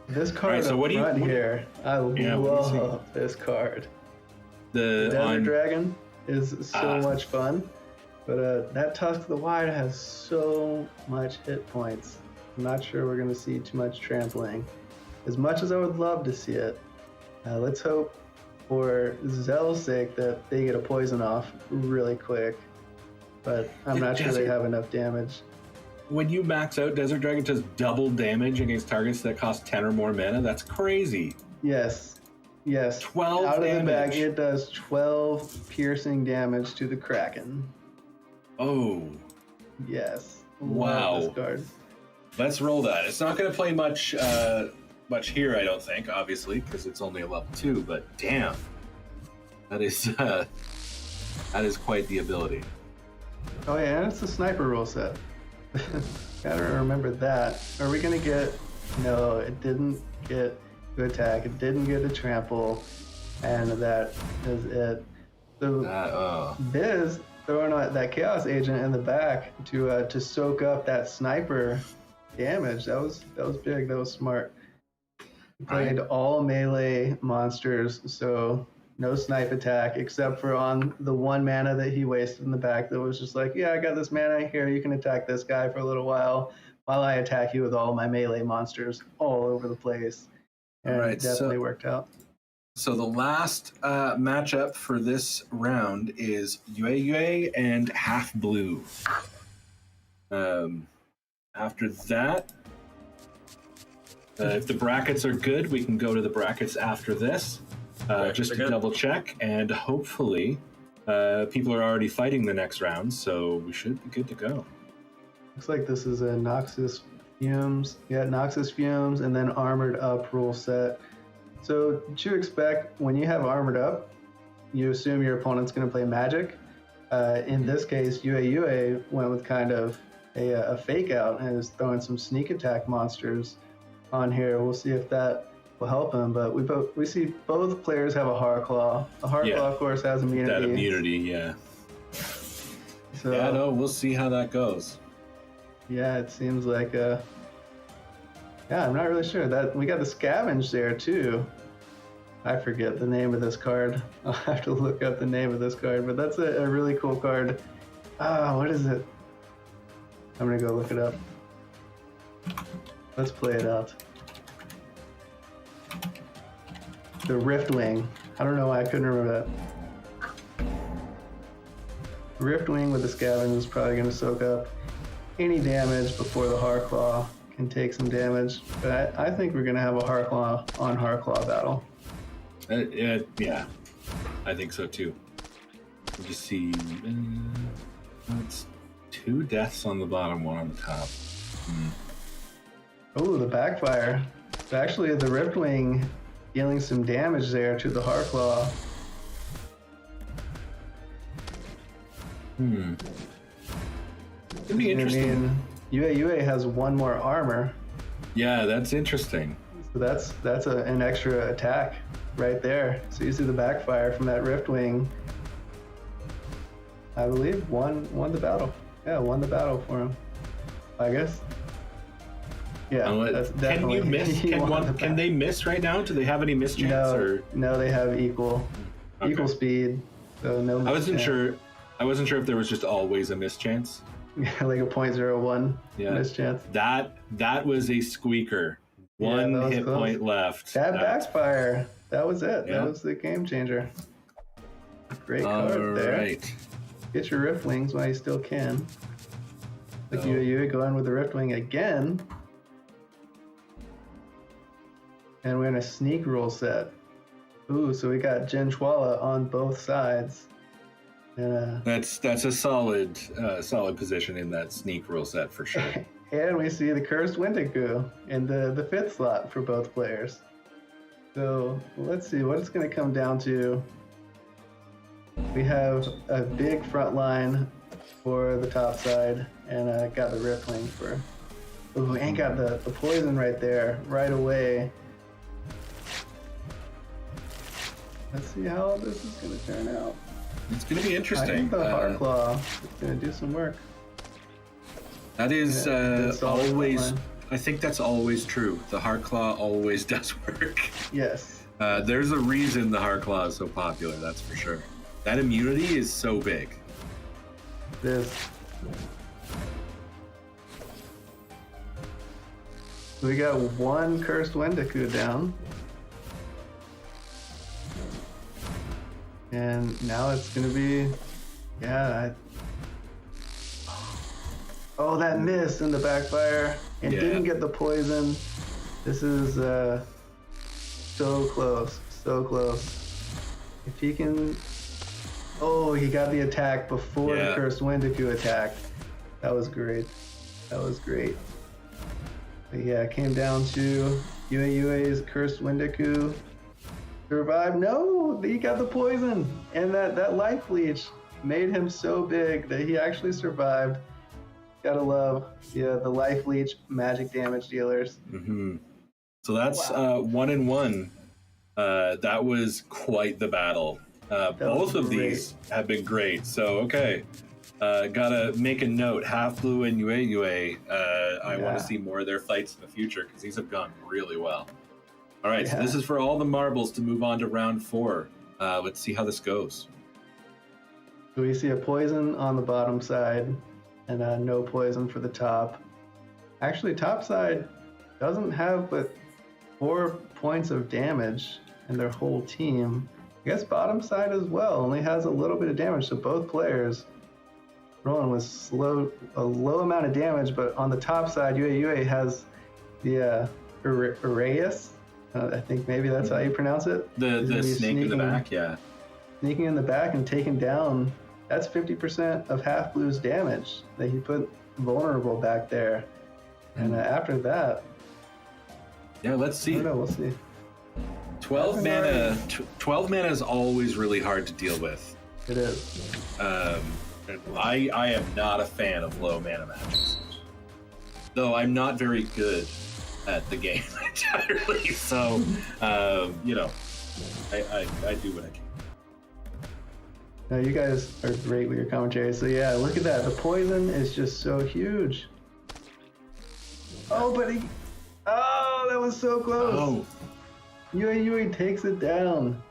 This card here, I love this card. The Desert Dragon is so much fun, but that Tusk of the Wide has so much hit points. I'm not sure we're going to see too much trampling. As much as I would love to see it, let's hope for Zell's sake that they get a poison off really quick. But I'm not sure they have enough damage. When you max out, Desert Dragon does double damage against targets that cost 10 or more mana. That's crazy. Yes. 12 Out damage. of the bag, it does 12 piercing damage to the Kraken. Oh. Yes. Wow. Love this card. Let's roll that. It's not going to play much here, I don't think, obviously, because it's only a level 2, but damn. That is quite the ability. Oh yeah, and it's a sniper rule set. Gotta remember that. Are we gonna get... No, it didn't get to attack, it didn't get to trample, and that is it. So Biz throwing that Chaos Agent in the back to soak up that sniper damage. That was big, that was smart. He played all melee monsters, so no snipe attack, except for on the 1 mana that he wasted in the back that was just like, yeah, I got this mana here, you can attack this guy for a little while I attack you with all my melee monsters all over the place. And it definitely worked out. So the last matchup for this round is Yue and Half Blue. After that, if the brackets are good, we can go to the brackets after this. Just to double check, and hopefully people are already fighting the next round, so we should be good to go. Looks like this is a Noxus Fumes. Yeah, Noxus Fumes and then Armored Up rule set. So what you expect when you have Armored Up, you assume your opponent's going to play Magic. In this case, Yue went with kind of a fake out and is throwing some sneak attack monsters on here. We'll see if that will help him, but we see both players have a Heartclaw. A Heartclaw, of course, has immunity. That immunity, yeah. So, yeah, no, we'll see how that goes. Yeah, it seems like yeah, I'm not really sure. That we got the Scavenge there too. I forget the name of this card. I'll have to look up the name of this card, but that's a really cool card. What is it? I'm gonna go look it up. Let's play it out. The Riftwing. I don't know why I couldn't remember that. Riftwing with the Scavenge is probably going to soak up any damage before the Heartclaw can take some damage. But I think we're going to have a Heartclaw on Heartclaw battle. Yeah, I think so too. You see, it's 2 deaths on the bottom, 1 on the top. Oh, the backfire. It's actually the Riftwing dealing some damage there to the Heartclaw. It'd be interesting. I mean, Yue has 1 more armor. Yeah, that's interesting. So that's an extra attack right there. So you see the backfire from that Riftwing. I believe won the battle. Yeah, won the battle for him, I guess. Yeah, that's definitely. Can you miss? Can they miss right now? Do they have any miss chance? No, they have equal speed. So no. I wasn't sure if there was just always a miss chance. Like a 0.01 miss chance. That was a squeaker. 1 hit point left. That backfire. That was it. Yeah. That was the game changer. Great card there. Right. Get your Riftwings while you still can. Like Yue going with the Riftwing again. And we're in a sneak rule set. Ooh, so we got Jinchwala on both sides. And, that's a solid position in that sneak rule set for sure. And we see the Cursed Wendigo in the 5th slot for both players. So let's see what it's going to come down to. We have a big front line for the top side, and got the Riftwing for. Ooh, and got the poison right there, right away. Let's see how this is going to turn out. It's going to be interesting. I think the Heartclaw is going to do some work. That is always. I think that's always true. The Heartclaw always does work. Yes. There's a reason the Heartclaw is so popular. That's for sure. That immunity is so big. We got 1 Cursed Wendigo down. And now it's gonna be, oh, that miss in the backfire and didn't get the poison. This is so close, so close. If he can, oh, he got the attack before the Cursed Wendigo attack. That was great. That was great. But yeah, it came down to UA's Cursed Wendigo. Survived. No, he got the poison, and that life leech made him so big that he actually survived. Gotta love the life leech magic damage dealers. Mm-hmm. So that's 1-1. That was quite the battle. Both of these have been great. So okay, gotta make a note. Half Blue and UA. I want to see more of their fights in the future because these have gone really well. All right, so this is for all the marbles to move on to round 4. Let's see how this goes. So we see a poison on the bottom side and no poison for the top. Actually, top side doesn't have but 4 points of damage in their whole team. I guess bottom side as well only has a little bit of damage, so both players rolling with a low amount of damage, but on the top side, UA has the Ureus. I think maybe that's how you pronounce it. The snake in the back, Sneaking in the back and taking down, that's 50% of Half Blue's damage that he put vulnerable back there. And after that... Yeah, let's see. I don't know, we'll see. 12 mana. 12 mana is always really hard to deal with. It is. I am not a fan of low mana matches. Though I'm not very good at the game entirely, so you know, I do what I can. No, you guys are great with your commentary. So yeah, look at that. The poison is just so huge. Oh, but that was so close. Oh, Yui takes it down.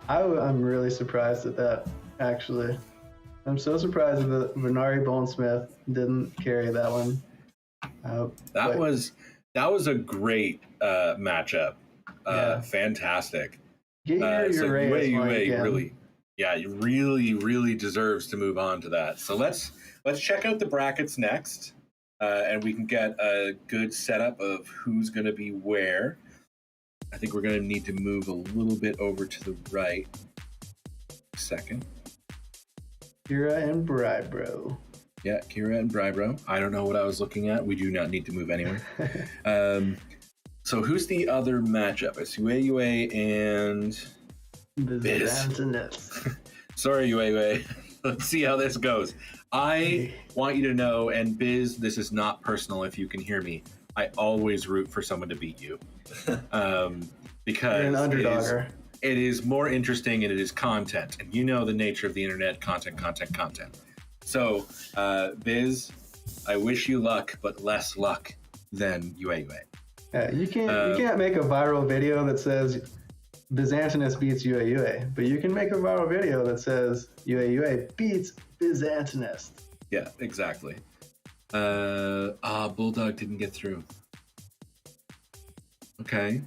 I'm really surprised at that. Actually, I'm so surprised that Venari Bonesmith didn't carry that one. That was a great matchup. Fantastic. Get your really deserves to move on to that. So let's check out the brackets next, and we can get a good setup of who's going to be where. I think we're going to need to move a little bit over to the right. Second. Kira and Brybro. Yeah, Kira and Brybro. I don't know what I was looking at. We do not need to move anywhere. So who's the other matchup? It's UA and Biz. Sorry, UA. Let's see how this goes. I want you to know, and Biz, this is not personal if you can hear me. I always root for someone to beat you. Because you're an underdogger. It is more interesting and it is content. And you know the nature of the internet, content. So, Biz, I wish you luck, but less luck than UA. Yeah, you can't make a viral video that says Byzantinus beats UA, but you can make a viral video that says UA beats Byzantinus. Yeah, exactly. Bulldog didn't get through. Okay.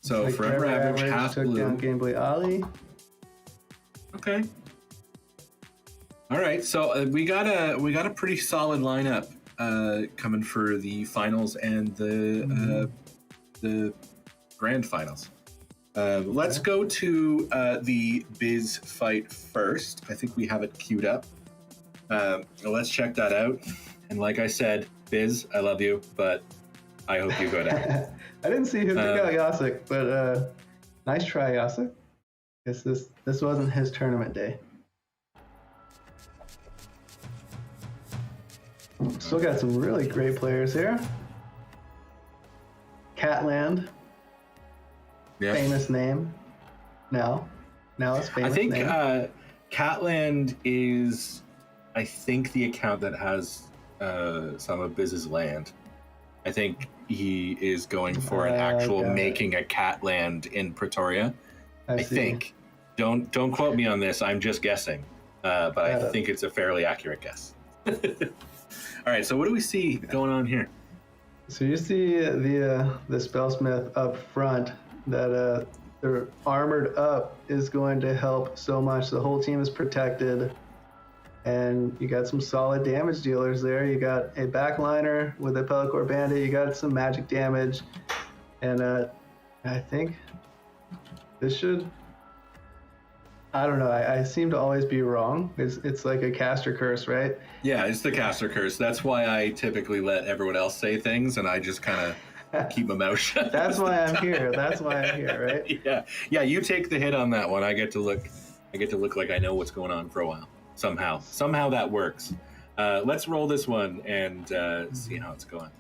So like Forever Average half took blue. Down Game Boy Ali. Okay. All right. So we got a pretty solid lineup coming for the finals and the grand finals. Let's go to the Biz fight first. I think we have it queued up. Let's check that out. And like I said, Biz, I love you, but I hope you go down. I didn't see who took out Yasik, but nice try, Yasik. Guess this wasn't his tournament day. Still got some really great players here. Catland. Yep. Famous name. Now it's famous name. I think Catland is, I think, the account that has some of Biz's land. I think he is going for an actual making a Catland in Pretoria. I think. Don't quote me on this. I'm just guessing, but I think it's a fairly accurate guess. All right. So what do we see going on here? So you see the Spellsmith up front that the armored up is going to help so much. The whole team is protected, and you got some solid damage dealers there. You got a backliner with a Pellicor Bandit. You got some magic damage, and I think this should. I don't know. I seem to always be wrong. It's like a caster curse, right? Yeah, it's the caster curse. That's why I typically let everyone else say things, and I just kind of keep my mouth shut. That's why I'm here. That's why I'm here, right? Yeah. You take the hit on that one. I get to look like I know what's going on for a while. Somehow that works. Let's roll this one and see how it's going.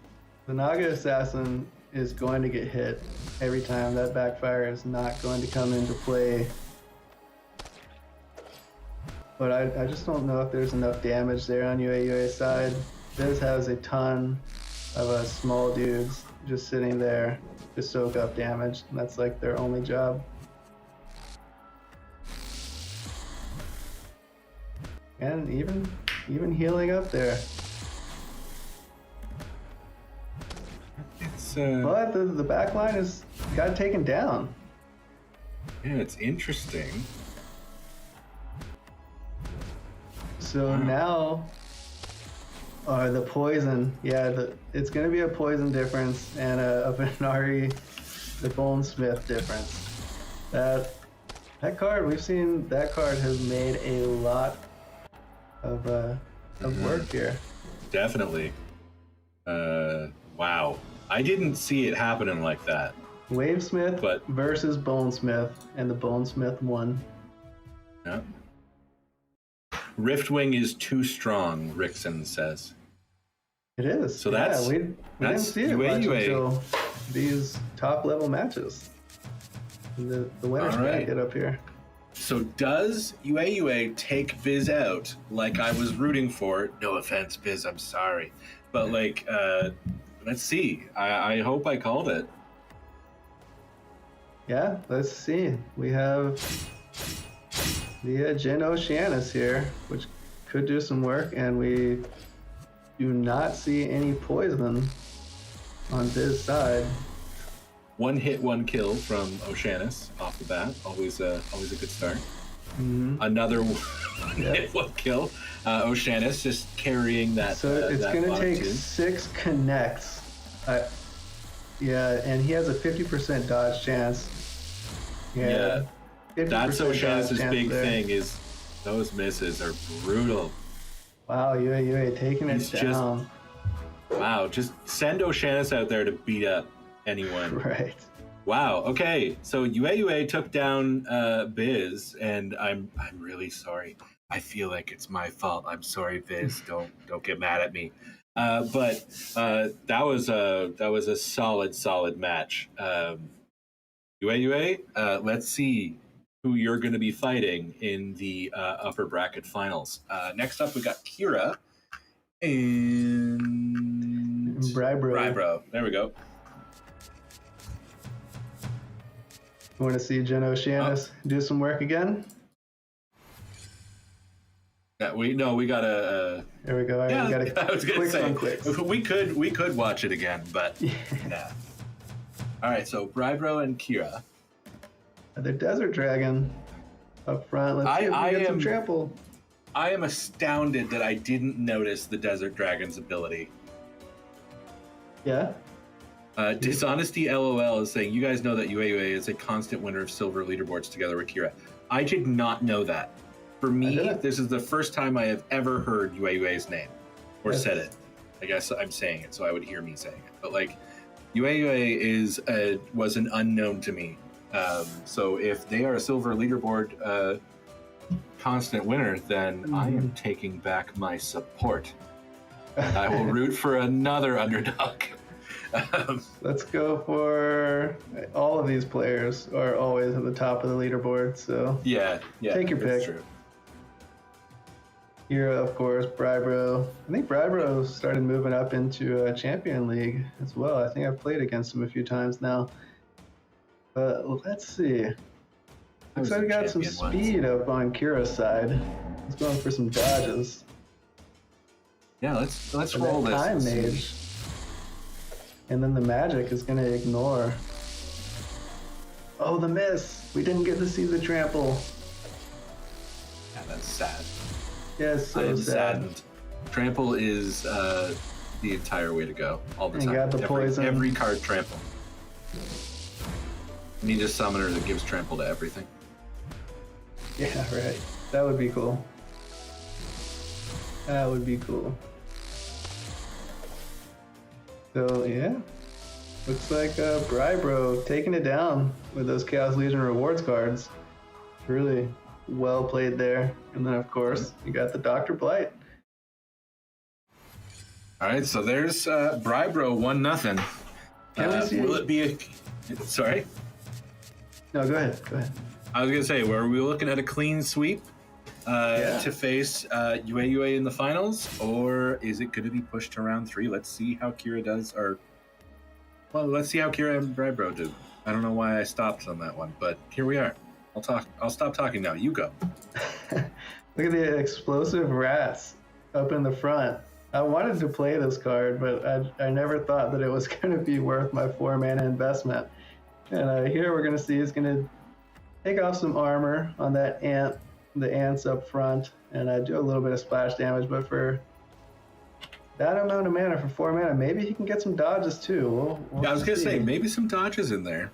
The Naga Assassin is going to get hit every time. That backfire is not going to come into play. But I just don't know if there's enough damage there on UA's side. This has a ton of small dudes just sitting there to soak up damage, and that's like their only job. And even healing up there. But the back line got taken down. Yeah, it's interesting. So now, the poison. Yeah, it's going to be a poison difference and a Venari, the Bonesmith difference. That card, we've seen that card has made a lot of work here. Definitely. Wow. I didn't see it happening like that. Wavesmith versus Bonesmith, and the Bonesmith won. Yeah. Riftwing is too strong, Rickson says. It is. So that's we didn't see it much until these top level matches. The winner's bracket up here. So does UA take Viz out like I was rooting for? No offense, Viz, I'm sorry. But like, let's see. I hope I called it. Yeah, let's see. We have the Jin Oceanus here, which could do some work, and we do not see any poison on this side. One hit, one kill from Oceanus off the bat. Always a good start. Mm-hmm. Another hit, one kill. Oceanus just carrying that. So it's going to take 6 connects. Yeah, and he has a 50% dodge chance. Yeah. That's Oceanus' big thing is those misses are brutal. Wow, UA taking it down. Just send Oceanus out there to beat up anyone. Right. Wow. Okay. So UA took down Biz, and I'm really sorry. I feel like it's my fault. I'm sorry, Biz. Don't get mad at me. But that was a solid match. UA, let's see who you're going to be fighting in the upper bracket finals. Next up, we got Kira and Brybro. There we go. You want to see Jin Oceanus do some work again? Yeah, we gotta. There we go. Yeah, we gotta I was gonna say clicks. we could watch it again, but nah. All right, so Brybro and Kira. The Desert Dragon up front. Let's see if we get some trample. I am astounded that I didn't notice the Desert Dragon's ability. Yeah. Dishonesty LOL is saying, you guys know that UA is a constant winner of silver leaderboards together with Kira. I did not know that. For me, this is the first time I have ever heard UA's name or said it. I guess I'm saying it, so I would hear me saying it. But like, UA was an unknown to me. So if they are a silver leaderboard constant winner, then I am taking back my support. I will root for another underdog. Let's go for all of these players are always at the top of the leaderboard. So yeah, take your pick. True. Here, of course, Brybro. I think Brybro started moving up into a Champion League as well. I think I've played against him a few times now. But let's see. Looks like we got some speed up on Kira's side. He's going for some dodges. Yeah, let's roll this. Time mage. And then the magic is going to ignore. Oh, the miss. We didn't get to see the trample. Yeah, that's sad. Yes, so I am sad. saddened. Trample is the entire way to go. All the And time. got the poison. Every card trample. Need a summoner that gives trample to everything. Yeah, right. That would be cool. That would be cool. So, yeah. Looks like Brybro taking it down with those Chaos Legion rewards cards. Really well played there. And then, of course, you got the Dr. Blight. All right, so there's Brybro 1-0. Can we see? Will it be a... Sorry? No, go ahead. Go ahead. I was going to say, were we looking at a clean sweep to face UA in the finals? Or is it going to be pushed to round 3? Let's see how Kira does. Let's see how Kira and Brybro do. I don't know why I stopped on that one, but here we are. I'll stop talking now. You go. Look at the explosive rats up in the front. I wanted to play this card, but I never thought that it was going to be worth my 4 mana investment. And here we're going to see it's going to take off some armor on that ant, the ants up front, and do a little bit of splash damage. But for that amount of mana, for 4 mana, maybe he can get some dodges too. I was going to say, maybe some dodges in there.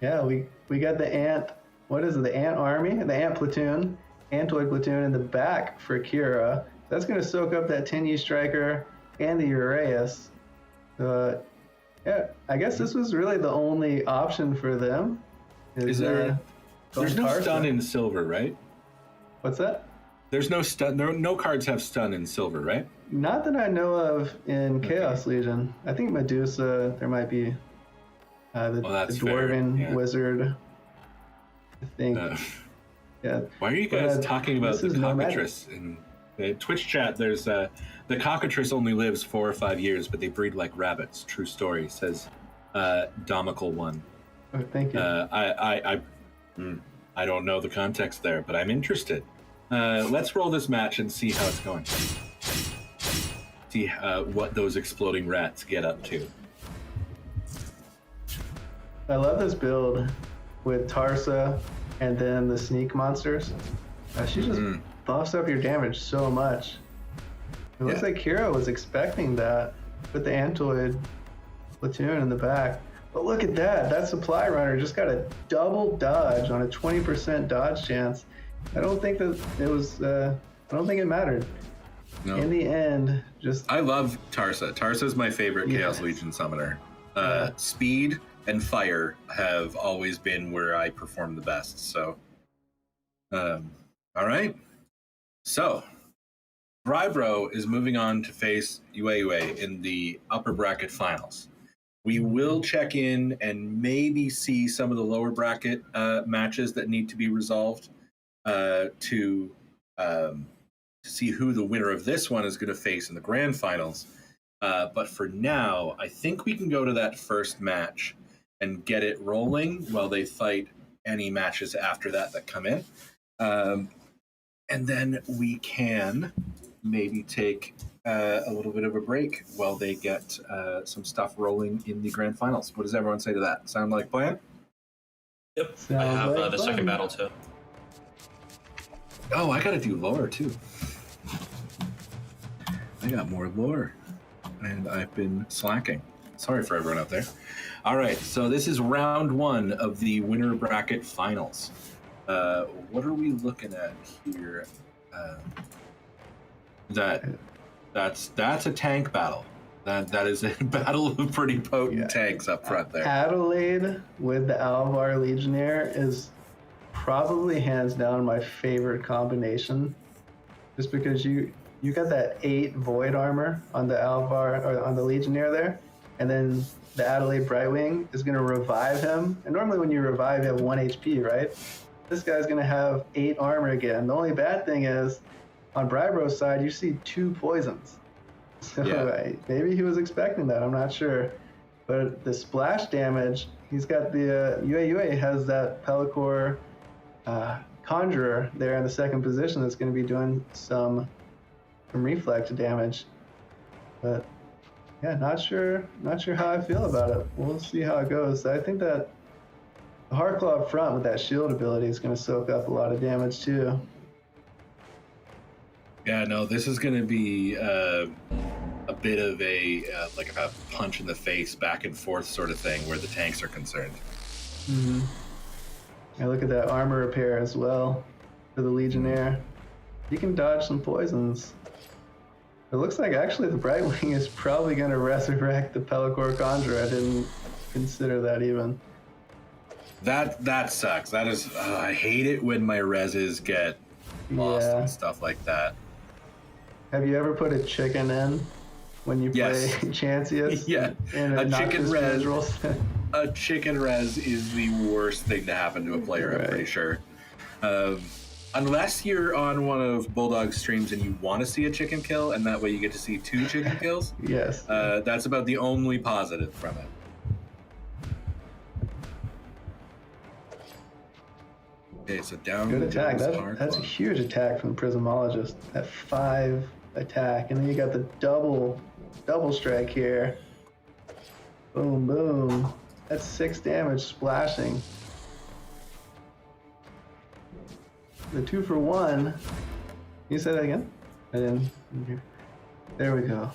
Yeah, we got the ant. What is it? The ant army, the ant platoon, Antoid platoon in the back for Kira. That's going to soak up that Tenyi Striker and the Uraeus. Yeah, I guess this was really the only option for them. Is there? There's no stun in silver, right? What's that? There's no stun. No cards have stun in silver, right? Not that I know of in Chaos Legion. I think Medusa. There might be the Dwarven Wizard. I think. Yeah. Why are you guys talking about the cockatrice in the Twitch chat? There's the cockatrice only lives 4 or 5 years, but they breed like rabbits. True story, says Domical One. Oh, thank you. I don't know the context there, but I'm interested. Let's roll this match and see how it's going. See what those exploding rats get up to. I love this build with Tarsa and then the sneak monsters. She just buffs up your damage so much. It looks like Kira was expecting that with the Antoid platoon in the back. But look at that. That supply runner just got a double dodge on a 20% dodge chance. I don't think that it was, I don't think it mattered. No. In the end, I love Tarsa. Tarsa's my favorite Chaos Legion summoner. Speed and fire have always been where I perform the best. So, all right. So, Brybro is moving on to face UA in the upper bracket finals. We will check in and maybe see some of the lower bracket matches that need to be resolved to see who the winner of this one is going to face in the grand finals. But for now, I think we can go to that first match and get it rolling while they fight any matches after that come in. And then we can maybe take a little bit of a break while they get some stuff rolling in the grand finals. What does everyone say to that? Sound like a plan? Yep. I have the second battle too. Oh, I gotta do lore too. I got more lore, and I've been slacking. Sorry for everyone out there. All right, so this is round 1 of the winner bracket finals. What are we looking at here? That's a tank battle. That is a battle of pretty potent tanks up front there. Adelaide with the Alvar Legionnaire is probably hands down my favorite combination, just because you got that 8 void armor on the Alvar or on the Legionnaire there, and then the Adelaide Brightwing is going to revive him. And normally when you revive, you have 1 HP, right? This guy's going to have 8 armor again. The only bad thing is, on Brybro's side, you see 2 poisons. So maybe he was expecting that. I'm not sure. But the splash damage, he's got the UA has that Pellicor Conjurer there in the second position that's going to be doing some reflect damage. But yeah, not sure how I feel about it. We'll see how it goes. I think that The Hardclaw up front with that shield ability is going to soak up a lot of damage too. Yeah, no, this is going to be a bit of a like a punch in the face, back and forth sort of thing where the tanks are concerned. Mm-hmm. And look at that armor repair as well for the Legionnaire. He can dodge some poisons. It looks like actually the Brightwing is probably going to resurrect the Pelacor Conjurer. I didn't consider that even. That sucks. That is, I hate it when my reses get lost and stuff like that. Have you ever put a chicken in when you play Chancius? Yeah, in a chicken res. rule set? A chicken res is the worst thing to happen to a player. I'm pretty sure. Unless you're on one of Bulldog's streams and you want to see a chicken kill, and that way you get to see 2 chicken kills. Yes. That's about the only positive from it. Okay, so down. Good attack. goes That's a Hardclaw. huge attack from the Prismologist. That 5 attack, and then you got the double strike here. Boom, boom. That's 6 damage splashing. The 2 for 1. Can you say that again? I didn't hear. There we go.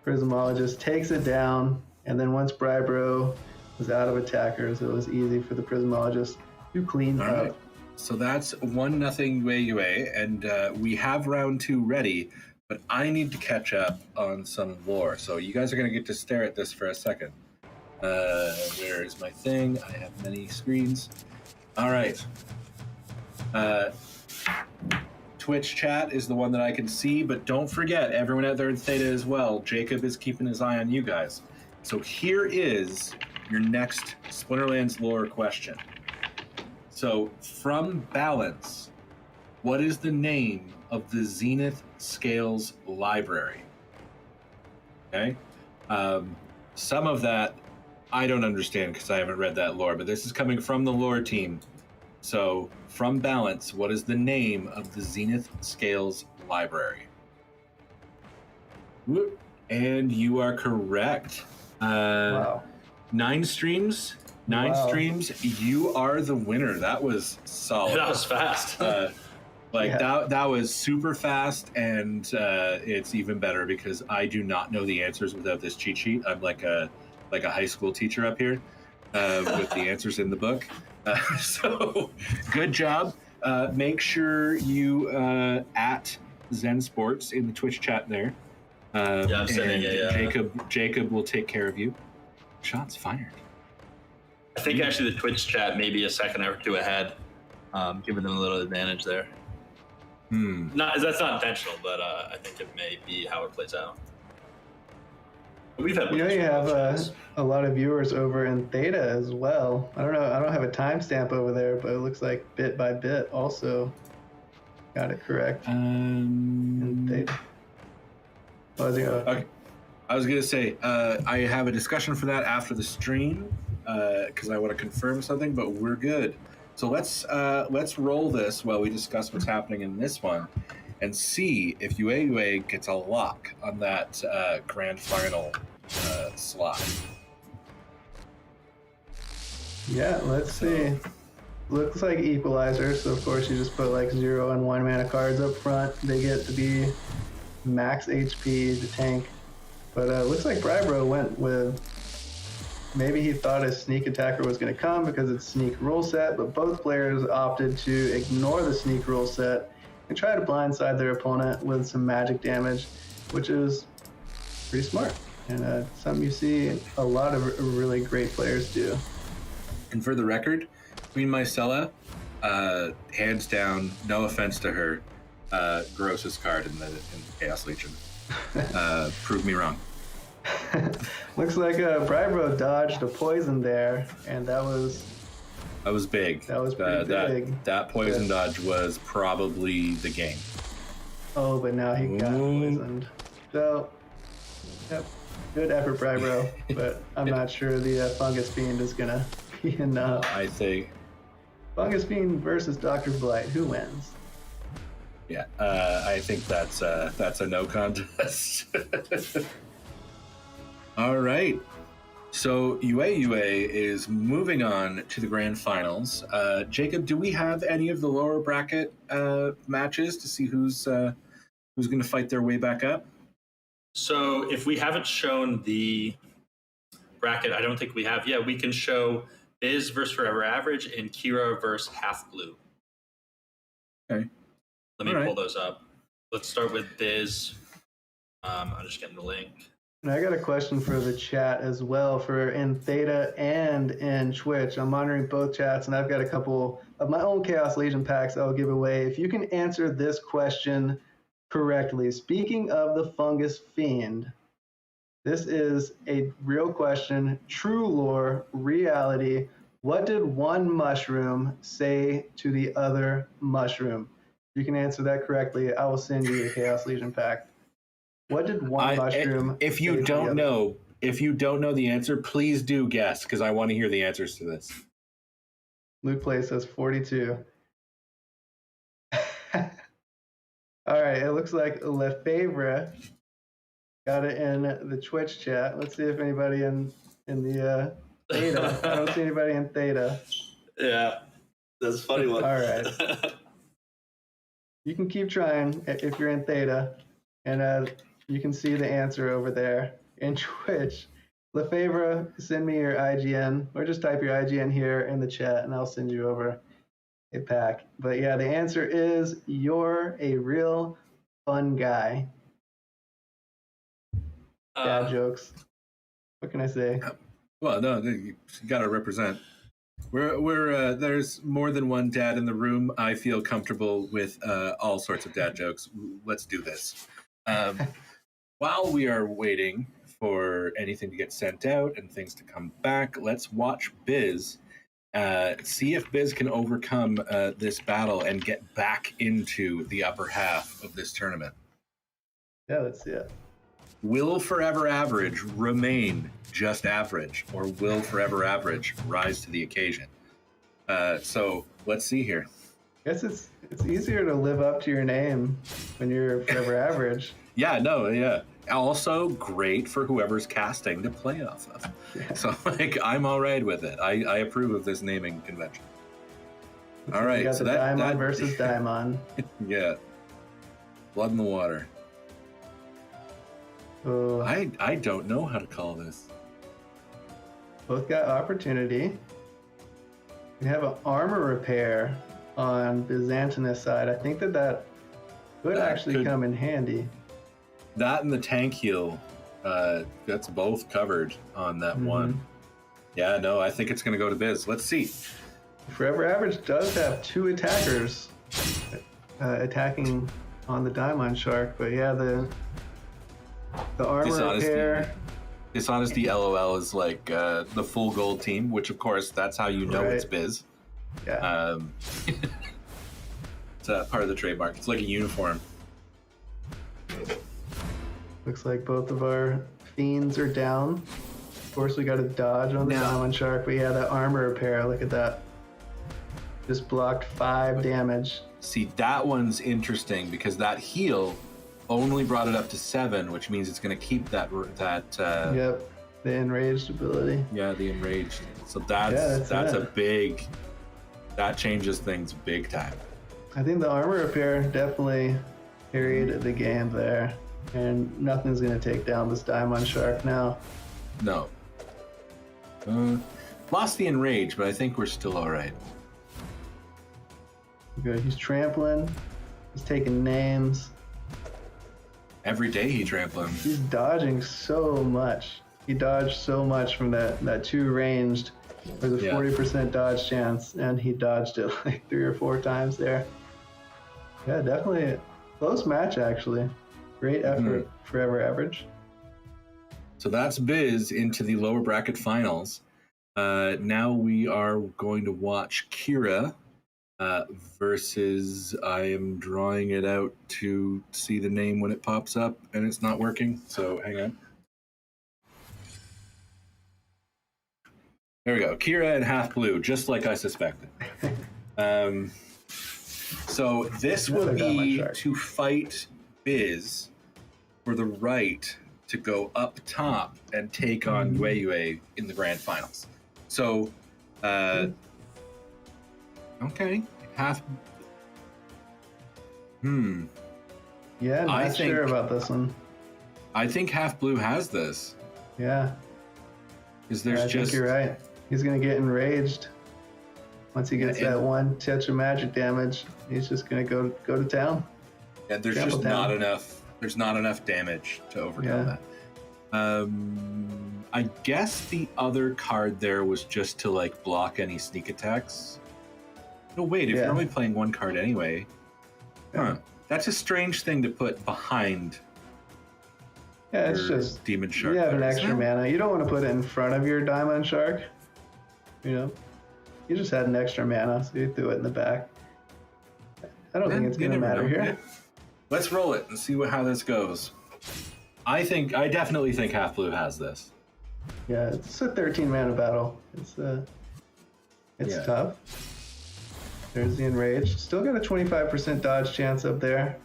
Prismologist takes it down, and then once Brybro was out of attackers, it was easy for the Prismologist to clean up. Right. So that's 1-0 Yue, and we have round 2 ready, but I need to catch up on some lore. So you guys are going to get to stare at this for a second. Where is my thing? I have many screens. All right. Twitch chat is the one that I can see, but don't forget, everyone out there in Theta as well, Jacob is keeping his eye on you guys. So here is your next Splinterlands lore question. So, from Balance, what is the name of the Zenith Scales Library? Okay? Some of that I don't understand because I haven't read that lore, but this is coming from the lore team. So, from Balance, what is the name of the Zenith Scales Library? Whoop. And you are correct. Wow. 9 streams. 9 streams. You are the winner. That was solid. That was fast. That was super fast, and it's even better because I do not know the answers without this cheat sheet. I'm like a high school teacher up here with the answers in the book. So good job. Make sure you at Zensports in the Twitch chat there. Yeah, I'm sending it. Jacob will take care of you. Shots fired. I think actually the Twitch chat may be a second or 2 ahead, giving them a little advantage there. That's not intentional, but I think it may be how it plays out. But we've had you have a lot of viewers over in Theta as well. I don't know. I don't have a timestamp over there, but it looks like bit by bit also got it correct. In Theta. Okay. I was gonna say I have a discussion for that after the stream because I want to confirm something, but we're good. So let's roll this while we discuss what's happening in this one, and see if Yue gets a lock on that grand final slot. Yeah, let's see. Looks like Equalizer, so of course you just put like 0 and 1 mana cards up front. They get to be max HP to tank. But looks like Brybro went with, maybe he thought a sneak attacker was going to come because it's sneak rule set, but both players opted to ignore the sneak rule set and try to blindside their opponent with some magic damage, which is pretty smart. And something you see a lot of really great players do. And for the record, Queen Mycella, hands down, no offense to her, grossest card in the Chaos Legion. Prove me wrong. Looks like Brybro dodged a poison there, and that was big. That was pretty big. That poison dodge was probably the game. Oh, but now he got poisoned. So, yep, good effort, Brybro, but I'm not sure the Fungus Fiend is gonna be enough. I think Fungus Fiend versus Dr. Blight, who wins? Yeah, I think that's a no contest. All right. So UA is moving on to the grand finals. Jacob, do we have any of the lower bracket matches to see who's going to fight their way back up? So if we haven't shown the bracket, I don't think we have. Yeah, we can show Biz versus Forever Average and Kira versus Half Blue. Okay. Let me pull those up. Let's start with Biz. I'm just getting the link. And I got a question for the chat as well, for in Theta and in Twitch. I'm monitoring both chats, and I've got a couple of my own Chaos Legion packs I'll give away. If you can answer this question correctly. Speaking of the Fungus Fiend, this is a real question, true lore, reality. What did one mushroom say to the other mushroom? If you can answer that correctly, I will send you a Chaos Legion pack. What did one mushroom? If you don't know the answer, please do guess, because I want to hear the answers to this. Luke Play says 42. All right, it looks like Lefebvre got it in the Twitch chat. Let's see if anybody in the Theta. I don't see anybody in Theta. Yeah, that's a funny one. All right. You can keep trying if you're in Theta, and you can see the answer over there in Twitch. Lefebvre, send me your IGN, or just type your IGN here in the chat, and I'll send you over a pack. But yeah, the answer is you're a real fun guy. Dad jokes. What can I say? Well, no, you got to represent. We're there's more than one dad in the room. I feel comfortable with all sorts of dad jokes. Let's do this. While we are waiting for anything to get sent out and things to come back, let's watch Biz. See if Biz can overcome this battle and get back into the upper half of this tournament. Yeah, let's see it. Will Forever Average remain just average, or will Forever Average rise to the occasion? So let's see here. I guess it's easier to live up to your name when you're Forever Average. Yeah. Also great for whoever's casting to play off of. Yeah. So I'm all right with it. I approve of this naming convention. All right, so that versus Daimon. Yeah. Blood in the water. I don't know how to call this. Both got opportunity. We have an armor repair on Byzantinus side. I think that could actually come in handy. That and the tank heal, that's both covered on that one. Yeah, no, I think it's going to go to Biz. Let's see. Forever Average does have two attackers attacking on the Diamond Shark, but yeah, the armor repair. Dishonesty LOL is like the full gold team, which of course that's how you know it's Biz. Yeah. It's part of the trademark. It's like a uniform. Looks like both of our fiends are down. Of course, we got a dodge on the Diamond Shark, but yeah, that armor repair, look at that. Just blocked 5 damage. See, that one's interesting because that heal only brought it up to 7, which means it's going to keep that. Yep, the enraged ability. Yeah, the enraged. So that's a big. That changes things big time. I think the armor repair definitely carried the game there. And nothing's going to take down this Diamond Shark now. No. Lost the enrage, but I think we're still all right. Good. He's trampling. He's taking names. Every day he trampling. He's dodging so much. He dodged so much from that 2 ranged. There's a 40% dodge chance, and he dodged it like 3 or 4 times there. Yeah, definitely a close match, actually. Great effort, Forever Average. So that's Biz into the lower bracket finals. Now we are going to watch Kira versus, I am drawing it out to see the name when it pops up, and it's not working, so hang on. There we go. Kira and Half Blue, just like I suspected. So this will be to fight Biz for the right to go up top and take on Yue in the grand finals. So, okay, half. Yeah, not sure about this one. I think Half Blue has this. Yeah. Because I think you're right. He's gonna get enraged. Once he gets that one touch of magic damage, he's just gonna go to town. Yeah, there's just not enough. There's not enough damage to overcome that. I guess the other card there was just to like block any sneak attacks. No, wait. If you're only playing one card anyway, that's a strange thing to put behind. Yeah, it's just Demon Shark. You have an extra mana. You don't want to put it in front of your Diamond Shark. You know, you just had an extra mana, so you threw it in the back. I don't think it's gonna matter here. Yeah. Let's roll it and see how this goes. I definitely think Half Blue has this. Yeah, it's a 13 mana battle. It's tough. There's the Enraged. Still got a 25% dodge chance up there.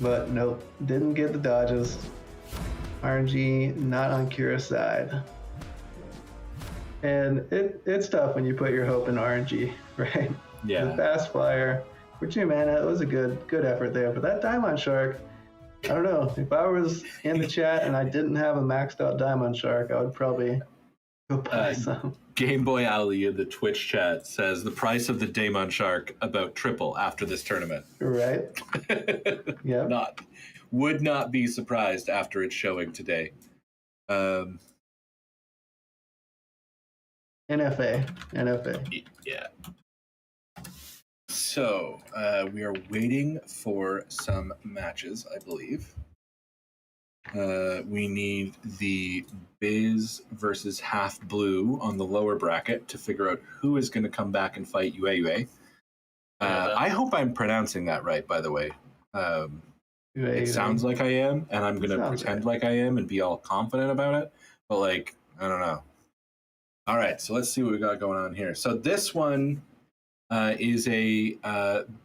But nope, didn't get the dodges. RNG not on Kira's side. And it's tough when you put your hope in RNG, right? Yeah. The fast flyer for 2 mana, it was a good effort there. But that Diamond Shark, I don't know. If I was in the chat and I didn't have a maxed out Diamond Shark, I would probably go buy some. Game Boy Ali in the Twitch chat says the price of the Daemon Shark about triple after this tournament. Right. Yeah. Would not be surprised after its showing today. NFA. Yeah. So we are waiting for some matches, I believe. We need the Biz versus Half Blue on the lower bracket to figure out who is going to come back and fight Yue. I hope I'm pronouncing that right, by the way. It sounds like I am, and I'm going to pretend like I am and be all confident about it. But, like, I don't know. All right, so let's see what we got going on here. So this one is a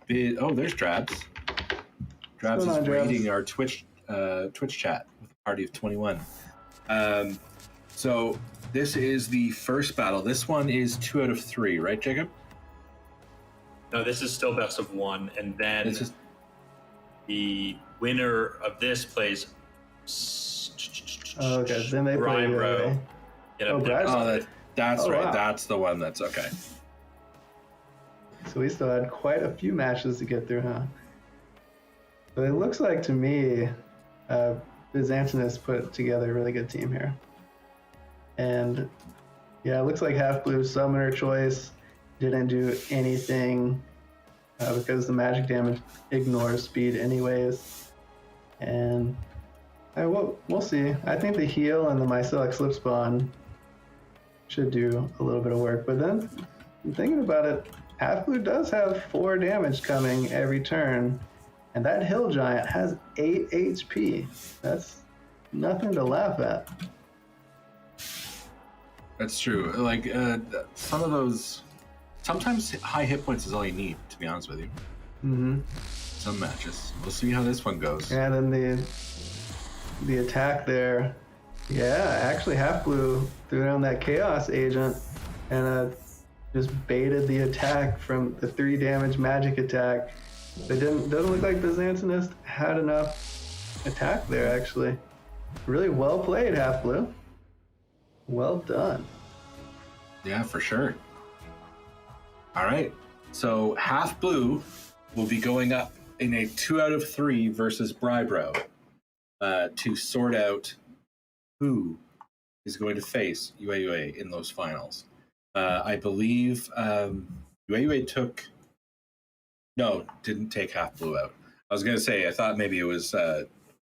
bit. Oh, there's Drabs. Drabs is raiding our Twitch chat with a party of 21. So this is the first battle. This one is 2 out of 3, right, Jacob? No, this is still best of 1, and then the winner of this plays. Oh, okay, then they play Bro. That's right. Wow. That's the one. That's okay. So we still had quite a few matches to get through, huh? But it looks like to me, Byzantinus put together a really good team here. And yeah, it looks like Half Blue Summoner choice didn't do anything because the magic damage ignores speed anyways. And we'll see. I think the heal and the Mycelic Slip Spawn should do a little bit of work. But then, thinking about it, Half Blue does have 4 damage coming every turn. And that Hill Giant has 8 HP. That's nothing to laugh at. That's true. Like, some of those... Sometimes high hit points is all you need, to be honest with you. Mm-hmm. Some matches. We'll see how this one goes. And then the attack there. Yeah, actually Half Blue threw down that Chaos Agent and just baited the attack from the 3 damage magic attack. Doesn't look like Byzantinus had enough attack there, actually. Really well played, Half Blue. Well done. Yeah, for sure. All right. So Half Blue will be going up in a 2 out of 3 versus Brybro to sort out who is going to face Yue in those finals. I believe Yue didn't take Half Blue out. I was going to say, I thought maybe it was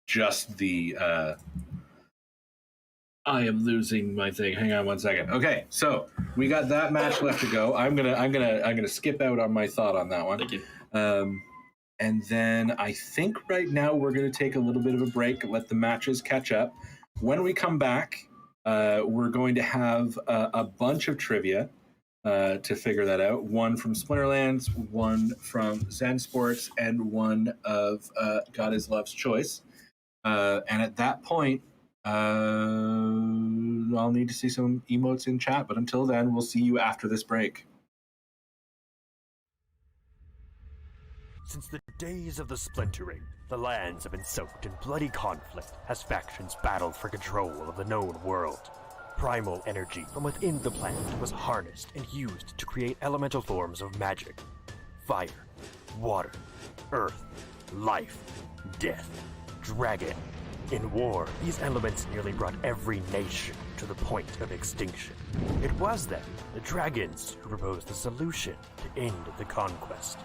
just the... I am losing my thing. Hang on one second. Okay, so we got that match left to go. I'm gonna skip out on my thought on that one. Thank you. And then I think right now we're gonna take a little bit of a break, let the matches catch up. When we come back, we're going to have a bunch of trivia. to figure that out. One from Splinterlands, one from Zensports, and one of God is Love's Choice. And at that point, I'll need to see some emotes in chat. But until then, we'll see you after this break. Since the days of the Splintering, the lands have been soaked in bloody conflict as factions battled for control of the known world. Primal energy from within the planet was harnessed and used to create elemental forms of magic. Fire, water, earth, life, death, dragon. In war, these elements nearly brought every nation to the point of extinction. It was then the dragons who proposed the solution to end the conquest.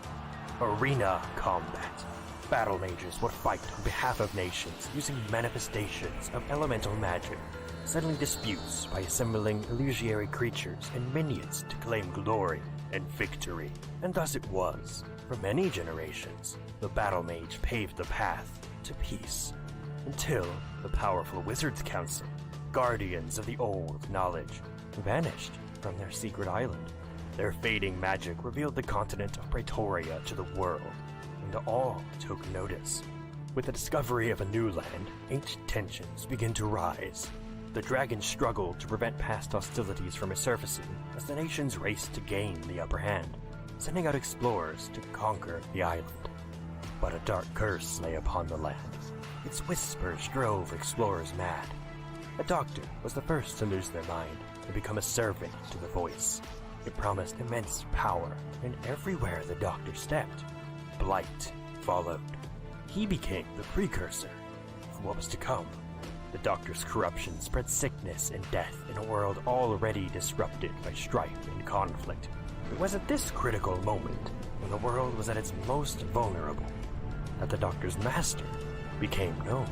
Arena combat. Battle mages would fight on behalf of nations using manifestations of elemental magic, settling disputes by assembling illusory creatures and minions to claim glory and victory. And thus it was. For many generations, the battle mage paved the path to peace. Until the powerful Wizards Council, guardians of the old knowledge, vanished from their secret island. Their fading magic revealed the continent of Praetoria to the world, and all took notice. With the discovery of a new land, ancient tensions began to rise. The dragons struggled to prevent past hostilities from resurfacing as the nations raced to gain the upper hand, sending out explorers to conquer the island. But a dark curse lay upon the land. Its whispers drove explorers mad. A doctor was the first to lose their mind and become a servant to the voice. It promised immense power, and everywhere the doctor stepped, blight followed. He became the precursor for what was to come. The doctor's corruption spread sickness and death in a world already disrupted by strife and conflict. It was at this critical moment, when the world was at its most vulnerable, that the doctor's master became known.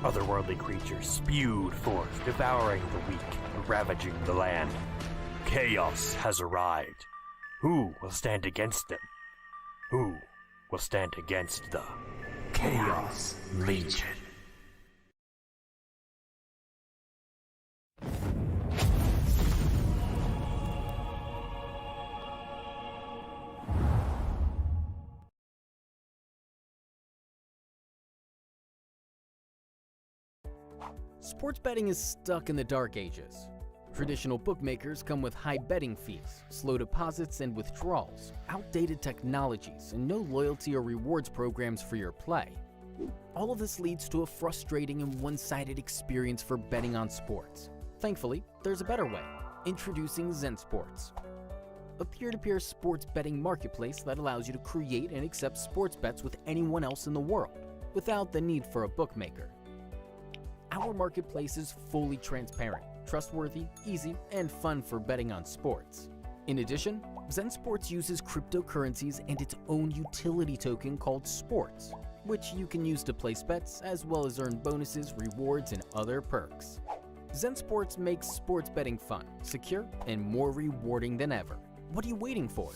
Otherworldly creatures spewed forth, devouring the weak and ravaging the land. Chaos has arrived. Who will stand against them? Who will stand against the Chaos Legion? Sports betting is stuck in the dark ages. Traditional bookmakers come with high betting fees, slow deposits and withdrawals, outdated technologies, and no loyalty or rewards programs for your play. All of this leads to a frustrating and one-sided experience for betting on sports. Thankfully, there's a better way. Introducing Zensports, a peer-to-peer sports betting marketplace that allows you to create and accept sports bets with anyone else in the world, without the need for a bookmaker. Our marketplace is fully transparent, trustworthy, easy, and fun for betting on sports. In addition, Zensports uses cryptocurrencies and its own utility token called Sports, which you can use to place bets as well as earn bonuses, rewards, and other perks. Zensports makes sports betting fun, secure, and more rewarding than ever. What are you waiting for?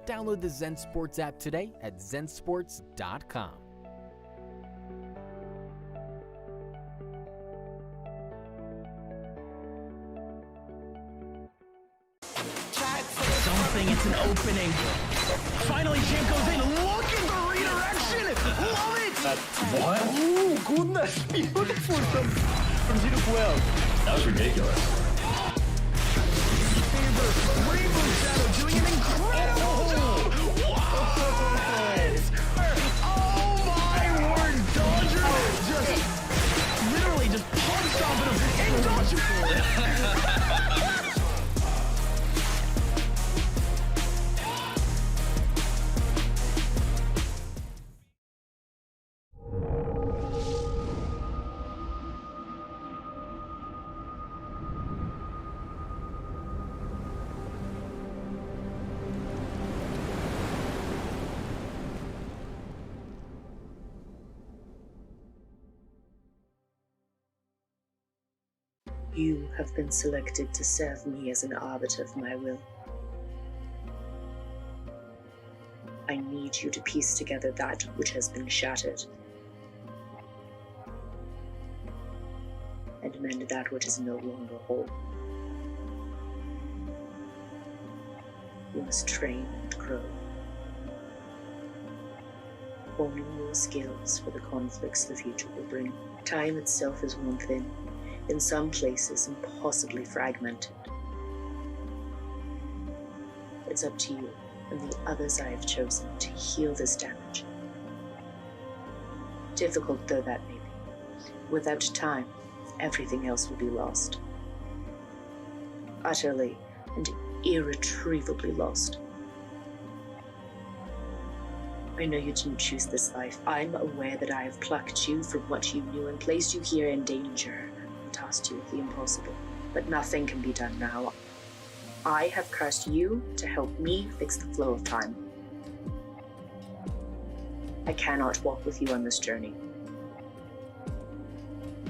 Download the Zensports app today at zensports.com. Something, it's an opening. Finally, Jim goes in. Look at the redirection. Love it. What? Oh, goodness. Beautiful from 0 to 12. That was ridiculous. Rainbow Shadow doing an incredible. Oh my word. Dodger just literally just punched off him. And Dodger. You have been selected to serve me as an arbiter of my will. I need you to piece together that which has been shattered, and mend that which is no longer whole. You must train and grow. Honing your skills for the conflicts the future will bring. Time itself is worn thin, in some places impossibly fragmented. It's up to you and the others I have chosen to heal this damage. Difficult though that may be, without time, everything else will be lost. Utterly and irretrievably lost. I know you didn't choose this life. I'm aware that I have plucked you from what you knew and placed you here in danger and tasked you with the impossible. But nothing can be done now. I have cursed you to help me fix the flow of time. I cannot walk with you on this journey.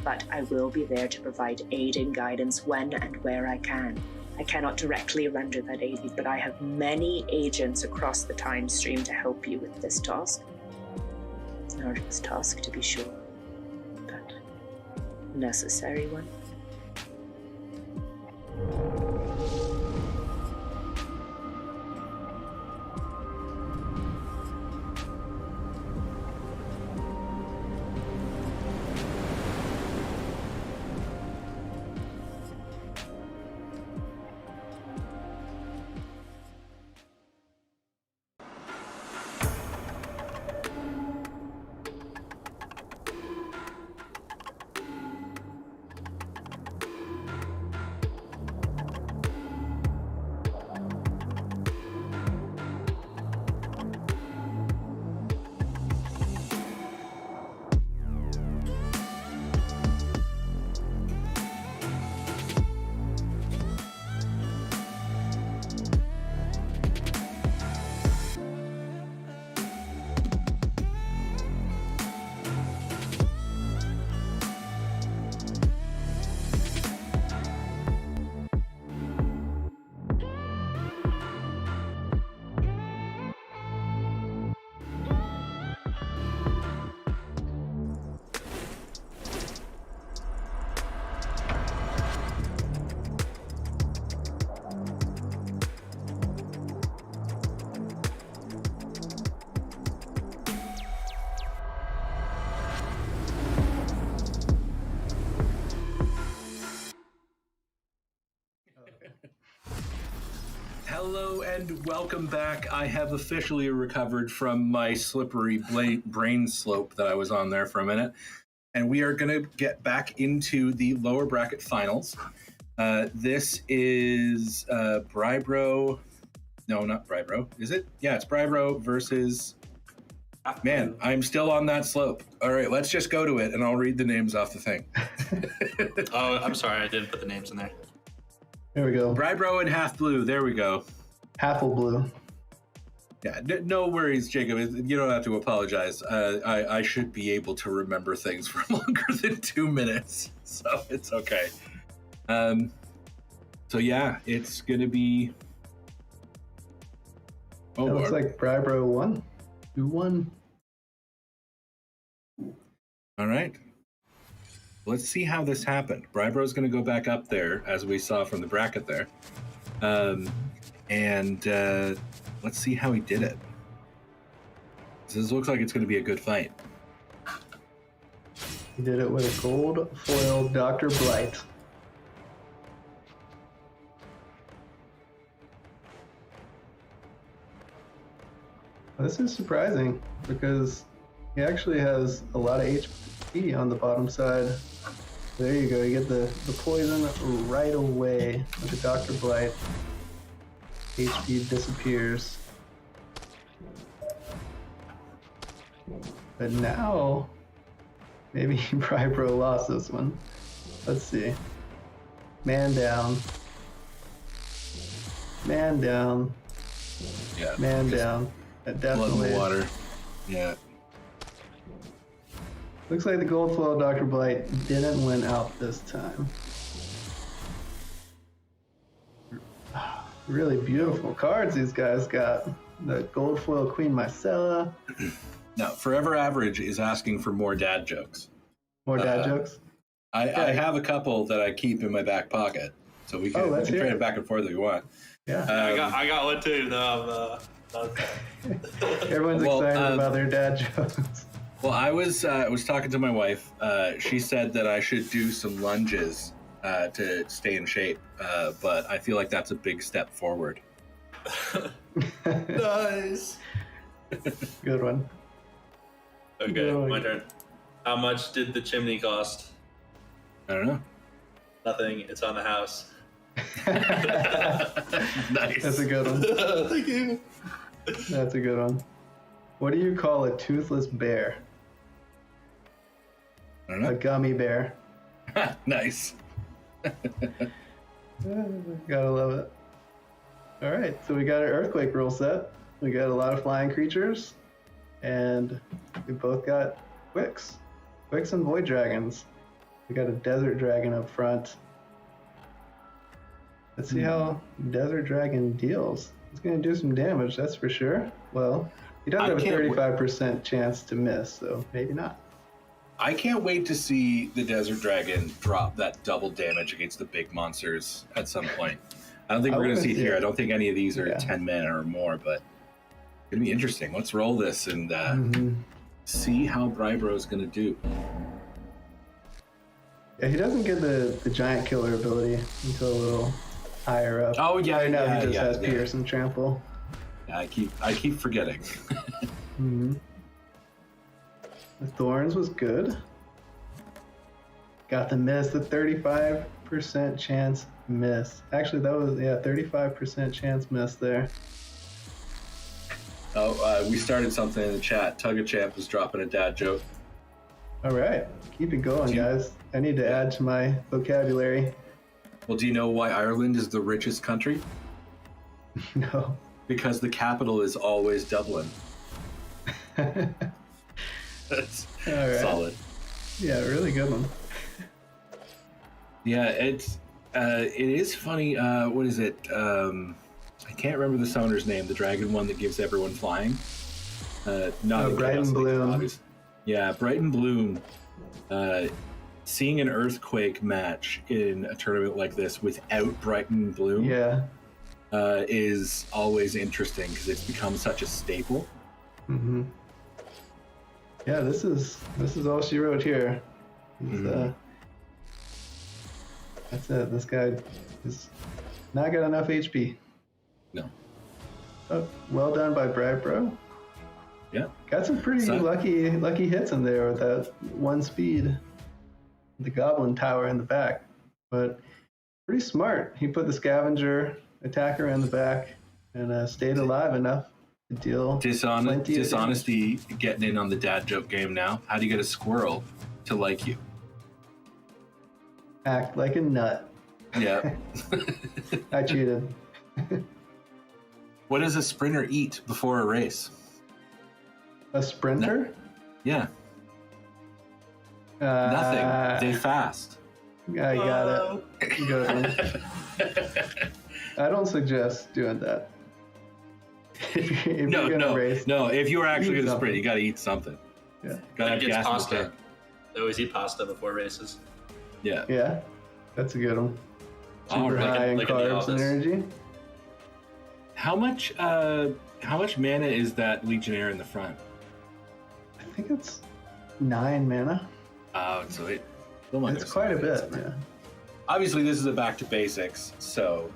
But I will be there to provide aid and guidance when and where I can. I cannot directly render that aid, but I have many agents across the time stream to help you with this task. An arduous task, to be sure, but a necessary one. Hello and welcome back. I have officially recovered from my slippery brain slope that I was on there for a minute. And we are going to get back into the lower bracket finals. This is Brybro. No, not Brybro. Is it? Yeah, it's Brybro versus... Man, I'm still on that slope. All right, let's just go to it and I'll read the names off the thing. Oh, I'm sorry. I didn't put the names in there. There we go. Brybro and Half Blue. There we go. Halfle Blue. Yeah, no worries, Jacob. You don't have to apologize. I should be able to remember things for longer than 2 minutes, so it's okay. So yeah, it's gonna be. Oh, it looks like Brybro won. You won. All right. Let's see how this happened. Brybro's going to go back up there, as we saw from the bracket there. And let's see how he did it. This looks like it's going to be a good fight. He did it with a gold foil Dr. Blight. This is surprising because he actually has a lot of HP on the bottom side. There you go, you get the poison right away with the Dr. Blight. HP disappears. But now, maybe Brybro lost this one. Let's see. Man down. Man down. Yeah. Man down. That definitely. Blood in the water. Yeah. Looks like the gold foil Dr. Blight didn't win out this time. Really beautiful cards these guys got. The gold foil Queen Mycella. Now, Forever Average is asking for more dad jokes. More dad jokes? I have a couple that I keep in my back pocket, so we can trade it back and forth if you want. Yeah. I got one too. No, Everyone's excited about their dad jokes. Well, I was talking to my wife. She said that I should do some lunges to stay in shape, but I feel like that's a big step forward. Nice. Good one. Okay, my turn. How much did the chimney cost? I don't know. Nothing. It's on the house. Nice. That's a good one. Thank you. That's a good one. What do you call a toothless bear? I don't know. A gummy bear. Nice. Gotta love it. All right, so we got our earthquake rule set. We got a lot of flying creatures, and we both got Quicks and Void Dragons. We got a Desert Dragon up front. Let's see how Desert Dragon deals. It's going to do some damage, that's for sure. Well, he does have a 35% chance to miss, so maybe not. I can't wait to see the Desert Dragon drop that double damage against the big monsters at some point. I don't think we're going to see it here. I don't think any of these are 10 mana or more, but it's going to be interesting. Let's roll this and see how Brybro's going to do. Yeah, he doesn't get the giant killer ability until a little higher up. Oh yeah, right now yeah, he just has yeah. Pierce and Trample. Yeah, I keep forgetting. The Thorns was good. Got the miss, the 35% chance miss. Actually, that was 35% chance miss there. Oh, we started something in the chat. Tug of Champ was dropping a dad joke. All right, keep it going, guys. I need to add to my vocabulary. Well, do you know why Ireland is the richest country? No. Because the capital is always Dublin. That's solid. Yeah, really good one. Yeah, it is funny. What is it? I can't remember the summoner's name. The dragon one that gives everyone flying. Not Bright and Bloom. Yeah, Bright and Bloom. Seeing an earthquake match in a tournament like this without Bright and Bloom, is always interesting because it's become such a staple. Mm-hmm. Yeah, this is all she wrote here. That's it. This guy is not got enough HP. No. Oh, well done by Brybro. Yeah. Got some pretty lucky hits in there with that one speed. The Goblin Tower in the back. But pretty smart. He put the Scavenger Attacker in the back and stayed alive enough to deal dishonesty getting in on the dad joke game now. How do you get a squirrel to like you? Act like a nut. Yeah. I cheated. What does a sprinter eat before a race? A sprinter? Yeah. Nothing. They fast. I got it. Good one. I don't suggest doing that. if you're gonna race, no. If you were actually going to sprint, you got to eat something. Yeah. Got to have gas pasta. in the tank. They always eat pasta before races. Yeah. Yeah. That's a good one. All Super right. high in Like in the carbs and office. energy. How much mana is that Legionnaire in the front? I think it's 9 mana. Oh, so It's quite a bit. Yeah. Obviously, this is a back to basics, so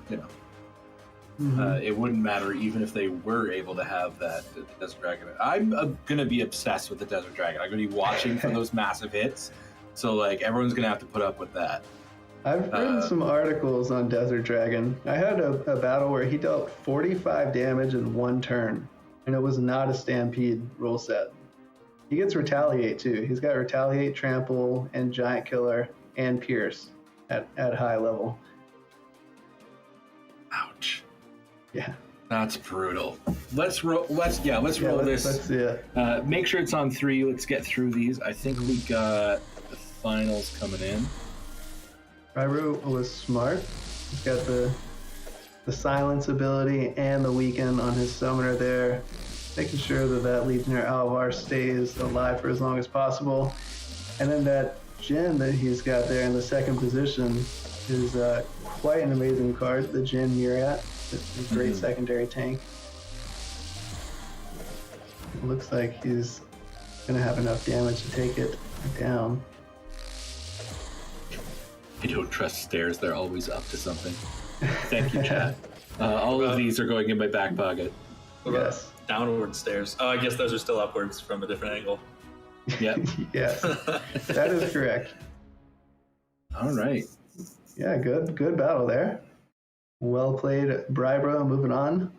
it wouldn't matter even if they were able to have the Desert Dragon. I'm gonna be obsessed with the Desert Dragon. I'm gonna be watching for those massive hits. So everyone's gonna have to put up with that. I've written some articles on Desert Dragon. I had a battle where he dealt 45 damage in one turn, and it was not a Stampede rule set. He gets Retaliate too. He's got Retaliate, Trample, and Giant Killer, and Pierce at high level. Ouch. Yeah. That's brutal. Let's roll this. Let's see it. Make sure it's on 3. Let's get through these. I think we got the finals coming in. Ryru was smart. He's got the silence ability and the weaken on his summoner there, making sure that Legionnaire Alvar stays alive for as long as possible. And then that Djinn that he's got there in the second position is quite an amazing card, the Djinn Muriat. A great secondary tank. It looks like he's gonna have enough damage to take it down. I don't trust stairs. They're always up to something. Thank you, chat. All of these are going in my back pocket. Yes. Downward stairs. Oh, I guess those are still upwards from a different angle. Yep. Yes, that is correct. All right. Yeah, good battle there. Well played, Brybro. Moving on.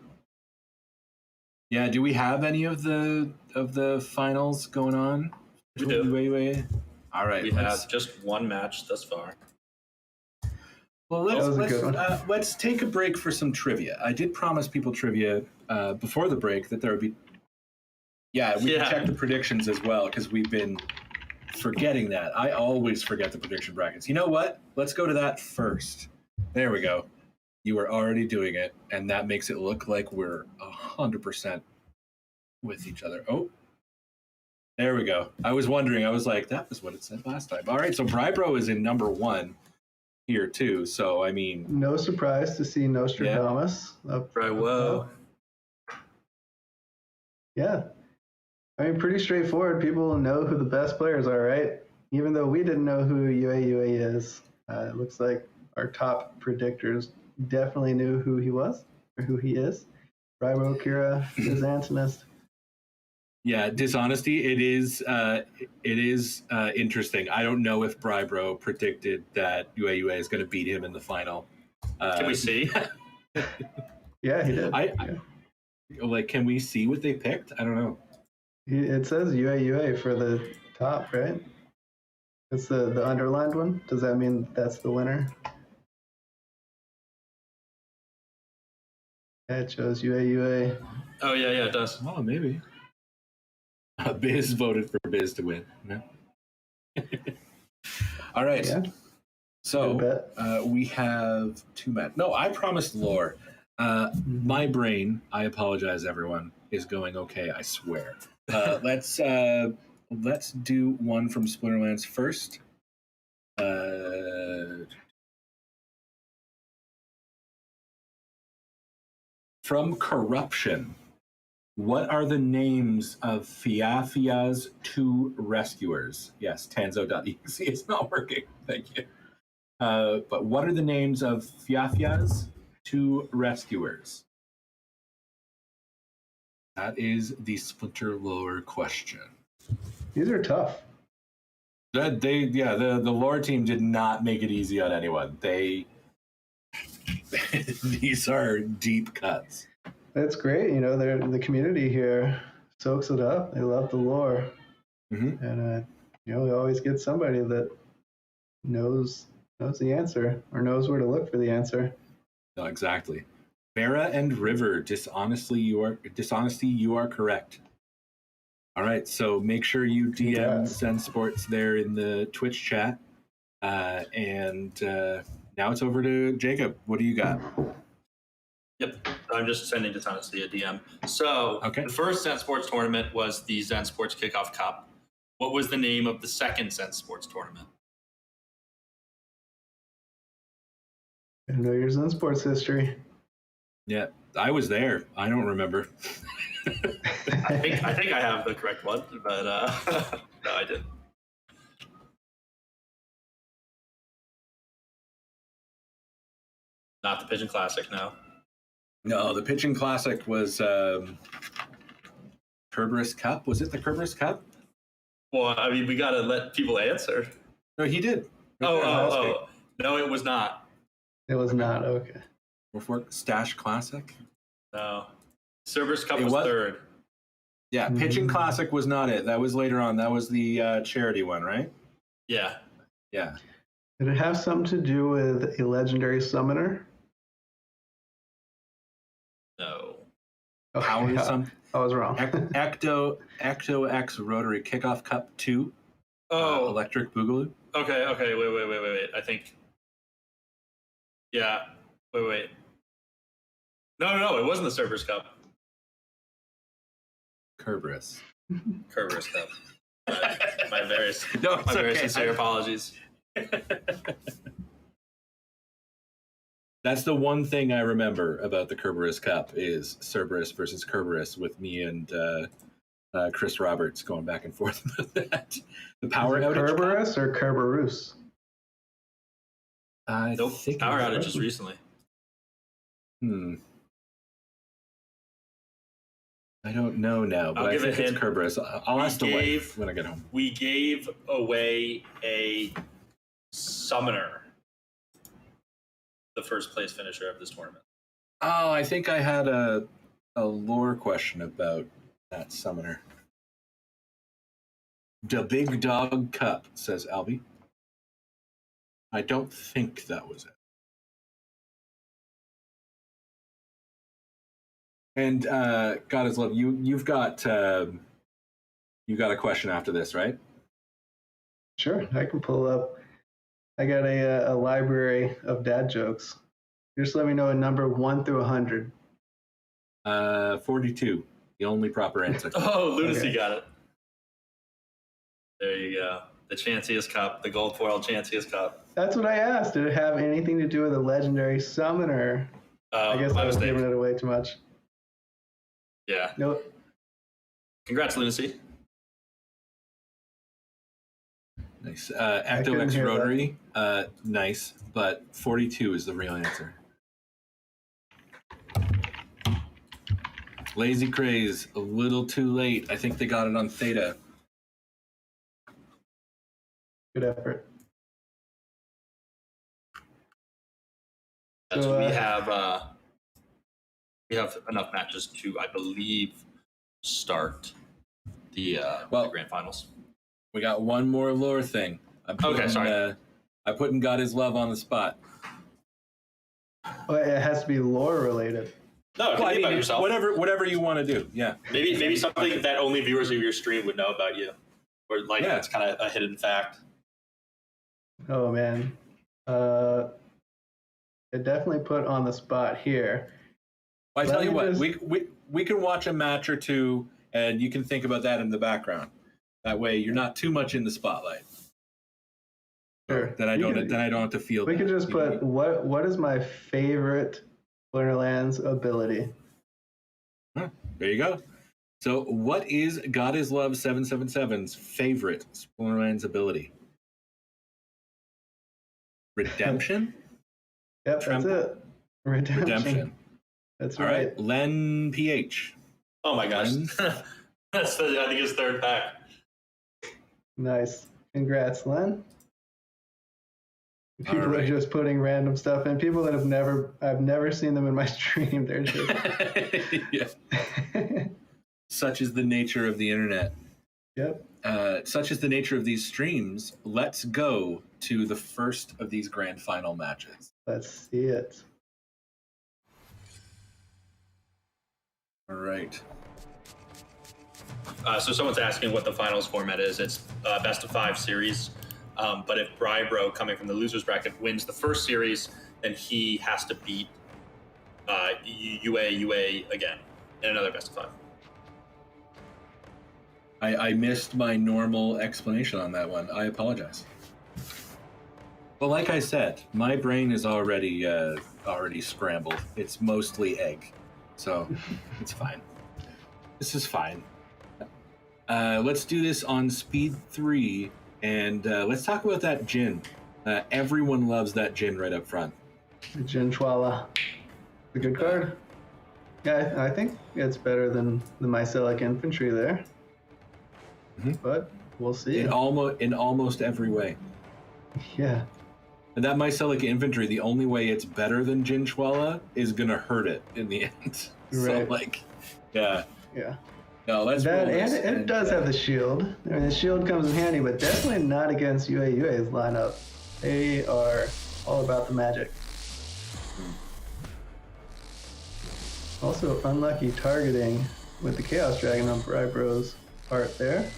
Yeah. Do we have any of the finals going on? We do. All right. We have just one match thus far. Well, let's take a break for some trivia. I did promise people trivia before the break that there would be. Yeah, we can check the predictions as well because we've been forgetting that. I always forget the prediction brackets. You know what? Let's go to that first. There we go. You were already doing it, and that makes it look like we're 100% with each other. Oh, there we go. I was wondering. I was like, that was what it said last time. All right, so Brybro is in number 1 here too. So I mean, no surprise to see Nostradamus. Bravo. Yeah. I mean, pretty straightforward. People know who the best players are, right? Even though we didn't know who UA is, it looks like our top predictors definitely knew who he was or who he is. Brybro, Kira, Antonist. Yeah, dishonesty. It is interesting. I don't know if Brybro predicted that UA is going to beat him in the final. Can we see? Yeah, he did. Like, can we see what they picked? I don't know. It says UA for the top, right? It's the underlined one. Does that mean that's the winner? Yeah, it shows UA. Oh, yeah, it does. Oh, maybe. Biz voted for Biz to win. No? All right. Yeah. So we have 2 men. No, I promised lore. My brain, I apologize, everyone, is going okay, I swear. Let's do one from Splinterlands first. From Corruption, what are the names of Fiafia's 2 rescuers? Yes, Tanzo.exe is not working. Thank you. But what are the names of Fiafia's 2 rescuers? That is the Splinter lore question. These are tough. The lore team did not make it easy on anyone. These are deep cuts. That's great. You know, the community here soaks it up. They love the lore, and we always get somebody that knows the answer or knows where to look for the answer. No, exactly. Farah and River, dishonesty, you are correct. All right, so make sure you DM Zensports there in the Twitch chat. And now it's over to Jacob. What do you got? Yep, I'm just sending Dishonesty a DM. So the first Zensports tournament was the Zensports Kickoff Cup. What was the name of the second Zensports tournament? I know your Zensports history. Yeah, I was there. I don't remember. I think I have the correct one, but no, I didn't. Not the Pigeon Classic, no. No, the Pigeon Classic was Kerberos Cup. Was it the Kerberos Cup? Well, I mean, we got to let people answer. No, he did. Oh. No, it was not. It was not, okay. Stash Classic? No. Cerberus Cup was third. Yeah, Pigeon Classic was not it. That was later on. That was the charity one, right? Yeah. Yeah. Did it have something to do with a legendary summoner? No. Okay, I was wrong. Ecto X Rotary Kickoff Cup 2. Electric Boogaloo. Okay. Wait. I think. Yeah. Wait. No. It wasn't the Cerberus Cup. Kerberos Cup. My very sincere apologies. That's the one thing I remember about the Kerberos Cup is Cerberus versus Kerberos with me and Chris Roberts going back and forth about that. The power outage. Kerberos or Kerberos? Nope. Power outages recently. I don't know now, but I think it's Kerberos. I'll ask the wife when I get home. We gave away a summoner, the first place finisher of this tournament. Oh, I think I had a lore question about that summoner. The Big Dog Cup, says Albie. I don't think that was it. And God is love. You've got a question after this, right? Sure, I can pull up. I got a library of dad jokes. Just let me know a number 1 through 100. 42, the only proper answer. Oh, Lunacy got it. There you go. The Chanciest Cup, the gold foil Chanciest Cup. That's what I asked. Did it have anything to do with a legendary summoner? I guess I was giving it away too much. Yeah. Nope. Congrats, Lunacy. Nice. Ecto X Rotary, nice, but 42 is the real answer. Lazy Craze, a little too late. I think they got it on Theta. Good effort. So, we have enough matches to, I believe, start the grand finals. We got one more lore thing. I'm putting God is Love on the spot. Well, it has to be lore related. No, it can be about yourself. Whatever you want to do. Yeah. Maybe something that only viewers of your stream would know about you, or it's kind of a hidden fact. Oh man, it definitely put on the spot here. Well, I tell you what, we can watch a match or two, and you can think about that in the background. That way, you're not too much in the spotlight. Sure. Then I don't have to feel. We could just put what is my favorite Splinterlands ability. There you go. So, what is God is Love 777's favorite Splinterlands ability? Redemption? Yep, that's it. Redemption. That's all right. Len PH. Oh my gosh. That's I think his third pack. Nice. Congrats, Len. People are just putting random stuff in. People that I've never seen them in my stream. They're just Such is the nature of the internet. Yep. Such is the nature of these streams. Let's go to the first of these grand final matches. Let's see it. All right. So someone's asking what the finals format is. It's best of 5 series. But if Brybro, coming from the losers bracket, wins the first series, then he has to beat UA again in another best of 5. I missed my normal explanation on that one. I apologize. Well, like I said, my brain is already scrambled. It's mostly egg, so it's fine. This is fine. Let's do this on speed 3, and let's talk about that Jin. Everyone loves that Jin right up front. The Jin Chwala. A good card. Yeah, I think it's better than the Mycelic Infantry there. Mm-hmm. But we'll see. In almost every way. Yeah. And that Mycelic Infantry, the only way it's better than Jin Chwala is gonna hurt it in the end. Right. So yeah. No, let's that, roll this. And it does have the shield. I mean, the shield comes in handy, but definitely not against UA's lineup. They are all about the magic. Also, unlucky targeting with the Chaos Dragon on Brybro's part there.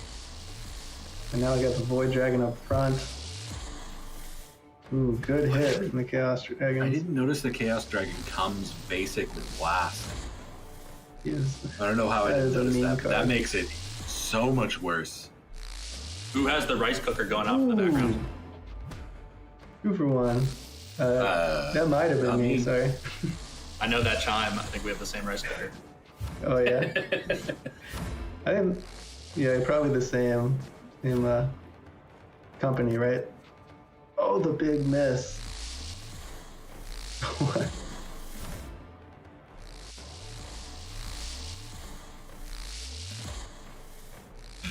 And now I got the Void Dragon up front. Ooh, good hit from the Chaos Dragon. I didn't notice the Chaos Dragon comes basic with Blast. I don't know how I didn't notice that. That makes it so much worse. Who has the rice cooker going off in the background? 2 for 1. That might have been me, sorry. I know that chime. I think we have the same rice cooker. Oh, yeah? I am, yeah, probably the same company, right? Oh, the big miss. What?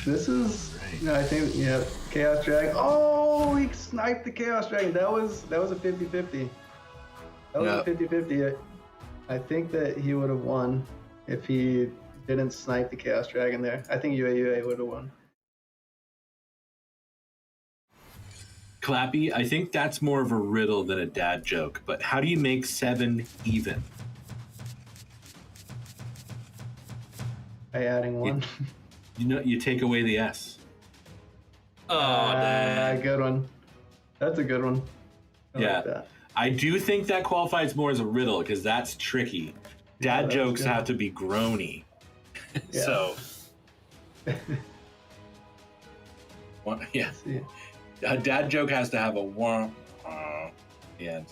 This is, no, I think, yeah, Chaos Dragon. Oh, he sniped the Chaos Dragon. That was a 50-50. That was a 50-50. I think that he would have won if he didn't snipe the Chaos Dragon there. I think UA would have won. Clappy, I think that's more of a riddle than a dad joke, but how do you make 7 even? By adding 1. You take away the S. Oh, dang. Good one. That's a good one. I yeah. like that. I do think that qualifies more as a riddle because that's tricky. Dad jokes have to be groany. Yeah. So, yeah. A dad joke has to have a wah at the end.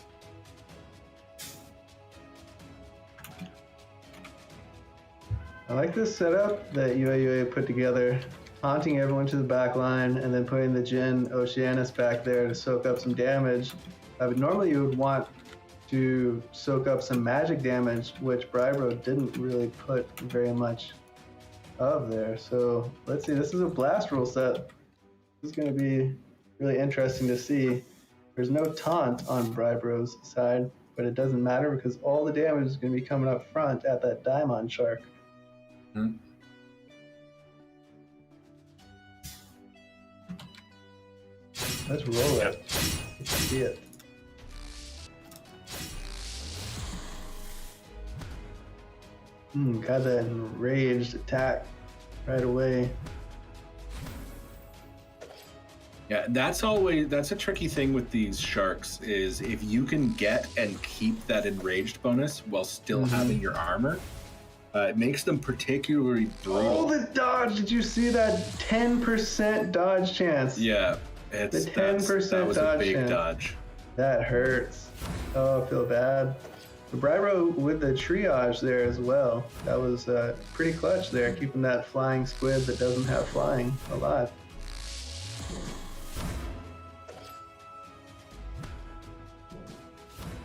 I like this setup that UA put together, haunting everyone to the back line and then putting the Jhin Oceanus back there to soak up some damage. Normally you would want to soak up some magic damage, which Brybro didn't really put very much of there. So let's see, this is a blast roll set. This is going to be really interesting to see. There's no taunt on Brybro's side, but it doesn't matter because all the damage is going to be coming up front at that Diamond Shark. Hmm. Let's roll it. Let's see it. Got that enraged attack right away. Yeah, that's a tricky thing with these sharks is if you can get and keep that enraged bonus while still having your armor, it makes them particularly brutal. Oh, the dodge! Did you see that 10% dodge chance? Yeah, the 10% that was dodge a big chance. dodge. That hurts. Oh, I feel bad. Brybro with the triage there as well. That was pretty clutch there, keeping that flying squid that doesn't have flying alive.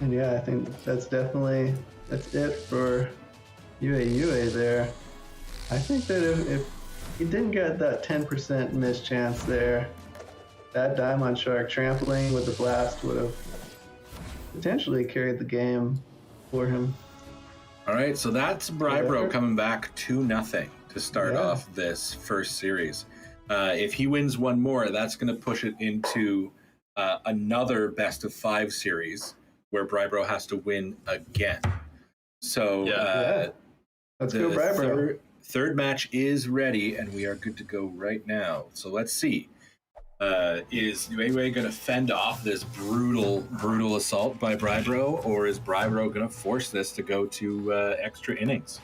And yeah, I think that's it for UA there. I think that if he didn't get that 10% miss chance there, that Diamond Shark trampling with the blast would have potentially carried the game for him. All right, so that's Brybro coming back 2-0 to start off this first series. If he wins one more, that's going to push it into another best of 5 series where Brybro has to win again. So let's go, Brybro. Third match is ready, and we are good to go right now. So let's see. Is UA going to fend off this brutal assault by Brybro, or is Brybro going to force this to go to extra innings?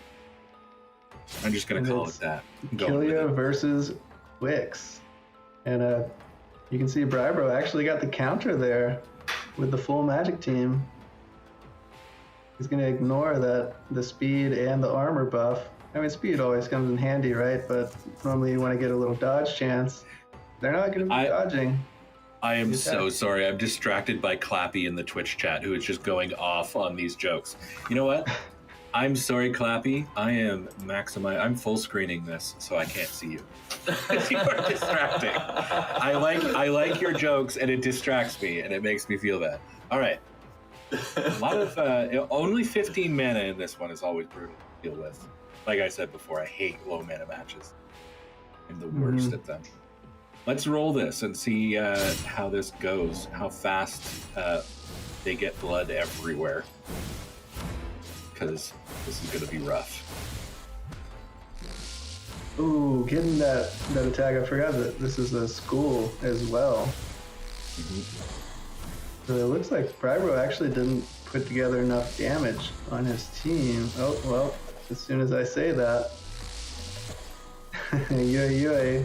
I'm just going to call it that. Killia versus Wix. And you can see Brybro actually got the counter there with the full magic team. He's going to ignore the speed and the armor buff. I mean, speed always comes in handy, right? But normally you want to get a little dodge chance. They're not going to be dodging. I am so sorry. I'm distracted by Clappy in the Twitch chat, who is just going off on these jokes. You know what? I'm sorry, Clappy. I'm full screening this, so I can't see you. You are distracting. I like your jokes, and it distracts me, and it makes me feel bad. All right. A lot of only 15 mana in this one is always brutal to deal with. Like I said before, I hate low mana matches. I'm the worst at them. Let's roll this and see how this goes. How fast they get blood everywhere. Because this is going to be rough. Ooh, getting that attack. I forgot that this is a school as well. So it looks like Brybro actually didn't put together enough damage on his team. Oh, well, as soon as I say that, UA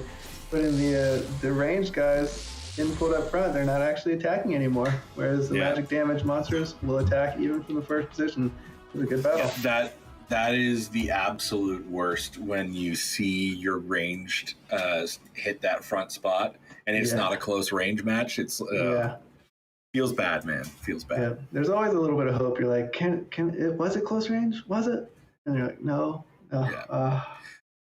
putting the ranged guys getting pulled up front. They're not actually attacking anymore. Whereas the magic damage monsters will attack even from the first position. It was a good battle. Yeah, that is the absolute worst when you see your ranged hit that front spot and it's not a close range match. It's feels bad, man. Feels bad. Yeah. There's always a little bit of hope. You're like, was it close range? Was it? And you're like, no.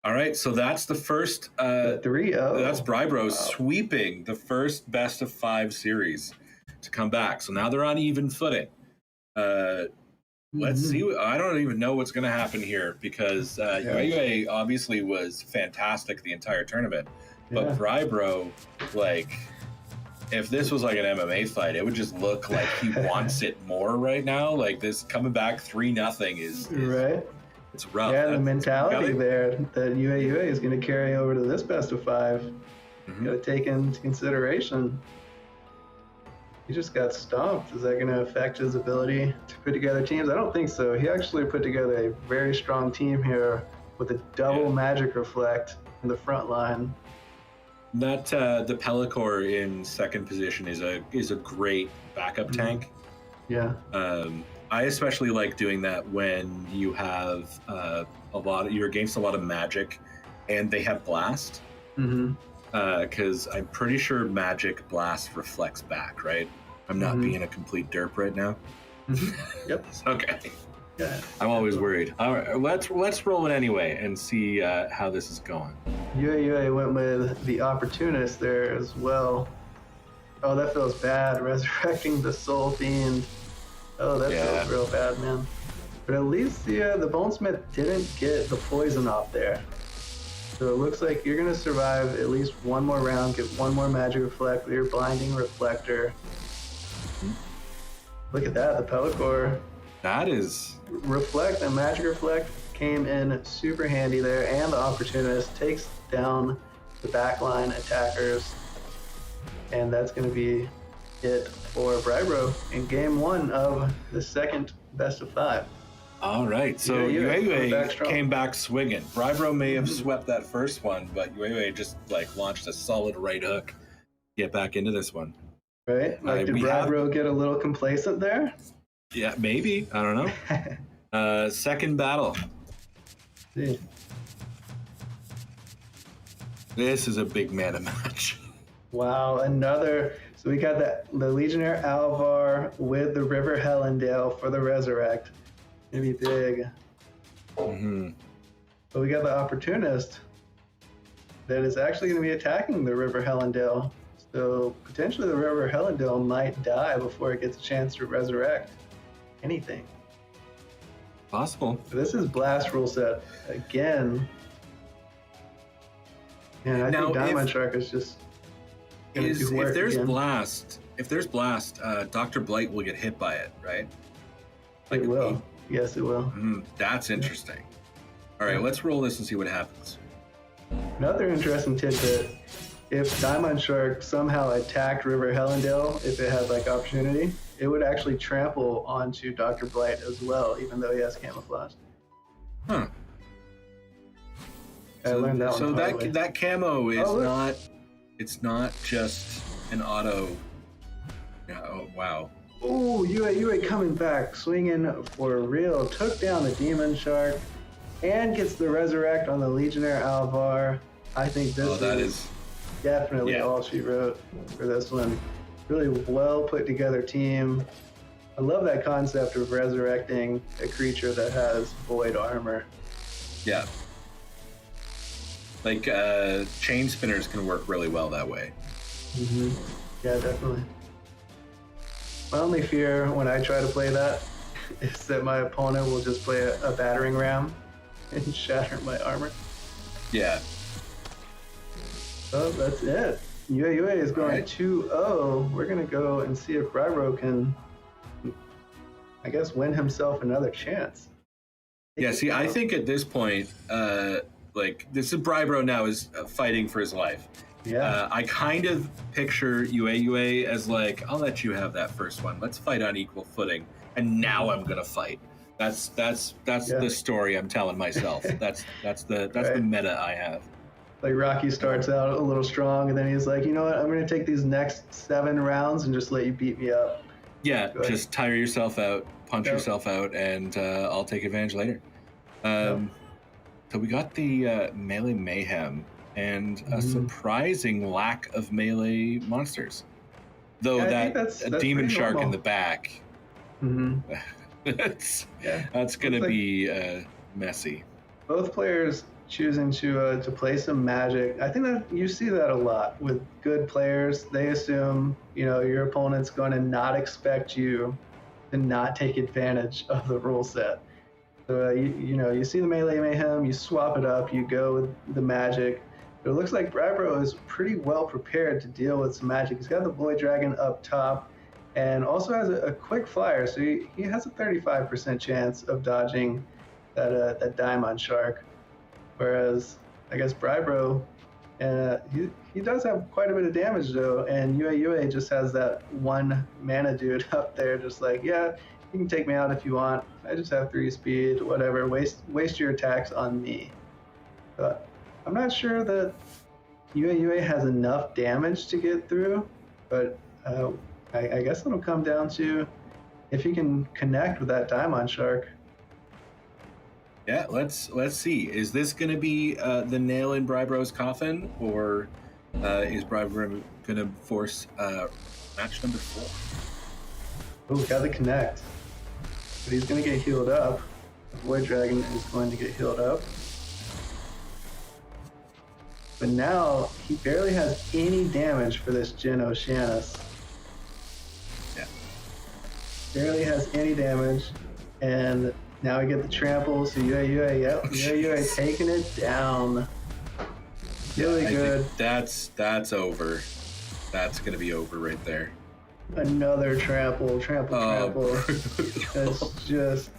All right, so that's the first 3-0. That's Brybro sweeping the first best of 5 series to come back. So now they're on even footing. Let's see. I don't even know what's going to happen here because UAUA obviously was fantastic the entire tournament. But Brybro, like, if this was like an MMA fight, it would just look like he wants it more right now. Like this coming back 3-0 is right. It's rough. Yeah, the mentality there that UAUA is going to carry over to this best of 5. Got to take into consideration. He just got stomped. Is that going to affect his ability to put together teams? I don't think so. He actually put together a very strong team here with a double magic reflect in the front line. That the Pellicor in second position is a great backup tank. Yeah. I especially like doing that when you have you're against a lot of magic, and they have blast. Because I'm pretty sure magic blast reflects back, right? I'm not being a complete derp right now. Yep. Okay. Yeah. I'm always worried. All right, let's roll it anyway and see how this is going. UAUA went with the Opportunist there as well. Oh, that feels bad. Resurrecting the Soul Fiend. Oh, that feels real bad, man. But at least the Bonesmith didn't get the poison off there. So it looks like you're going to survive at least one more round, get one more magic reflect with your blinding reflector. Look at that, the Pellicor. That is... Reflect and magic reflect came in super handy there, and the Opportunist takes down the backline attackers. And that's going to be it for Brybro in game 1 of the second best of 5. All right, so UAUA came back swinging. Brybro may have swept that first one, but UAUA just like launched a solid right hook. Get back into this one. Right? Like, did Brybro get a little complacent there? Yeah, maybe. I don't know. Second battle. See. This is a big mana match. Wow, another. So we got the Legionnaire Alvar with the River Hellendale for the Resurrect. Gonna be big. But we got the Opportunist that is actually going to be attacking the River Hellendale. So potentially the River Hellendale might die before it gets a chance to resurrect anything. Possible. So this is Blast rule set again. And I think Diamond Shark is just going to do work if there's again. Blast, Dr. Blight will get hit by it, right? Like it will. Yes, it will. That's interesting. All right, let's roll this and see what happens. Another interesting tidbit. If Diamond Shark somehow attacked River Hellendale, if it had like opportunity, it would actually trample onto Dr. Blight as well, even though he has camouflage. Huh. I learned that one. So that camo is it's not just an auto. Yeah, oh wow. Oh, UA coming back, swinging for real. Took down the Demon Shark and gets the Resurrect on the Legionnaire Alvar. I think this is definitely all she wrote for this one. Really well put together team. I love that concept of resurrecting a creature that has void armor. Yeah. Like chain spinners can work really well that way. Yeah, definitely. My only fear when I try to play that is that my opponent will just play a battering ram and shatter my armor. Yeah. So that's it. UA is going 2-0. We're going to go and see if Brybro can, I guess, win himself another chance. Yeah, see, I think at this point, like, this is Brybro now is fighting for his life. Yeah. I kind of picture UA as like, I'll let you have that first one. Let's fight on equal footing. And now I'm going to fight. That's the story I'm telling myself. That's the meta I have. Like Rocky starts out a little strong, and then he's like, you know what? I'm going to take these next 7 rounds and just let you beat me up. Yeah, just tire yourself out, punch yourself out, and I'll take advantage later. So we got the melee mayhem and a surprising lack of melee monsters. Though that's a demon shark in the back. That's going to be messy. Both players choosing to play some magic. I think that you see that a lot with good players. They assume, your opponent's going to not expect you to not take advantage of the rule set. So, you see the melee mayhem, you swap it up, you go with the magic. But it looks like Brybro is pretty well prepared to deal with some magic. He's got the Void Dragon up top and also has a quick flyer. So he has a 35% chance of dodging that Daimon Shark. Whereas, I guess Brybro, he does have quite a bit of damage though, and Yue just has that 1 mana dude up there, just like, yeah, you can take me out if you want. I just have 3 speed, whatever. Waste your attacks on me. But I'm not sure that Yue has enough damage to get through, but I guess it'll come down to if he can connect with that Daimon Shark. Yeah, let's see. Is this going to be the nail in Brybro's coffin, or is Brybro going to force match number 4? Oh, got the connect. But he's going to get healed up. The Void Dragon is going to get healed up. But now, he barely has any damage for this Jin Oceanus. Yeah. Barely has any damage, and now we get the trample, so Yue taking it down. Really good. I think that's over. That's going to be over right there. Another trample. It's just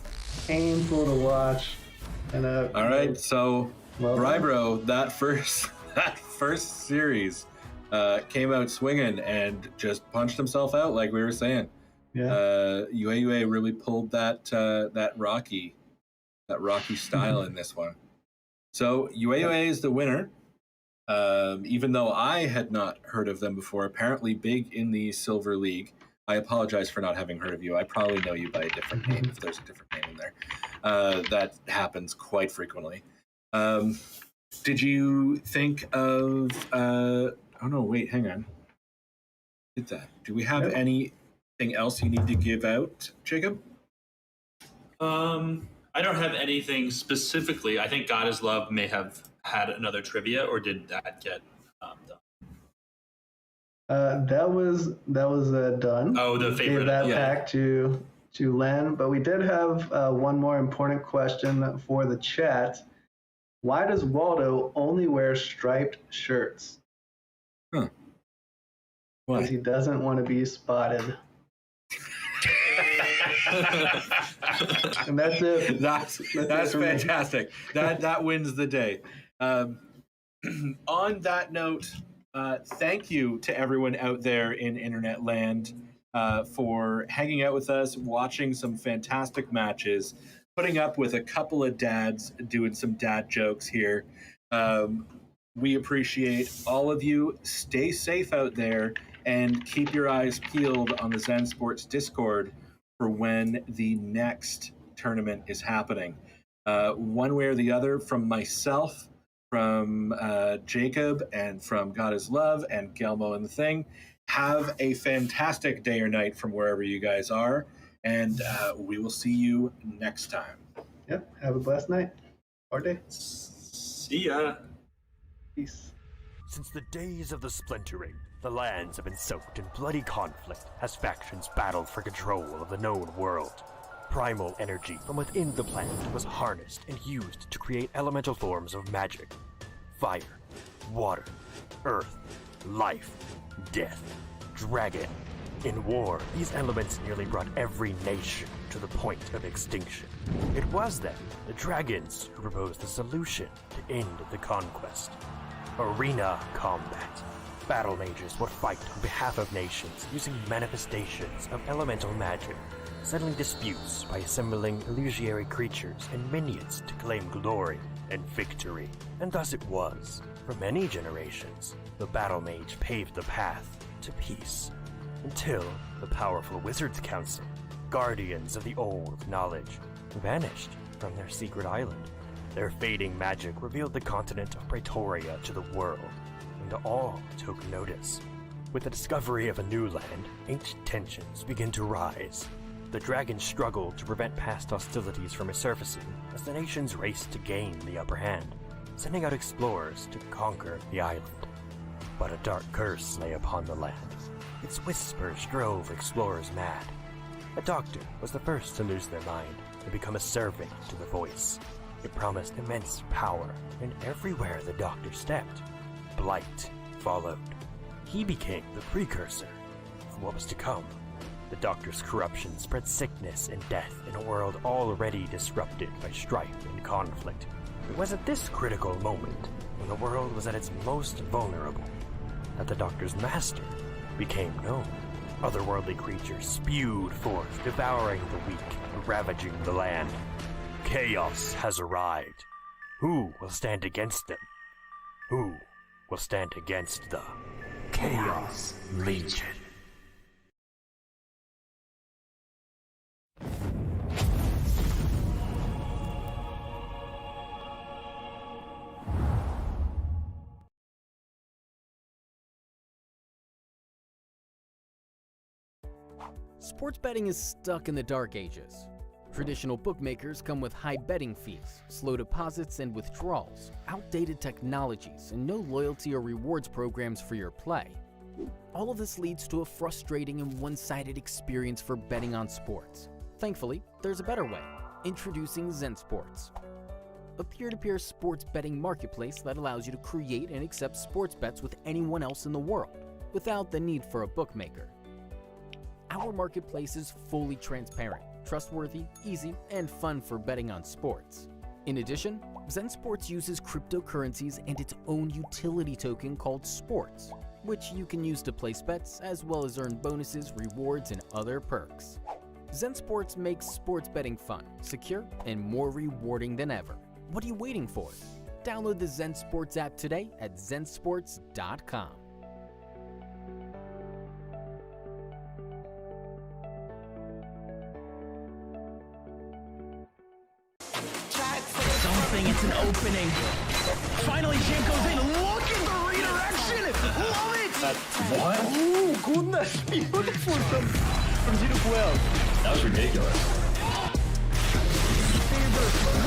painful to watch. And all right, so Brybro, that first series came out swinging and just punched himself out, like we were saying. Yeah. Yue really pulled that Rocky style in this one. So Yue is the winner. Even though I had not heard of them before, apparently big in the Silver League. I apologize for not having heard of you. I probably know you by a different name if there's a different name in there. That happens quite frequently. Did you think of? Oh no! Wait, hang on. Did that? Do we have anything else you need to give out, Jacob? I don't have anything specifically. I think God is Love may have had another trivia, or did that get done? That was done. Oh, the favorite. Gave that back to Len, but we did have one more important question for the chat. Why does Waldo only wear striped shirts? Why? Because he doesn't want to be spotted. And that's it. That's fantastic. That wins the day. On that note, thank you to everyone out there in internet land for hanging out with us, watching some fantastic matches, putting up with a couple of dads doing some dad jokes here. We appreciate all of you. Stay safe out there and keep your eyes peeled on the Zensports Discord for when the next tournament is happening. One way or the other, from myself, from Jacob, and from God is Love, and Gelmo and the Thing, have a fantastic day or night from wherever you guys are, and we will see you next time. Yep, have a blessed night or day. See ya. Peace. Since the days of the Splintering, the lands have been soaked in bloody conflict as factions battled for control of the known world. Primal energy from within the planet was harnessed and used to create elemental forms of magic. Fire, water, earth, life, death, dragon. In war, these elements nearly brought every nation to the point of extinction. It was then the dragons who proposed the solution to end the conquest. Arena combat. Battle mages would fight on behalf of nations using manifestations of elemental magic, settling disputes by assembling illusory creatures and minions to claim glory. and victory. And thus it was. For many generations, the Battle Mage paved the path to peace. Until the powerful Wizards Council, guardians of the old knowledge, vanished from their secret island. Their fading magic revealed the continent of Praetoria to the world, and all took notice. With the discovery of a new land, ancient tensions began to rise. The dragons struggled to prevent past hostilities from resurfacing as the nations raced to gain the upper hand, sending out explorers to conquer the island. But a dark curse lay upon the land. Its whispers drove explorers mad. A doctor was the first to lose their mind and become a servant to the voice. It promised immense power, and everywhere the doctor stepped, blight followed. He became the precursor of what was to come. The doctor's corruption spread sickness and death in a world already disrupted by strife and conflict. It was at this critical moment, when the world was at its most vulnerable, that the doctor's master became known. Otherworldly creatures spewed forth, devouring the weak and ravaging the land. Chaos has arrived. Who will stand against them? Who will stand against the Chaos Legion? Sports betting is stuck in the dark ages. Traditional bookmakers come with high betting fees, slow deposits and withdrawals, outdated technologies, and no loyalty or rewards programs for your play. All of this leads to a frustrating and one-sided experience for betting on sports. Thankfully, there's a better way. Introducing Zensports, a peer-to-peer sports betting marketplace that allows you to create and accept sports bets with anyone else in the world, without the need for a bookmaker. Our marketplace is fully transparent, trustworthy, easy, and fun for betting on sports. In addition, Zensports uses cryptocurrencies and its own utility token called Sports, which you can use to place bets as well as earn bonuses, rewards, and other perks. Zensports makes sports betting fun, secure, and more rewarding than ever. What are you waiting for? Download the Zensports app today at zensports.com. Something, it's an opening. Finally, Jim goes in. Look at the redirection. Love it. What? Oh, goodness. Beautiful from 0 to 12. That was ridiculous.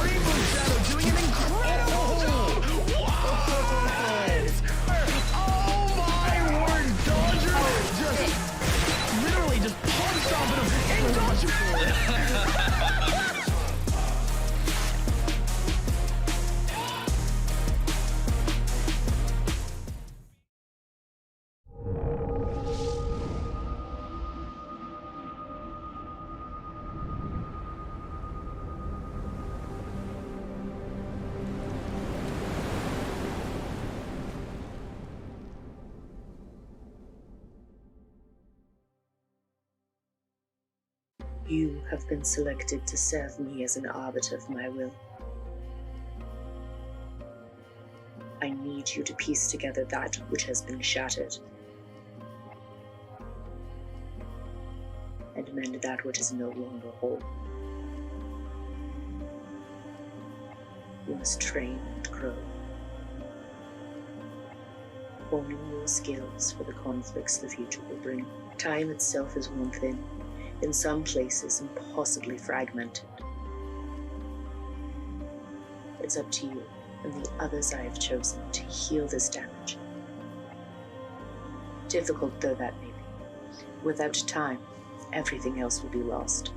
Rainbow Shadow doing an incredible Oh my word, Dodger just literally just punched off him and Dodger. You have been selected to serve me as an arbiter of my will. I need you to piece together that which has been shattered, and mend that which is no longer whole. You must train and grow, honing your skills for the conflicts the future will bring. Time itself is one thing, in some places impossibly fragmented. It's up to you and the others I have chosen to heal this damage. Difficult though that may be, without time, everything else will be lost.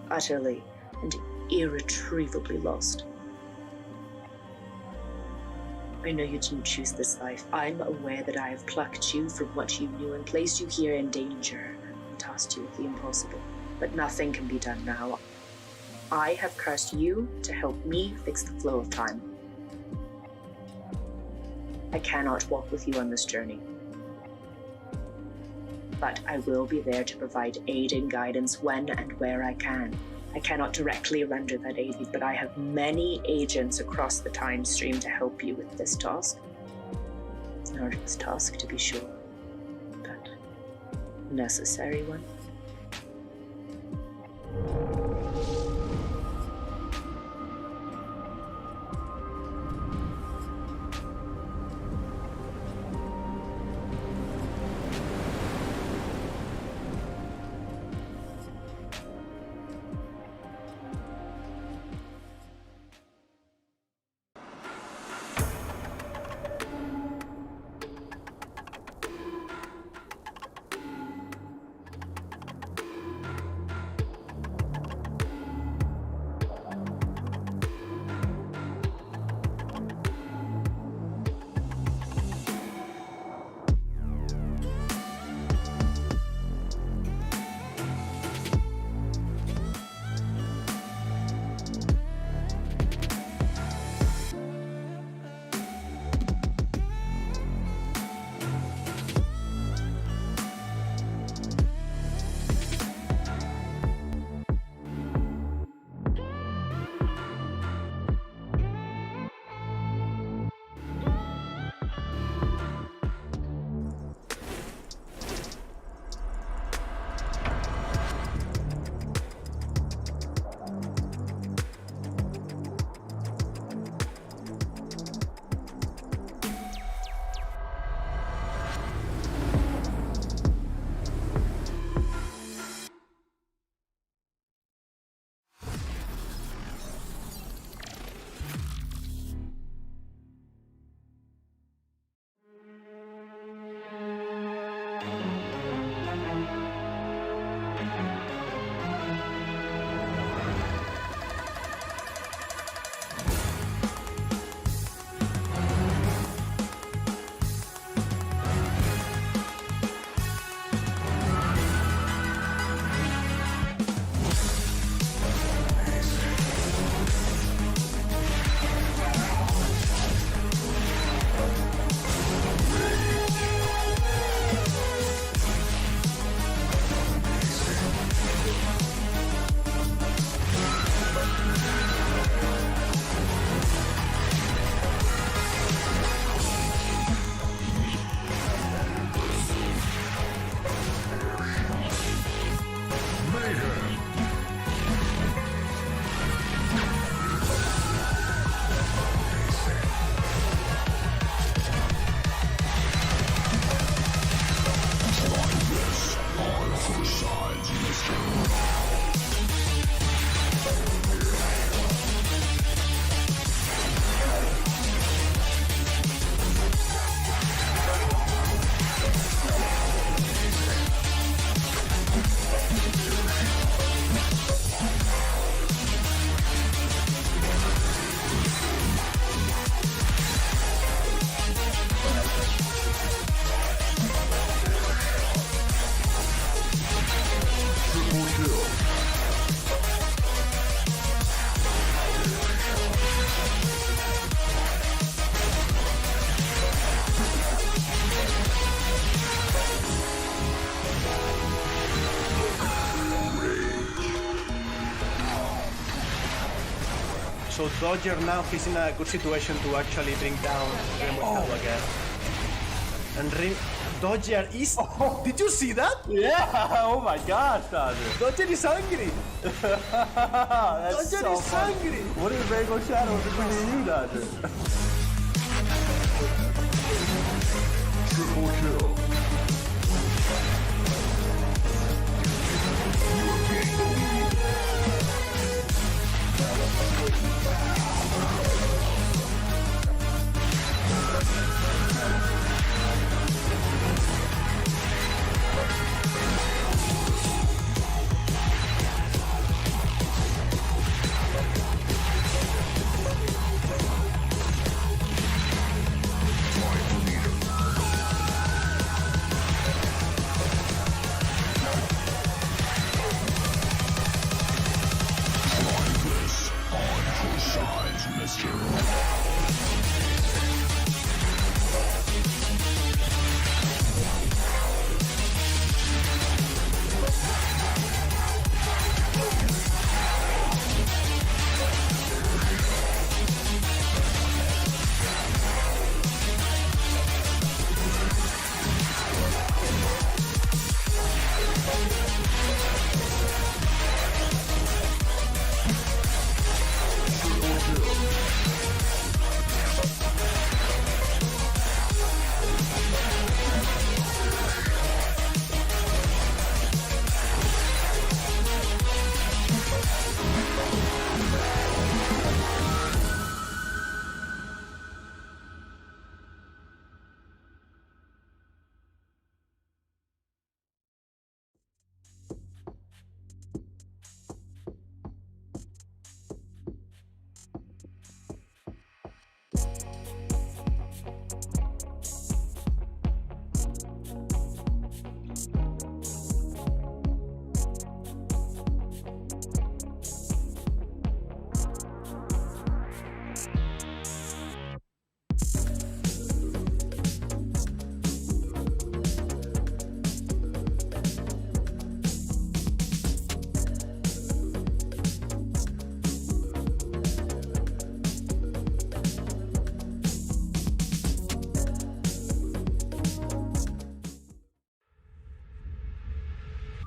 Utterly and irretrievably lost. I know you didn't choose this life. I'm aware that I have plucked you from what you knew and placed you here in danger. Tasked you with the impossible, but nothing can be done now. I have cursed you to help me fix the flow of time. I cannot walk with you on this journey, but I will be there to provide aid and guidance when and where I can. I cannot directly render that aid, but I have many agents across the time stream to help you with this task. An arduous task, to be sure, but a necessary one. So Dodger now he's in a good situation to actually bring down Zensports again. And Dodger is... Oh, did you see that? Yeah, oh my gosh, Dodger. Dodger is angry. That's Dodger so is funny. angry. What is Rainbow Shadow between you, Dodger? Triple kill.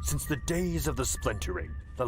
Since the days of the splintering, the